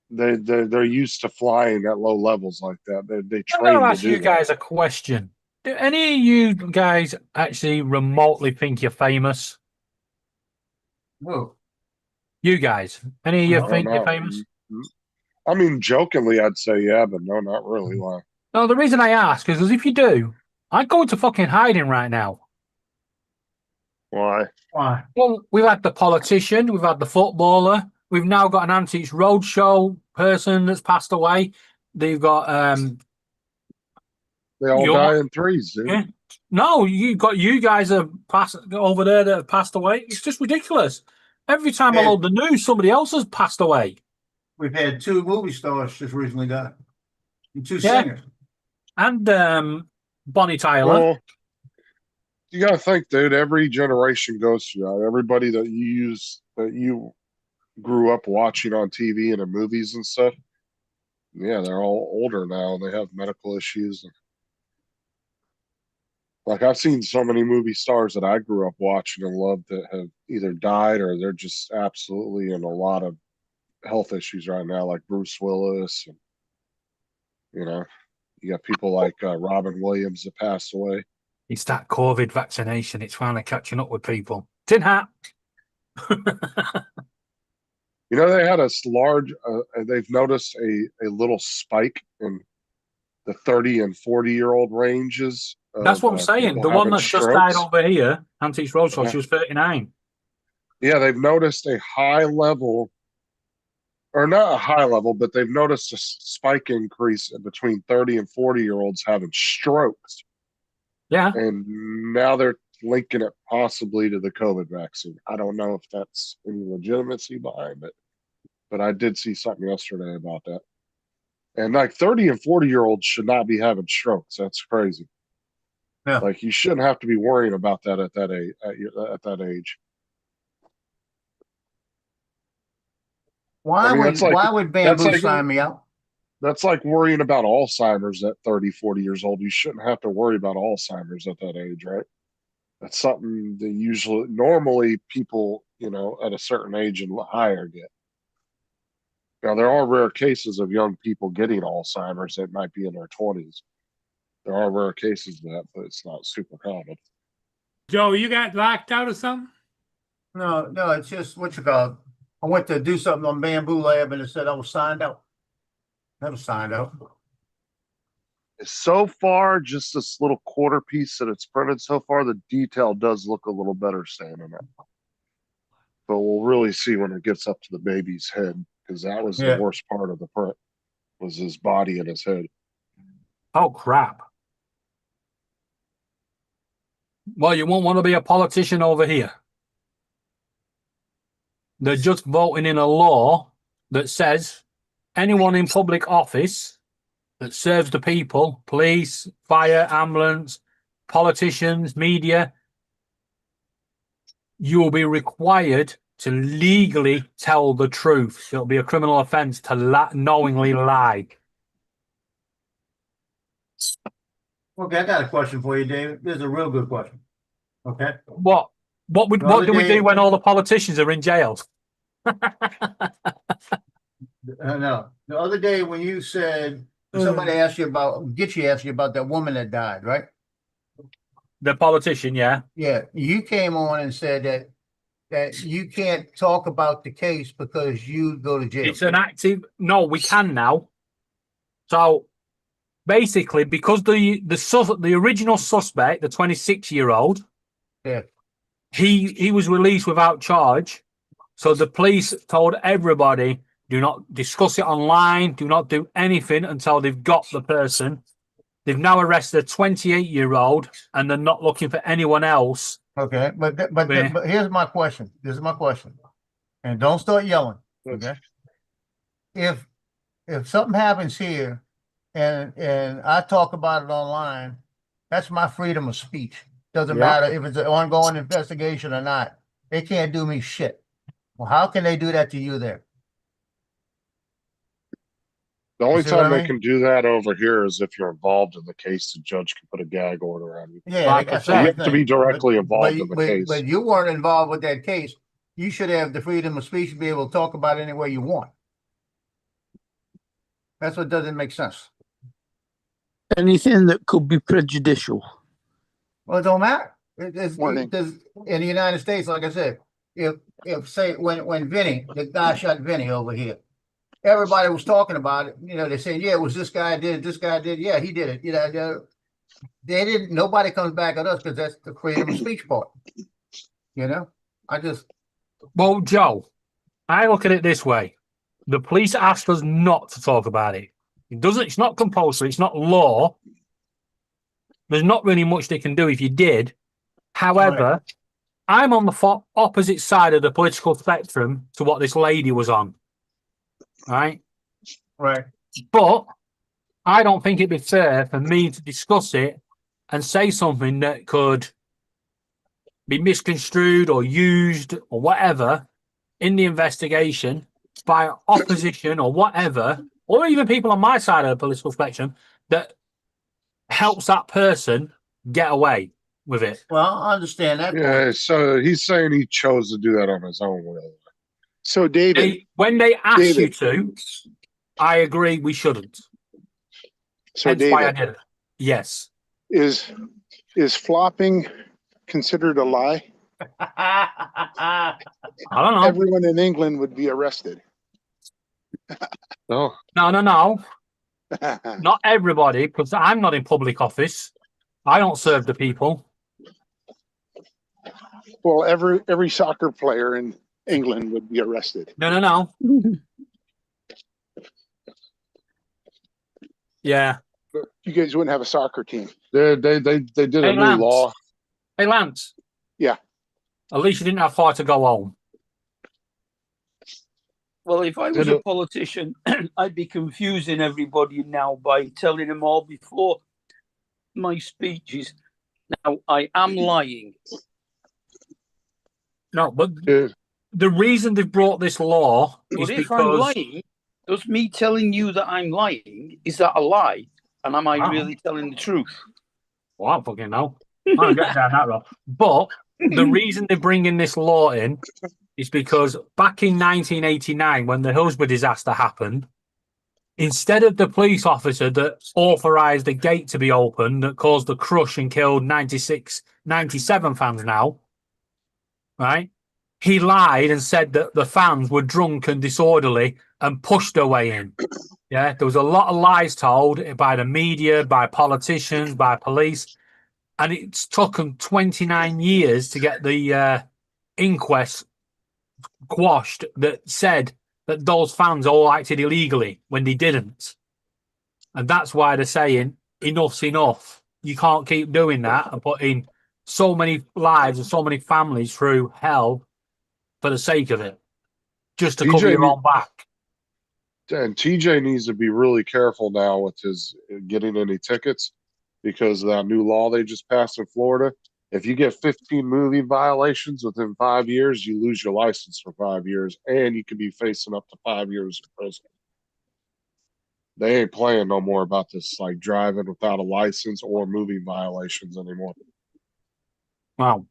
They're used to flying at low levels like that. They I'm train going to to ask do you that. guys a question. Do any of you guys actually remotely think you're famous? Whoa. You guys, any of you I think don't you're know. famous? I mean, jokingly, I'd say yeah, but no, not really. Why? No, the reason I ask is because if you do, I'd go into fucking hiding right now. Why? Why? Well, we've had the politician, we've had the footballer, we've now got an Antiques Roadshow person that's passed away. They've got They all die in threes, dude. Yeah. No, you guys are over there that have passed away. It's just ridiculous. Every time I load the news, somebody else has passed away. We've had 2 movie stars just recently die. And 2 singers. And Bonnie Tyler. Well, you gotta think, dude. Every generation goes through that. Everybody that you grew up watching on TV and in movies and stuff. Yeah, they're all older now and they have medical issues. Like I've seen so many movie stars that I grew up watching and loved that have either died or they're just absolutely in a lot of health issues right now, like Bruce Willis and You know, you got people like Robin Williams that passed away. It's that COVID vaccination. It's finally catching up with people. Tin hat. You know, they had a large, they've noticed a little spike in the 30 and 40-year-old ranges. That's what I'm saying. people The one having that's just died strokes. over here, Antiques Roadshow, Uh-huh. she was 39. Yeah, they've noticed a high level, or not a high level, but they've noticed a spike increase in between 30 and 40-year-olds having strokes. Yeah. And now they're linking it possibly to the COVID vaccine. I don't know if that's any legitimacy behind it, but I did see something yesterday about that. And like 30 and 40-year-olds should not be having strokes. That's crazy. Yeah. Like you shouldn't have to be worrying about that at that age. At that age. Why I mean, would that's like- why would that's Bamboo like- sign me out? That's like worrying about Alzheimer's at 30, 40 years old. You shouldn't have to worry about Alzheimer's at that age, right? That's something that normally people, you know, at a certain age and higher get. Now, there are rare cases of young people getting Alzheimer's that might be in their 20s. There are rare cases of that, but it's not super common. Joe, you got locked out of something? No, it's just what you call it. I went to do something on Bamboo Lab and it said I was signed out. Never signed out. So far, just this little quarter piece that it's printed so far, the detail does look a little better staying in it. But we'll really see when it gets up to the baby's head, because that was Yeah. the worst part of the print, was his body and his head. Oh, crap. Well, you won't want to be a politician over here. They're just voting in a law that says anyone in public office that serves the people, police, fire, ambulance, politicians, media, you will be required to legally tell the truth. It'll be a criminal offense to knowingly lie. Okay, I got a question for you, David. This is a real good question. Okay. What do we do when all the politicians are in jail? No. The other day when you said somebody asked you about Gitchy asked you about that woman that died, right? The politician, yeah. Yeah. You came on and said that you can't talk about the case because you go to jail. It's an active. No, we can now. So basically, because the original suspect, the 26-year-old, Yeah. he was released without charge. So the police told everybody, do not discuss it online, do not do anything until they've got the person. They've now arrested a 28-year-old, and they're not looking for anyone else. Okay, but here's my question. This is my question, and don't start yelling. Okay, if something happens here, and I talk about it online, that's my freedom of speech. Doesn't matter if it's an ongoing investigation or not. They can't do me shit. Well, how can they do that to you there? The only see what time I they mean? can do that over here is if you're involved in the case. The judge can put a gag order on you. Yeah, Like I that's said, the You only have to be thing. directly involved in the case. But you weren't involved with that case. You should have the freedom of speech to be able to talk about it any way you want. That's what doesn't make sense. Anything that could be prejudicial. Well, it don't matter. Morning. Because in the United States, like I said, if say when Vinny, the guy shot Vinny over here, everybody was talking about it. You know, they said, yeah, it was this guy did it, this guy did, yeah, he did it. You know, they didn't. Nobody comes back at us because that's the freedom of speech part. You know, Well, Joe, I look at it this way. The police asked us not to talk about it. It's not compulsory. It's not law. There's not really much they can do if you did. However, I'm on the opposite side of the political spectrum to what this lady was on. Right? right. But I don't think it'd be fair for me to discuss it and say something that could be misconstrued or used or whatever in the investigation by opposition or whatever, or even people on my side of the political spectrum that helps that person get away with it. Well, I understand that. Yeah, Point. so he's saying he chose to do that on his own will. So, David, When they ask you David. to, I agree we shouldn't. So Hence why I David, did it. Yes. is flopping considered a lie? I don't know. Everyone in England would be arrested. No. No. Not everybody, because I'm not in public office. I don't serve the people. Well, every soccer player in England would be arrested. No. Yeah. You guys wouldn't have a soccer team. They did a new Lance. law. Hey, Lance. Yeah. At least you didn't have far to go home. Well, if I was a politician, I'd be confusing everybody now by telling them all before my speeches. Now, I am lying. No, but the reason they've brought this law is But if because... I'm lying, does me telling you that I'm lying, is that a lie? And am I really telling the truth? Well, I don't fucking know. I don't get down that road. But the reason they're bringing this law in is because back in 1989, when the Hillsborough disaster happened, instead of the police officer that authorised the gate to be opened that caused the crush and killed 97 fans now, right? He lied and said that the fans were drunk and disorderly and pushed their way in. Yeah, there was a lot of lies told by the media, by politicians, by police. And it's took them 29 years to get the inquest quashed that said that those fans all acted illegally when they didn't. And that's why they're saying enough's enough. You can't keep doing that and putting so many lives and so many families through hell for the sake of it, just to cover your own back. And TJ needs to be really careful now with his getting any tickets because of that new law they just passed in Florida. If you get 15 movie violations within 5 years, you lose your license for 5 years, and you could be facing up to 5 years in prison. They ain't playing no more about this, like driving without a license or movie violations anymore. Wow.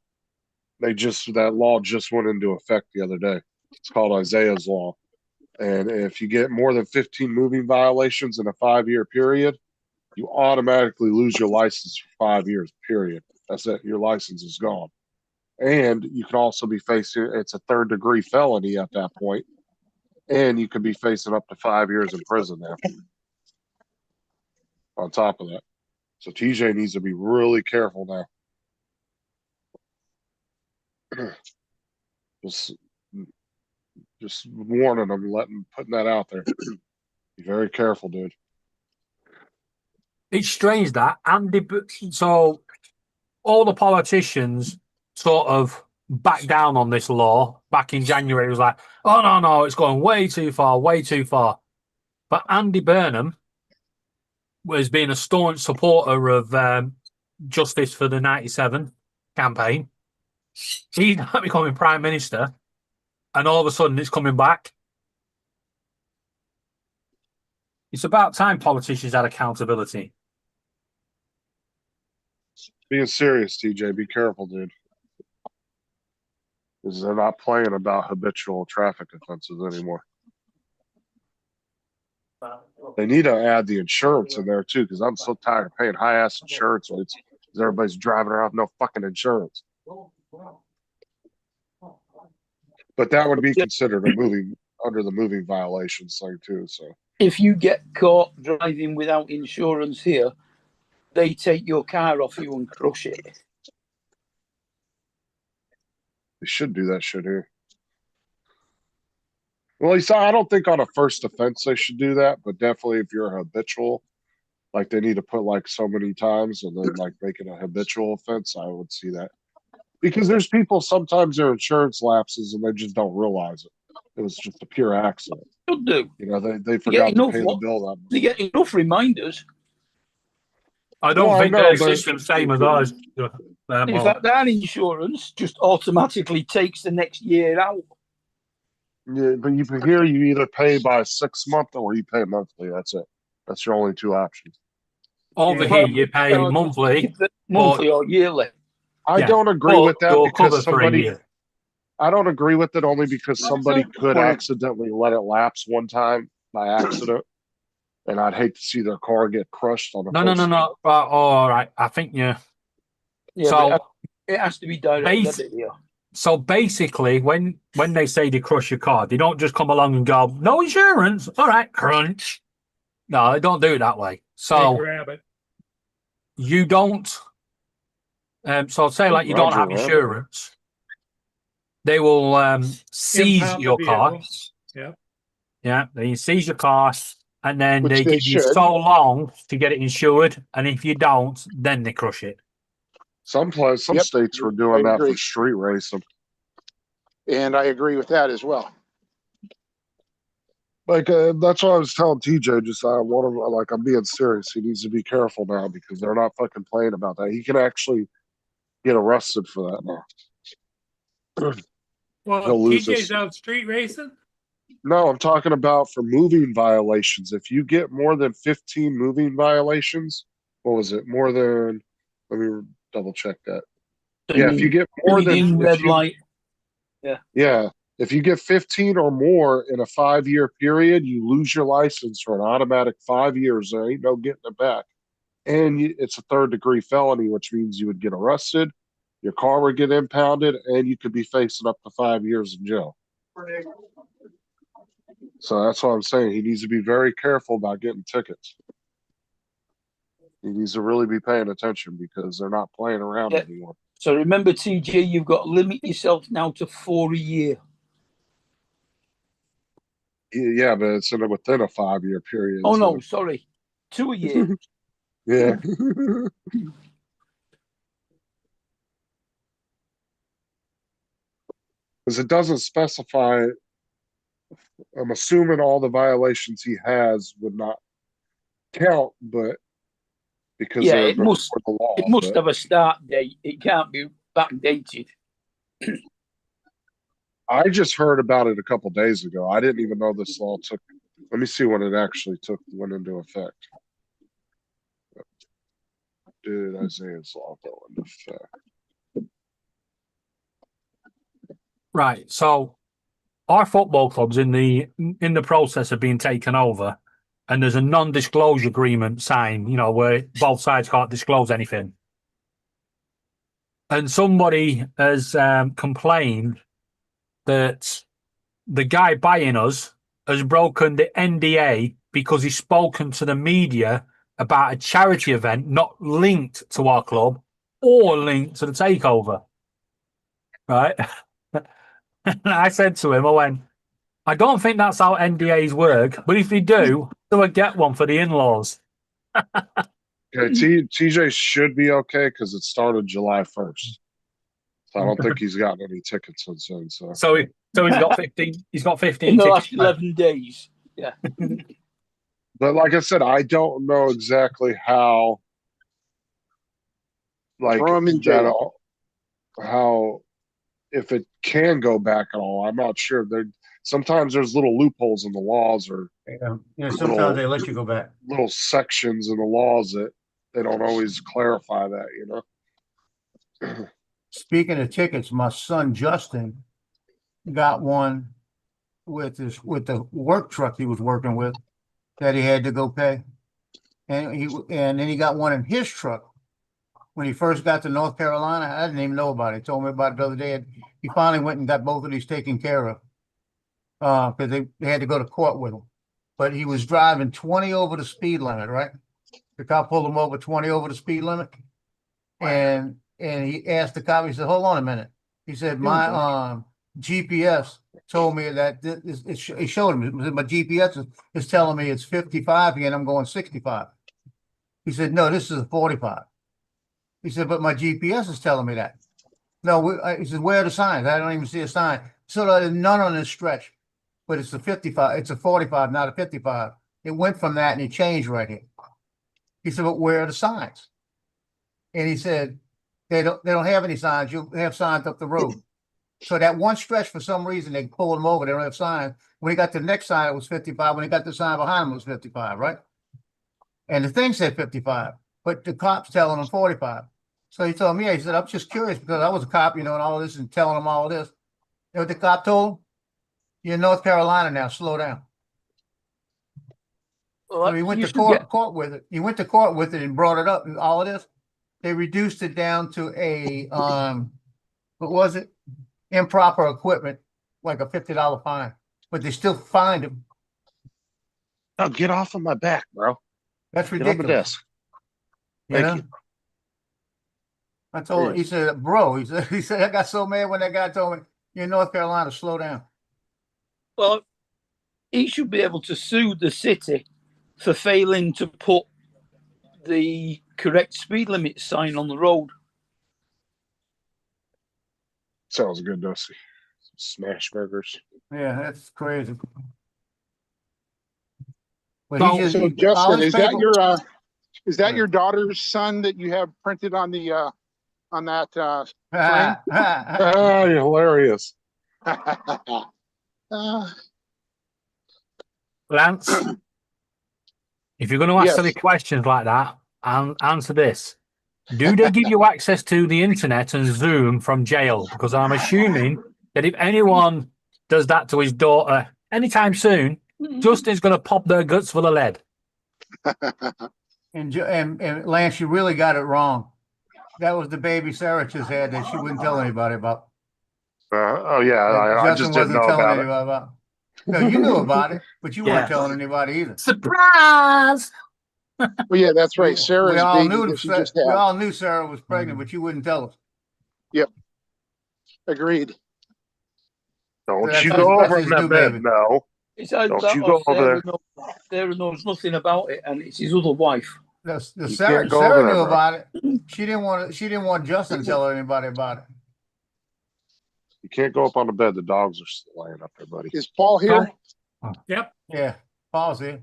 That law just went into effect the other day. It's called Isaiah's Law. And if you get more than 15 moving violations in a 5-year period, you automatically lose your license for 5 years, period. That's it. Your license is gone. And you can also be facing, it's a 3rd-degree felony at that point, and you could be facing up to 5 years in prison now. On top of that. So TJ needs to be really careful now. Just warning them, putting that out there. Be very careful, dude. It's strange that so all the politicians sort of backed down on this law back in January. It was like, oh no, it's going way too far. But Andy Burnham has been a staunch supporter of Justice for the 97 campaign. He's not becoming Prime Minister, and all of a sudden it's coming back. It's about time politicians had accountability. Being serious, TJ. Be careful, dude. Because they're not playing about habitual traffic offenses anymore. They need to add the insurance in there, too, because I'm so tired of paying high-ass insurance rates because everybody's driving around with no fucking insurance. But that would be considered under the moving violations thing, too, so. If you get caught driving without insurance here, they take your car off you and crush it. They should do that shit here. Well, I don't think on a first offense they should do that, but definitely if you're a habitual, like they need to put like so many times and then like make it a habitual offense, I would see that. Because there's people, sometimes their insurance lapses and they just don't realize it. It was just a pure accident. Should do. You know, they forgot to pay the bill that month. They get enough reminders. I don't think their system's same as ours. In fact, our insurance just automatically takes the next year out. Yeah, but you either pay by 6 month or you pay monthly. That's it. That's your only two options. Over here, you pay monthly or yearly. I don't agree with that because somebody. I don't agree with it only because somebody could accidentally let it lapse one time by accident. and I'd hate to see their car get crushed on the No. All right. I think you. Yeah, So but it has to be direct base- debit here. So basically, when they say they crush your car, they don't just come along and go, "No insurance." All right, crunch. No, they don't do it that way. Big So rabbit. you don't. So say like you don't Roger, have Rabbit. insurance, they will seize Impound the your car. vehicle. Yep. Yeah, they seize your car, and then Which they they give you should. so long to get it insured, and if you don't, then they crush it. Some Yep, states were I doing that agree. for street racing. And I agree with that as well. Like that's what I was telling TJ. Just I want to like I'm being serious. He needs to be careful now because they're not fucking playing about that. He can actually get arrested for that now. Well, He'll lose TJ's his. out street racing. No, I'm talking about for moving violations. If you get more than 15 moving violations, what was it? More than, let me double check that. Yeah, if you get more than, Reading red light. yeah, if you get 15 or more in a 5-year period, you lose your license for an automatic 5 years. There ain't no getting it back. And it's a 3rd-degree felony, which means you would get arrested, your car would get impounded, and you could be facing up to 5 years in jail. So that's what I'm saying. He needs to be very careful about getting tickets. He needs to really be paying attention because they're not playing around Yeah. anymore. So remember, TJ, you've got to limit yourself now to 4 a year. Yeah, but it's within a 5-year period. Oh, too. no, sorry. 2 a year. Yeah. Because it doesn't specify. I'm assuming all the violations he has would not count, but because Yeah, they're it must, before the law. it must but have a start date. It can't be backdated. I just heard about it a couple days ago. I didn't even know this law took. Let me see when it actually went into effect. Did Isaiah's law go into effect? Right. So our football club's in the process of being taken over, and there's a non-disclosure agreement signed, where both sides can't disclose anything. And somebody has complained that the guy buying us has broken the NDA because he's spoken to the media about a charity event not linked to our club or linked to the takeover. Right? And I said to him, I went, I don't think that's how NDAs work, but if you do I get one for the in-laws. Okay, TJ should be okay because it started July 1st. So I don't think he's gotten any tickets since then. So he's got 15. He's got 15 in the tickets. last 11 days. Yeah. But like I said, I don't know exactly how. Like Throw him in jail. How if it can go back at all. I'm not sure. Sometimes there's little loopholes in the laws or sometimes they let you go back. little sections in the laws that they don't always clarify that, Speaking of tickets, my son Justin got one with the work truck he was working with that he had to go pay, and then he got one in his truck when he first got to North Carolina. I didn't even know about it. He told me about it the other day. He finally went and got both of these taken care of because they had to go to court with him. But he was driving 20 over the speed limit, right? The cop pulled him over 20 over the speed limit, and he asked the cop. He said, "Hold on a minute." He said, "My GPS told me that it showed him. My GPS is telling me it's 55 here, and I'm going 65." He said, "No, this is a 45." He said, "But my GPS is telling me that." No, he said, "Where are the signs? I don't even see a sign." So there's none on this stretch, but it's a 55. It's a 45, not a 55. It went from that and it changed right here. He said, "But where are the signs?" And he said, They don't have any signs. You have signs up the road." So that one stretch, for some reason, they pulled him over. They don't have signs. When he got to the next sign, it was 55. When he got the sign behind him, it was 55, right? And the thing said 55, but the cop's telling him 45. So he told me, he said, "I'm just curious because I was a cop, and all this and telling him all this." You know what the cop told him? "You're in North Carolina now. Slow down." So he went to court with it. He went to court with it and brought it up and all of this. They reduced it down to a what was it? Improper equipment, like a $50 fine. But they still fined him. Oh, get off of my back, bro. That's Get on the ridiculous. desk. You Thank know? you. I told him, he said, bro, he said, I got so mad when that guy told me, you're in North Carolina, slow down. Well, he should be able to sue the city for failing to put the correct speed limit sign on the road. Sounds good, Dusty. Smash burgers. Yeah, that's crazy. But So- he just, So all Justin, his paper- is that your daughter's son that you have printed on the on that frame? Ah, you're hilarious. Lance, if you're going to ask Yes. silly questions like that, answer this. Do they give you access to the internet and Zoom from jail? Because I'm assuming that if anyone does that to his daughter anytime soon, Justin's going to pop their guts full of lead. and Lance, you really got it wrong. That was the baby Sarah just had that she wouldn't tell anybody about. Oh yeah, I Justin just didn't know telling about it. anybody about. No, you knew about it, but you Yeah. weren't telling anybody either. Surprise! Well, yeah, that's right. Sarah's we all baby knew that she just had. we all knew Sarah was pregnant, but you wouldn't tell us. Agreed. Don't That's you how go it's over in supposed to that do, bed, baby. no. It's either Don't that you or go over Sarah knows nothing about it, and it's his other wife. The You Sarah, can't go Sarah over there, knew bro. about it. She didn't want Justin to tell anybody about it. You can't go up on the bed. The dogs are still laying up there, buddy. Is Paul here? Yep. Yeah, pause here.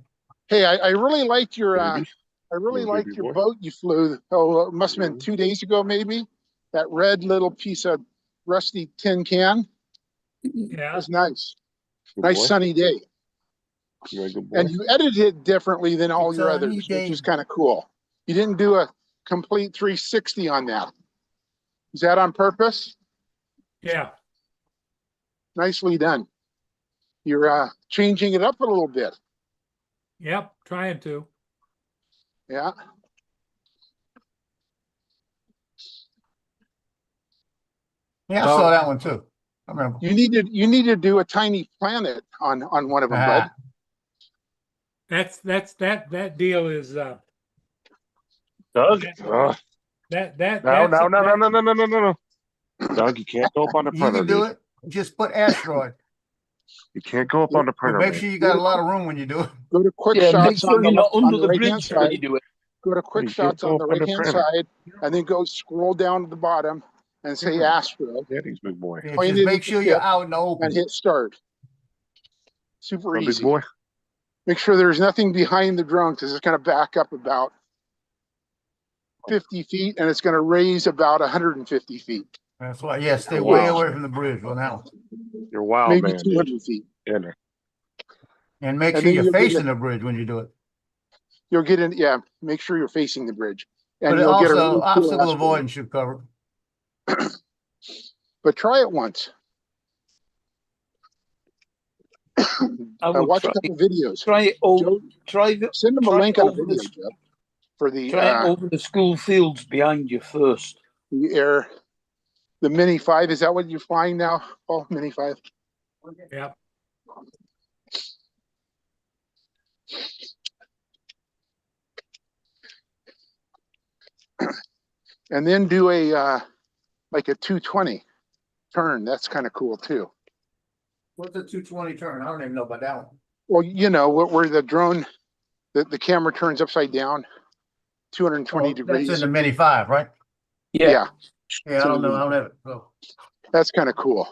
Hey, I really liked your Baby. I really Little liked baby your boy. boat you flew. Oh, it must have been 2 days ago, maybe. That red little piece of rusty tin can. It Yeah. was nice. Good Nice boy. sunny day. You a good boy? And you edited it differently than all It's your a others, neat which day. is kind of cool. You didn't do a complete 360 on that. Is that on purpose? Yeah. Nicely done. You're changing it up a little bit. Yep. Trying to. Yeah. Yeah, I So- saw that one too. I remember. You need to do a tiny planet on one of them, bud. That deal is Doug? that No, that's no. Doug, you can't go up on the You printer, can do dude. it. Just put asteroid. You can't go up on the But printer, make man. sure you got a lot of room when you do it. Go to quick Yeah, make shots sure on you're not on under the right hand bridge when you side. do it. Go to quick You can't shots go on up the on the right hand printer. side, and then go scroll down to the bottom and say Yeah. Astro. Daddy's big boy. Yeah, Point just it make at the sure you're tip out in the open. and hit start. Super My big easy. boy. Make sure there's nothing behind the drone because it's going to back up about 50 feet and it's going to raise about 150 feet, That's why. Yeah, stay Wow. way away from the bridge on that one. You're wild, maybe man. dude. 200 feet. In there. And make And sure then you're you'll get facing the bridge when you do it. You'll get in. Yeah, make sure you're facing the bridge, and But you'll get a also, really cool obstacle asteroid. avoidance should cover it. But try it once. I will Watch try, a couple videos. try it over. Joe, Try the, send them a try link it on a over video, the, Joe, for the try it over the school fields behind you first. Air, the Mini 5. Is that what you're flying now? Oh, Mini 5. Yep. And then do a like a 220 turn. That's kind of cool too. What's a 220 turn? I don't even know about that one. Well, you know where the drone, the camera turns upside down, 220 degrees. That's in the Mini 5, right? Yeah, Yeah, I don't know. I don't have it. So. that's kind of cool.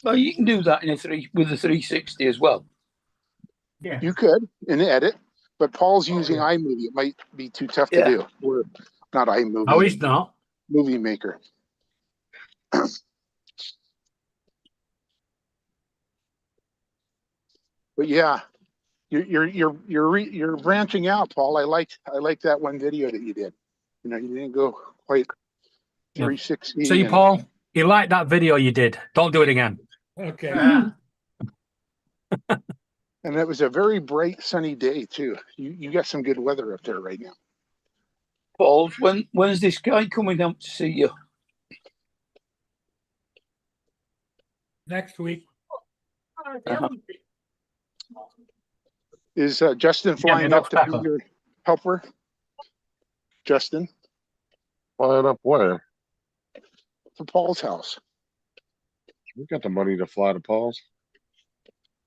Well, you can do that with a 360 as well. Yeah. You could in edit, but Paul's using iMovie. It might be too tough to do. We're not iMovie. No, he's not. Movie Maker. But yeah, you're branching out, Paul. I like that one video that you did. You know, you didn't go quite 360. See, Paul, you liked that video you did. Don't do it again. Okay. And it was a very bright sunny day too. You got some good weather up there right now. Paul, when's this guy coming up to see you? Next week. Uh-huh. Is Justin flying enough up to be pepper. your helper? Justin, Flying up where? to Paul's house. We got the money to fly to Paul's.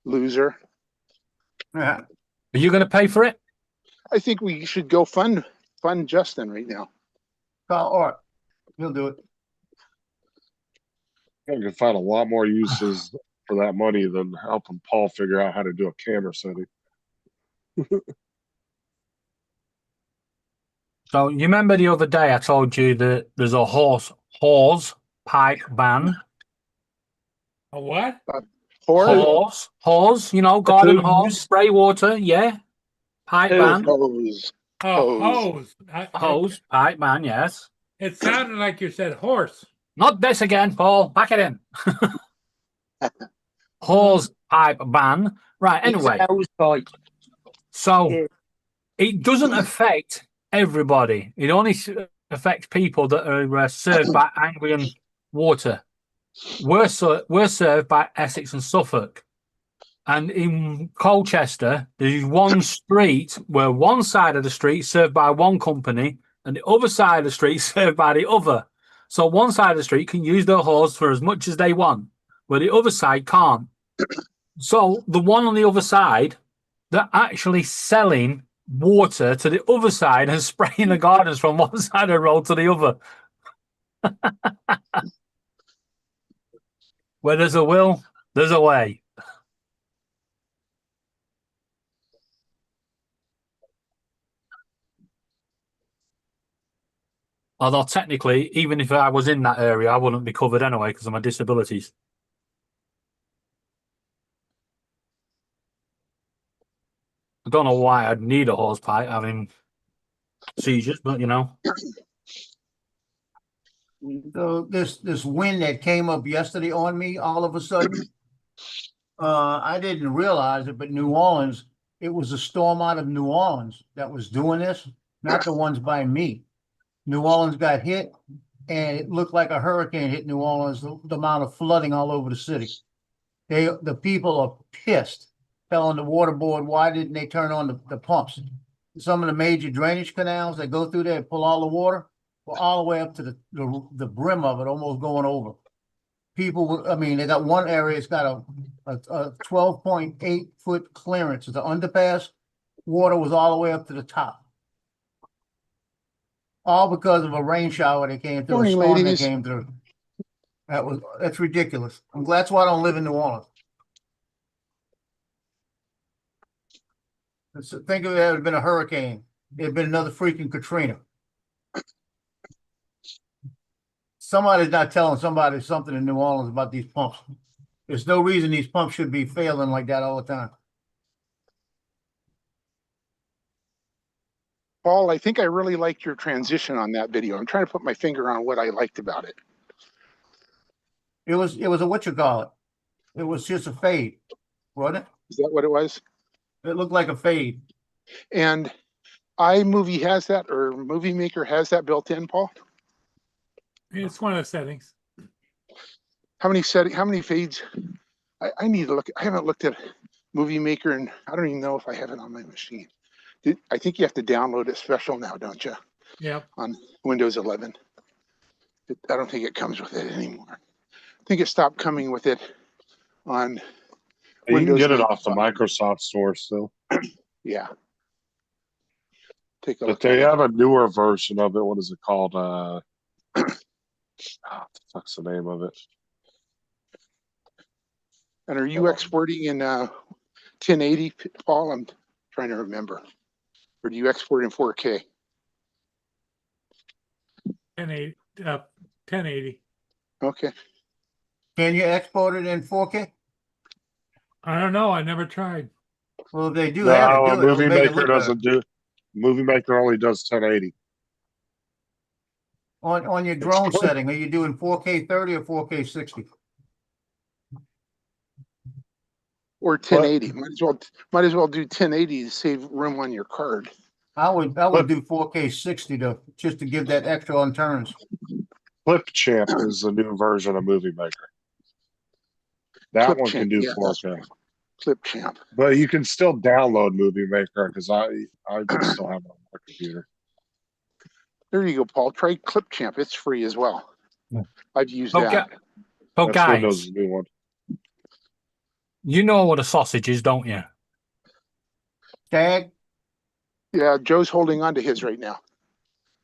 Loser. Yeah. Are you going to pay for it? I think we should go fund Justin right now. Call Art. He'll do it. I can find a lot more uses for that money than helping Paul figure out how to do a camera setting. So you remember the other day I told you that there's a hose pipe ban. A what? Hose, you know, garden hose, spray water, yeah. Pipe ban. Hose. Oh, Hose. Hose, pipe ban, yes. It sounded like you said horse. Not this again, Paul. Back it in. Hose pipe ban. Right, anyway. So it doesn't affect everybody. It only affects people that are served by Anglian water. We're served by Essex and Suffolk. And in Colchester, there's one street where one side of the street is served by one company and the other side of the street is served by the other. So one side of the street can use their hose for as much as they want, where the other side can't. So the one on the other side, they're actually selling water to the other side and spraying the gardens from one side of the road to the other. Where there's a will, there's a way. Although technically, even if I was in that area, I wouldn't be covered anyway because of my disabilities. I don't know why I'd need a hose pipe having seizures, but you know. So this wind that came up yesterday on me all of a sudden, I didn't realize it, but New Orleans, it was a storm out of New Orleans that was doing this, not the ones by me. New Orleans got hit, and it looked like a hurricane hit New Orleans, the amount of flooding all over the city. The people are pissed, telling the water board, why didn't they turn on the pumps? Some of the major drainage canals that go through there and pull all the water, were all the way up to the brim of it, almost going over. People, I mean, they got one area, it's got a 12.8 foot clearance. The underpass, water was all the way up to the top. All because of a rain shower that came through, a storm that came through. That's ridiculous. That's why I don't live in New Orleans. Think of it, it had been a hurricane. It had been another freaking Katrina. Somebody's not telling somebody something in New Orleans about these pumps. There's no reason these pumps should be failing like that all the time. Paul, I think I really liked your transition on that video. I'm trying to put my finger on what I liked about it. It was a whatchamacallit. It was just a fade, wasn't it? Is that what it was? It looked like a fade. And iMovie has that, or Movie Maker has that built in, Paul? It's one of the settings. How many fades? I need to look. I haven't looked at Movie Maker, and I don't even know if I have it on my machine. I think you have to download it special now, don't you? Yeah. On Windows 11. I don't think it comes with it anymore. I think it stopped coming with it on You Windows can get it 8. off the Microsoft store still. Yeah. Take a But look. they have a newer version of it. What is it called? What the fuck's the name of it? And are you exporting in 1080, Paul? I'm trying to remember. Or do you export in 4K? 1080. Okay. Can you export it in 4K? I don't know. I never tried. Well, if they do have it, do it. Movie It'll make it Maker look doesn't do. Movie Maker only does 1080. On your drone setting, are you doing 4K 30 or 4K 60? Or 1080. Might as well do 1080 to save room on your card. I would do 4K 60 to just to give that extra on turns. Clipchamp is the new version of Movie Maker. That one can do 4K. Clipchamp. But you can still download Movie Maker because I still have it on my computer. There you go, Paul. Try Clipchamp. It's free as well. Yeah. I've used Okay. that. So That's guys, Windows' new one. you know what a sausage is, don't you? Tag? Yeah, Joe's holding on to his right now.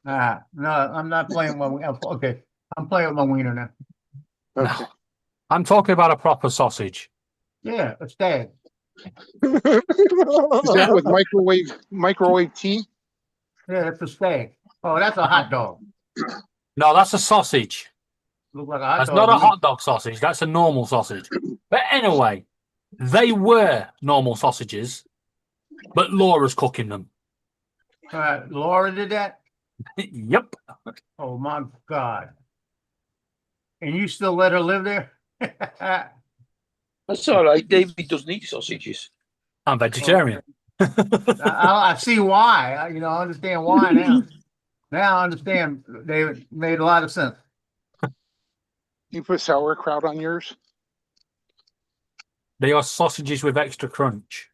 No, I'm not playing my okay. I'm playing with my wiener now. Okay. No. I'm talking about a proper sausage. Yeah, a stag. Is that with microwave tea? Yeah, that's a stag. Oh, that's a hot dog. No, that's a sausage. Look like a hot That's dog. not a to me. hot dog sausage. That's a normal sausage. But anyway, they were normal sausages, but Laura's cooking them. Laura did that? Yep. Oh my God. And you still let her live there? That's all right. David doesn't eat sausages. I'm vegetarian. I see why. I understand why now. Now I understand. David made a lot of sense. You put sauerkraut on yours? They are sausages with extra crunch.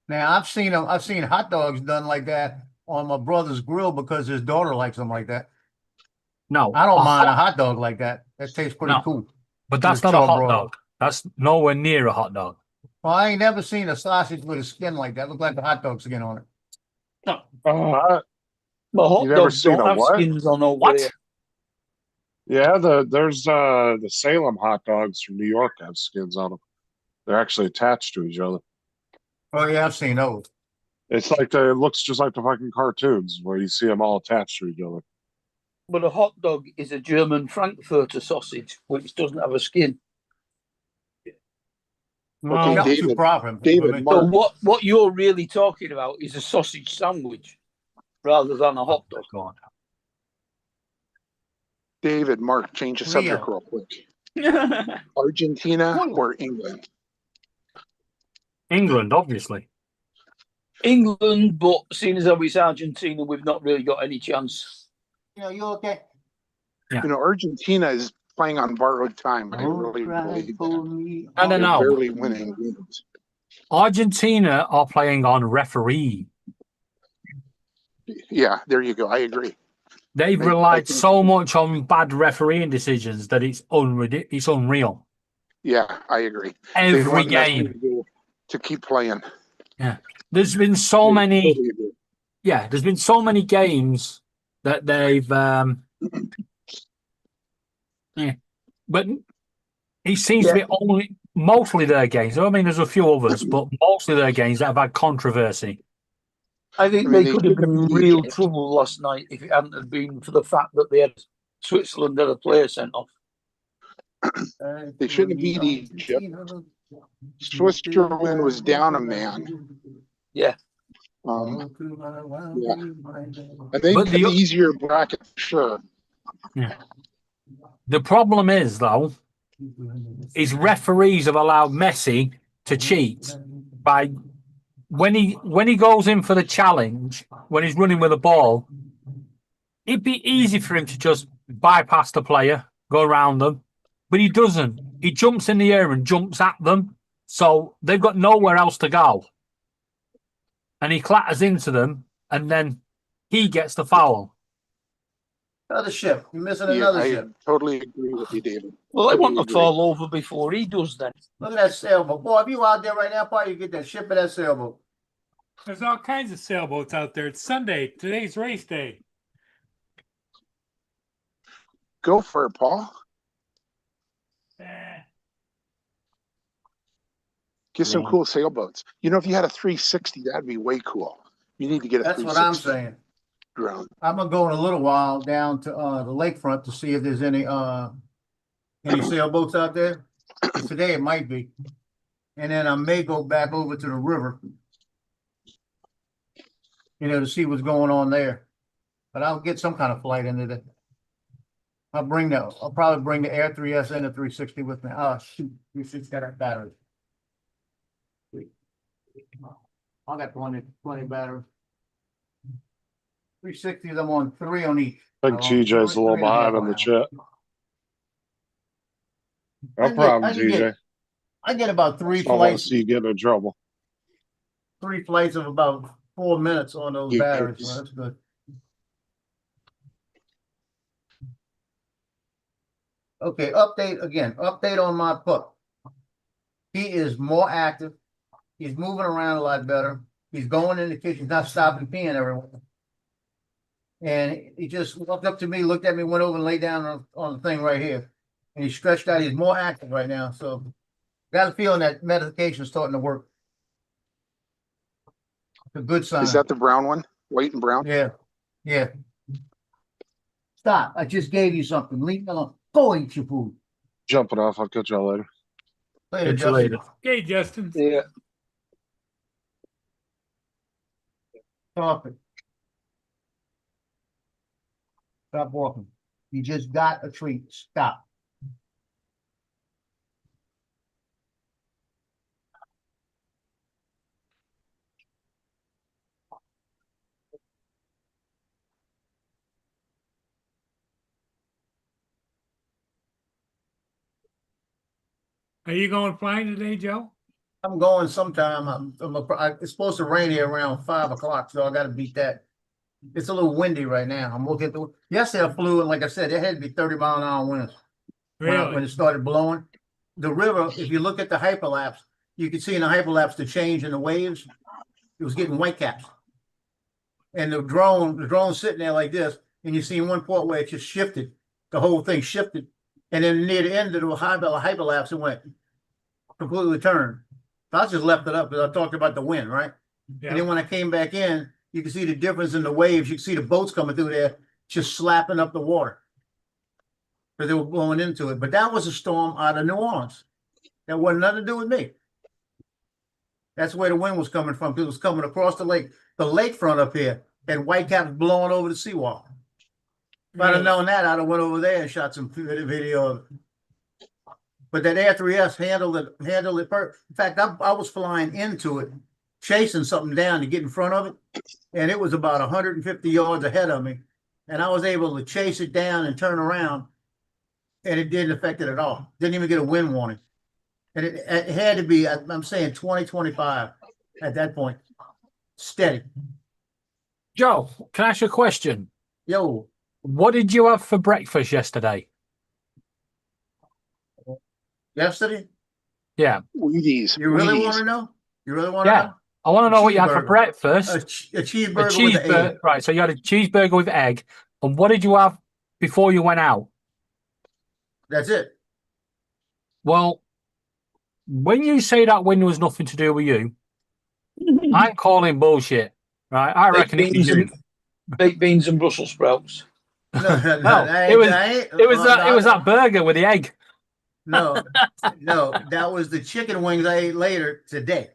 Now I've seen hot dogs done like that on my brother's grill because his daughter likes them like that. No, I don't mind a hot dog like that. That tastes pretty cool. But that's With not a hot charbroiled. dog. That's nowhere near a hot dog. Well, I ain't never seen a sausage with a skin like that. Look like a hot dog skin on it. But hot You never dogs seen don't a have what? skins on over What? there. Yeah, there's the Salem hot dogs from New York have skins on them. They're actually attached to each other. Oh yeah, I've seen those. It's like it looks just like the fucking cartoons where you see them all attached to each other. But a hot dog is a German Frankfurter sausage, which doesn't have a skin. Okay, Not too David. proper. David, So Mark. what you're really talking about is a sausage sandwich rather than a hot dog. God. David, Mark, change the subject real quick. Argentina or England? England, obviously. England, but seeing as though it's Argentina, we've not really got any chance. You okay? Yeah. Argentina is playing on borrowed time. I really believe that. I don't They're know. barely winning games. Argentina are playing on referee. Yeah, there you go. I agree. They've I relied think- so much on bad refereeing decisions that it's unreal. Yeah, I agree. Every They've won enough game. to keep playing. Yeah. There's been so I many. totally agree. Yeah, there's been so many games that they've. Yeah, but it seems to be only mostly their games. I mean, there's a few others, but mostly their games that have had controversy. I think I mean, they they could have should been in have real Egypt. trouble last night if it hadn't have been for the fact that they had Switzerland had a player sent off. They shouldn't have beat Egypt. Switzerland was down a man. Yeah. Yeah. And they But had the easier bracket, sure. Yeah. The problem is, though, is referees have allowed Messi to cheat by when he goes in for the challenge, when he's running with the ball, it'd be easy for him to just bypass the player, go around them, but he doesn't. He jumps in the air and jumps at them, so they've got nowhere else to go. And he clatters into them, and then he gets the foul. Another ship. You're missing Yeah, another I ship. totally agree with you, David. Well, I want Totally to fall over before he does then. Look at that sailboat. Boy, if you out there right now, probably you get that ship of that sailboat. There's all kinds of sailboats out there. It's Sunday. Today's race day. Go for it, Paul. Get some cool sailboats. If you had a 360, that'd be way cool. You need to get a That's 360 what I'm saying. drone. I'm gonna go in a little while down to the lakefront to see if there's any sailboats out there. Today it might be. And then I may go back over to the river. To see what's going on there. But I'll get some kind of flight into that. I'll probably bring the Air 3S and the 360 with me. Oh, shoot, 360 got a battery. I got plenty battery. 360s, I'm on 3 on each. I think TJ's a little behind in the chat. No problem, TJ. I get about 3 I don't want to flights. see you getting in trouble. 3 flights of about 4 minutes on those Yeah. batteries. So that's good. Okay, update on my pup. He is more active. He's moving around a lot better. He's going in the kitchen, not stopping peeing everywhere. And he just walked up to me, looked at me, went over and laid down on the thing right here. And he stretched out. He's more active right now. So got a feeling that medication is starting to work. It's a good sign. Is that the brown one? White and brown? Yeah. Yeah. Stop. I just gave you something. Leave me alone. Go eat your food. Jumping off. I'll catch y'all later. Later, Catch you later. Okay, Justin. Yeah. Stop it. Stop walking. You just got a treat. Stop. Are you going flying today, Joe? I'm going sometime. It's supposed to rain here around 5 o'clock, so I got to beat that. It's a little windy right now. I'm looking at yesterday I flew, and like I said, it had to be 30-mile-an-hour winds. Really? When it started blowing. The river, if you look at the hyperlapse, you can see in the hyperlapse the change in the waves. It was getting white caps. And the drone's sitting there like this, and you see in one point where it just shifted. The whole thing shifted. And then near the end of the hyperlapse, it went completely turned. So I just left it up because I talked about the wind, right? Yeah. And then when I came back in, you can see the difference in the waves. You can see the boats coming through there, just slapping up the water. Because they were blowing into it. But that was a storm out of New Orleans. That wasn't nothing to do with me. That's where the wind was coming from, because it was coming across the lake. The lakefront up here had white caps blowing over the seawall. If I'd have known that, I'd have went over there and shot some video of it. But that Air 3S handled it In fact, I was flying into it, chasing something down to get in front of it. And it was about 150 yards ahead of me. And I was able to chase it down and turn around. And it didn't affect it at all. Didn't even get a wind warning. And it had to be, I'm saying 20-25 at that point. Steady. Joe, can I ask you a question? Yo. What did you have for breakfast yesterday? Yesterday? Yeah. Wheaties. You really want to know? You really want to know? I want to know what you had for breakfast. A cheeseburger with an egg. Right, so you had a cheeseburger with egg. And what did you have before you went out? That's it. Well, when you say that wind was nothing to do with you, I'm calling bullshit. Right? I reckon it was you. Baked beans and Brussels sprouts. No, it was that burger with the egg. No, that was the chicken wings I ate later today.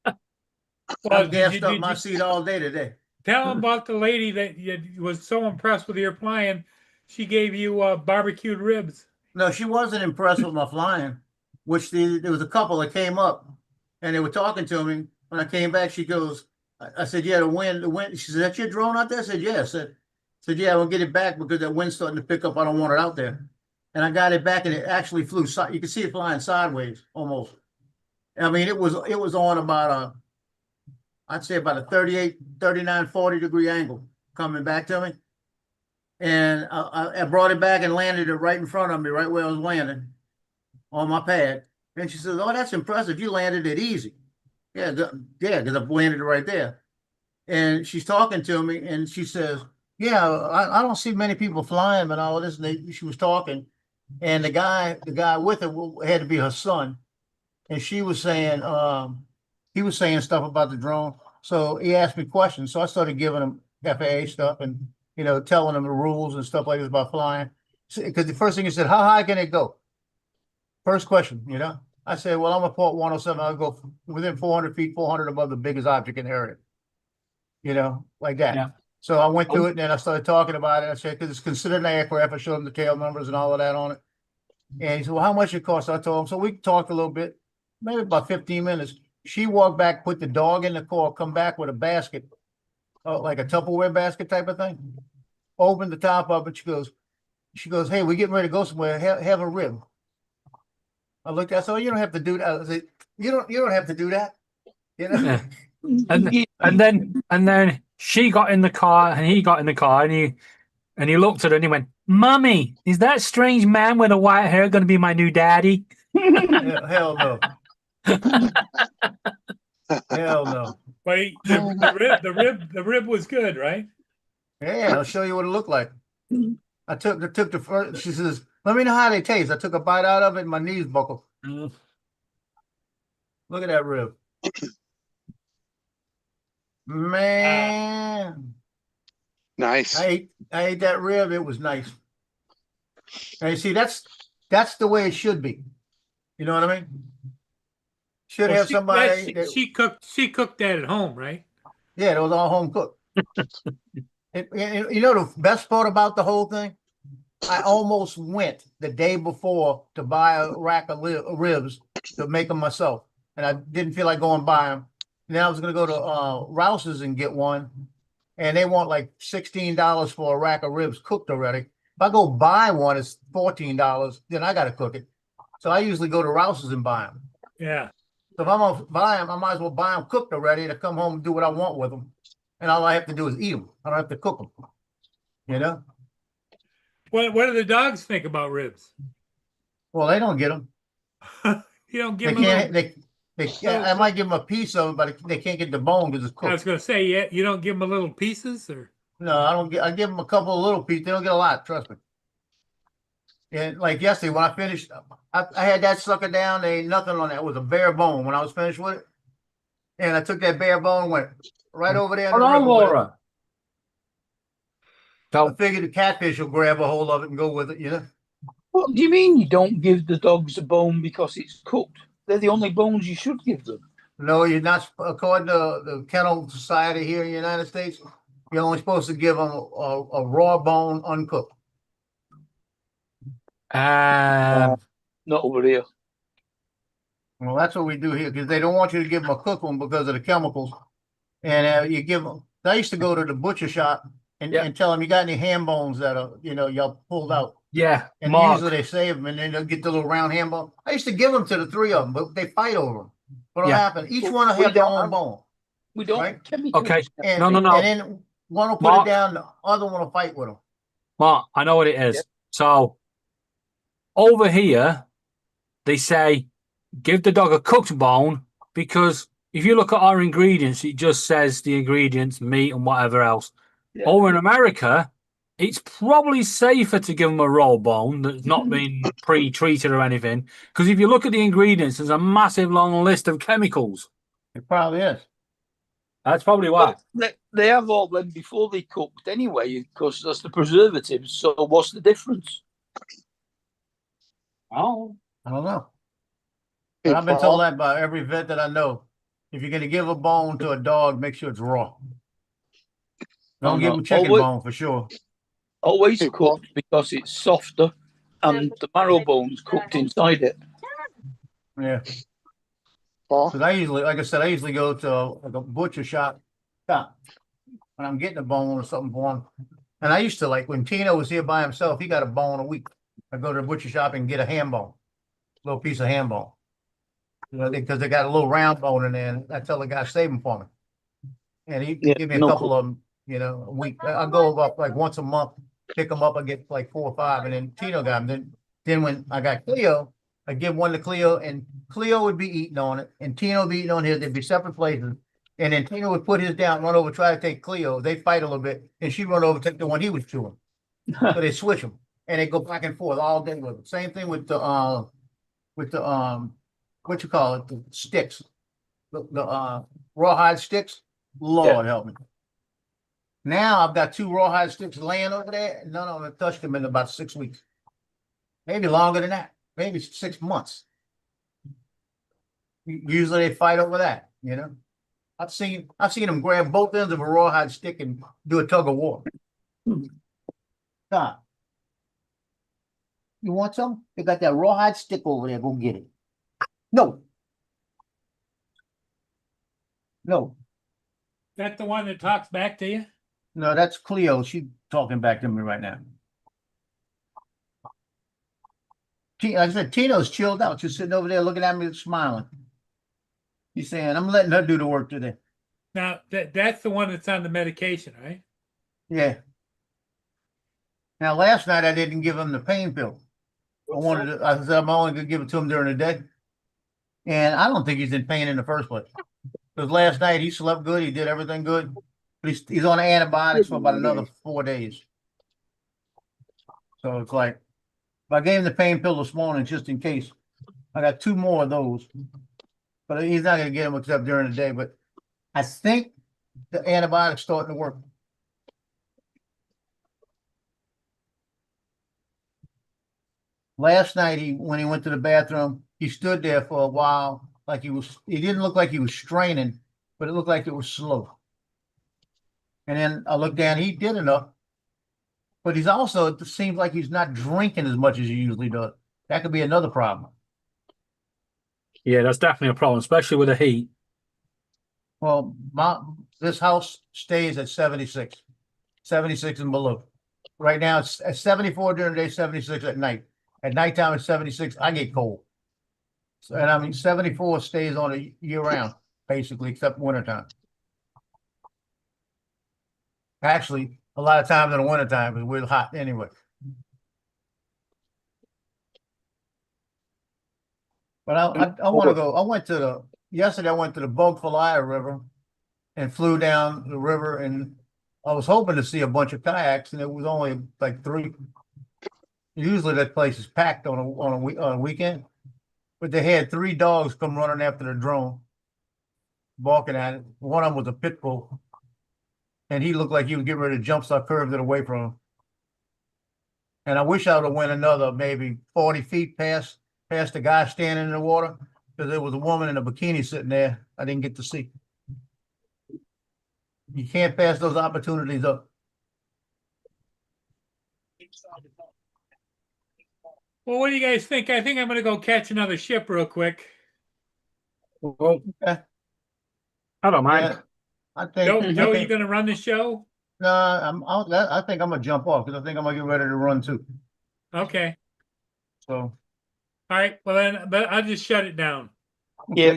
I gassed up my seat all day today. Tell them about the lady that was so impressed with your flying. She gave you barbecued ribs. No, she wasn't impressed with my flying. There was a couple that came up, and they were talking to me. When I came back, she goes, I said, "Yeah, the wind." She said, "That's your drone out there?" I said, "Yeah." I said, "Yeah, I'll get it back because that wind's starting to pick up. I don't want it out there." And I got it back, and it actually flew. You can see it flying sideways almost. I mean, it was on about I'd say about a 38, 39, 40 degree angle coming back to me. And I brought it back and landed it right in front of me, right where I was landing on my pad. And she says, "Oh, that's impressive. You landed it easy." Yeah, because I've landed it right there. And she's talking to me, and she says, "Yeah, I don't see many people flying and all this." And she was talking, and the guy with her had to be her son, and she was saying, he was saying stuff about the drone. So he asked me questions. So I started giving him FAA stuff and telling him the rules and stuff like this about flying. Because the first thing he said, "How high can it go?" First question, I said, "Well, I'm a Port 107. I'll go within 400 feet, 400 above the biggest object in the area." Like that. Yeah. So I went through it and then I started talking about it. I said, because it's considered an aircraft. I showed him the tail numbers and all of that on it. And he said, well, how much it costs? I told him. So we talked a little bit, maybe about 15 minutes. She walked back, put the dog in the car, come back with a basket, like a Tupperware basket type of thing. Opened the top up and she goes, hey, we're getting ready to go somewhere. Have a rib. I looked at her, so you don't have to do that. I said, you don't have to do that. You know? Yeah. And then she got in the car and he got in the car and he looked at her and he went, Mummy, is that strange man with the white hair going to be my new daddy? Hell no. Hell no. But the rib was good, right? Yeah, I'll show you what it looked like. I took the first. She says, "Let me know how they taste." I took a bite out of it, and my knees buckled. Look at that rib, man. Nice. I ate that rib. It was nice. And you see, that's the way it should be. You know what I mean? Should Well, have somebody. She cooked that at home, right? Yeah, it was all home cooked. You know the best part about the whole thing? I almost went the day before to buy a rack of ribs to make them myself, and I didn't feel like going buy them. And then I was going to go to Rouse's and get one, and they want like $16 for a rack of ribs cooked already. If I go buy one, it's $14. Then I got to cook it. So I usually go to Rouse's and buy them. Yeah. So if I'm gonna buy them, I might as well buy them cooked already to come home and do what I want with them. And all I have to do is eat them. I don't have to cook them. You know? What do the dogs think about ribs? Well, they don't get them. You don't They give them. can't. I might give them a piece of it, but they can't get the bone because it's I was cooked. going to say, yeah, you don't give them little pieces, or No, I don't get. I give them a couple of little pieces. They don't get a lot. Trust me. And like yesterday, when I finished, I had that sucker down. There ain't nothing on that. It was a bare bone when I was finished with it. And I took that bare bone and went right over there. in the Hold on, river with it. Laura. I figured the catfish will grab a hold of it and go with it, you know? What do you mean you don't give the dogs a bone because it's cooked? They're the only bones you should give them. No, you're not. According to the Kennel Society here in the United States, you're only supposed to give them a raw bone uncooked. Not over here. Well, that's what we do here because they don't want you to give them a cooked one because of the chemicals. And you give them. I used to go to the butcher shop and tell them, you got any ham bones that are, y'all pulled out. Yeah, And Mark. usually they save them and then they'll get the little round ham bone. I used to give them to the three of them, but they fight over them. What'll Yeah. happen? Each Well, one will we have their don't own have- bone. We don't. Right? Chemicals. Okay. And, No. And then one will put Mark. it down, the other one will fight with them. Mark, I know what it is. Yeah. So over here, they say give the dog a cooked bone because if you look at our ingredients, it just says the ingredients, meat and whatever else. Yeah. Over in America, it's probably safer to give them a raw bone that's not been pre-treated or anything. Because if you look at the ingredients, there's a massive long list of chemicals. It probably is. That's probably why. They have all them before they cooked anyway, because that's the preservatives. So what's the difference? Oh, I don't know. Hey, But I've been Paul. told that by every vet that I know. If you're going to give a bone to a dog, make sure it's raw. Don't give them chicken Always- bone for sure. Always Hey, Paul. cooked because it's softer and the marrow bone's cooked inside it. Yeah. Paul. Because I usually, like I said, I usually go to like a butcher shop when I'm getting a bone or something for him. And I used to, like, when Tino was here by himself, he got a bone a week. I go to the butcher shop and get a ham bone, little piece of ham bone. Because they got a little round bone in there, and I tell the guy, save them for me. And he give me a couple of them, a week. I go up like once a month, pick them up, I get like 4 or 5, and then Tino got them. Then when I got Cleo, I give one to Cleo, and Cleo would be eating on it, and Tino would be eating on his. They'd be separate places. And then Tino would put his down, run over, try to take Cleo. They fight a little bit, and she'd run over, take the one he was chewing. So they switch them, and they go back and forth all day with them. Same thing with the what you call it, the sticks, the rawhide sticks. Lord help me. Now I've got 2 rawhide sticks laying over there, and none of them have touched them in about 6 weeks. Maybe longer than that. Maybe 6 months. Usually they fight over that, I've seen him grab both ends of a rawhide stick and do a tug of war. Nah. You want some? They got that rawhide stick over there. Go get it. No. No. That the one that talks back to you? No, that's Cleo. She's talking back to me right now. Like I said, Tino's chilled out. She's sitting over there looking at me smiling. He's saying, I'm letting her do the work today. Now that's the one that's on the medication, right? Yeah. Now, last night I didn't give him the pain pill. I said I'm only gonna give it to him during the day. And I don't think he's in pain in the first place. Because last night he slept good, he did everything good. But he's on antibiotics for about another 4 days. So it's like, if I gave him the pain pill this morning just in case, I got 2 more of those. But he's not gonna get them except during the day. But I think the antibiotics starting to work. Last night when he went to the bathroom, he stood there for a while, like he didn't look like he was straining, but it looked like it was slow. And then I looked down, he did enough. But it seems like he's not drinking as much as he usually does. That could be another problem. Yeah, that's definitely a problem, especially with the heat. Well, this house stays at 76 and below. Right now it's at 74 during the day, 76 at night. At nighttime it's 76. I get cold. So, and I mean 74 stays on a year round, basically, except wintertime. Actually, a lot of times in the wintertime because we're hot anyway. But I want to go. Yesterday I went to the Bogfalaya River and flew down the river, and I was hoping to see a bunch of kayaks, and it was only like 3. Usually that place is packed on a weekend, but they had 3 dogs come running after the drone, barking at it. One of them was a pit bull, and he looked like he was getting ready to jump, so I curved it away from him. And I wish I would have went another maybe 40 feet past the guy standing in the water, because there was a woman in a bikini sitting there I didn't get to see. You can't pass those opportunities up. Well, what do you guys think? I think I'm going to go catch another ship real quick. Well, I don't mind. Yeah, I think. Joe, you going to run the show? No, I think I'm gonna jump off because I think I'm gonna get ready to run too. Okay. So. All right. Well, then, but I'll just shut it down. Yeah.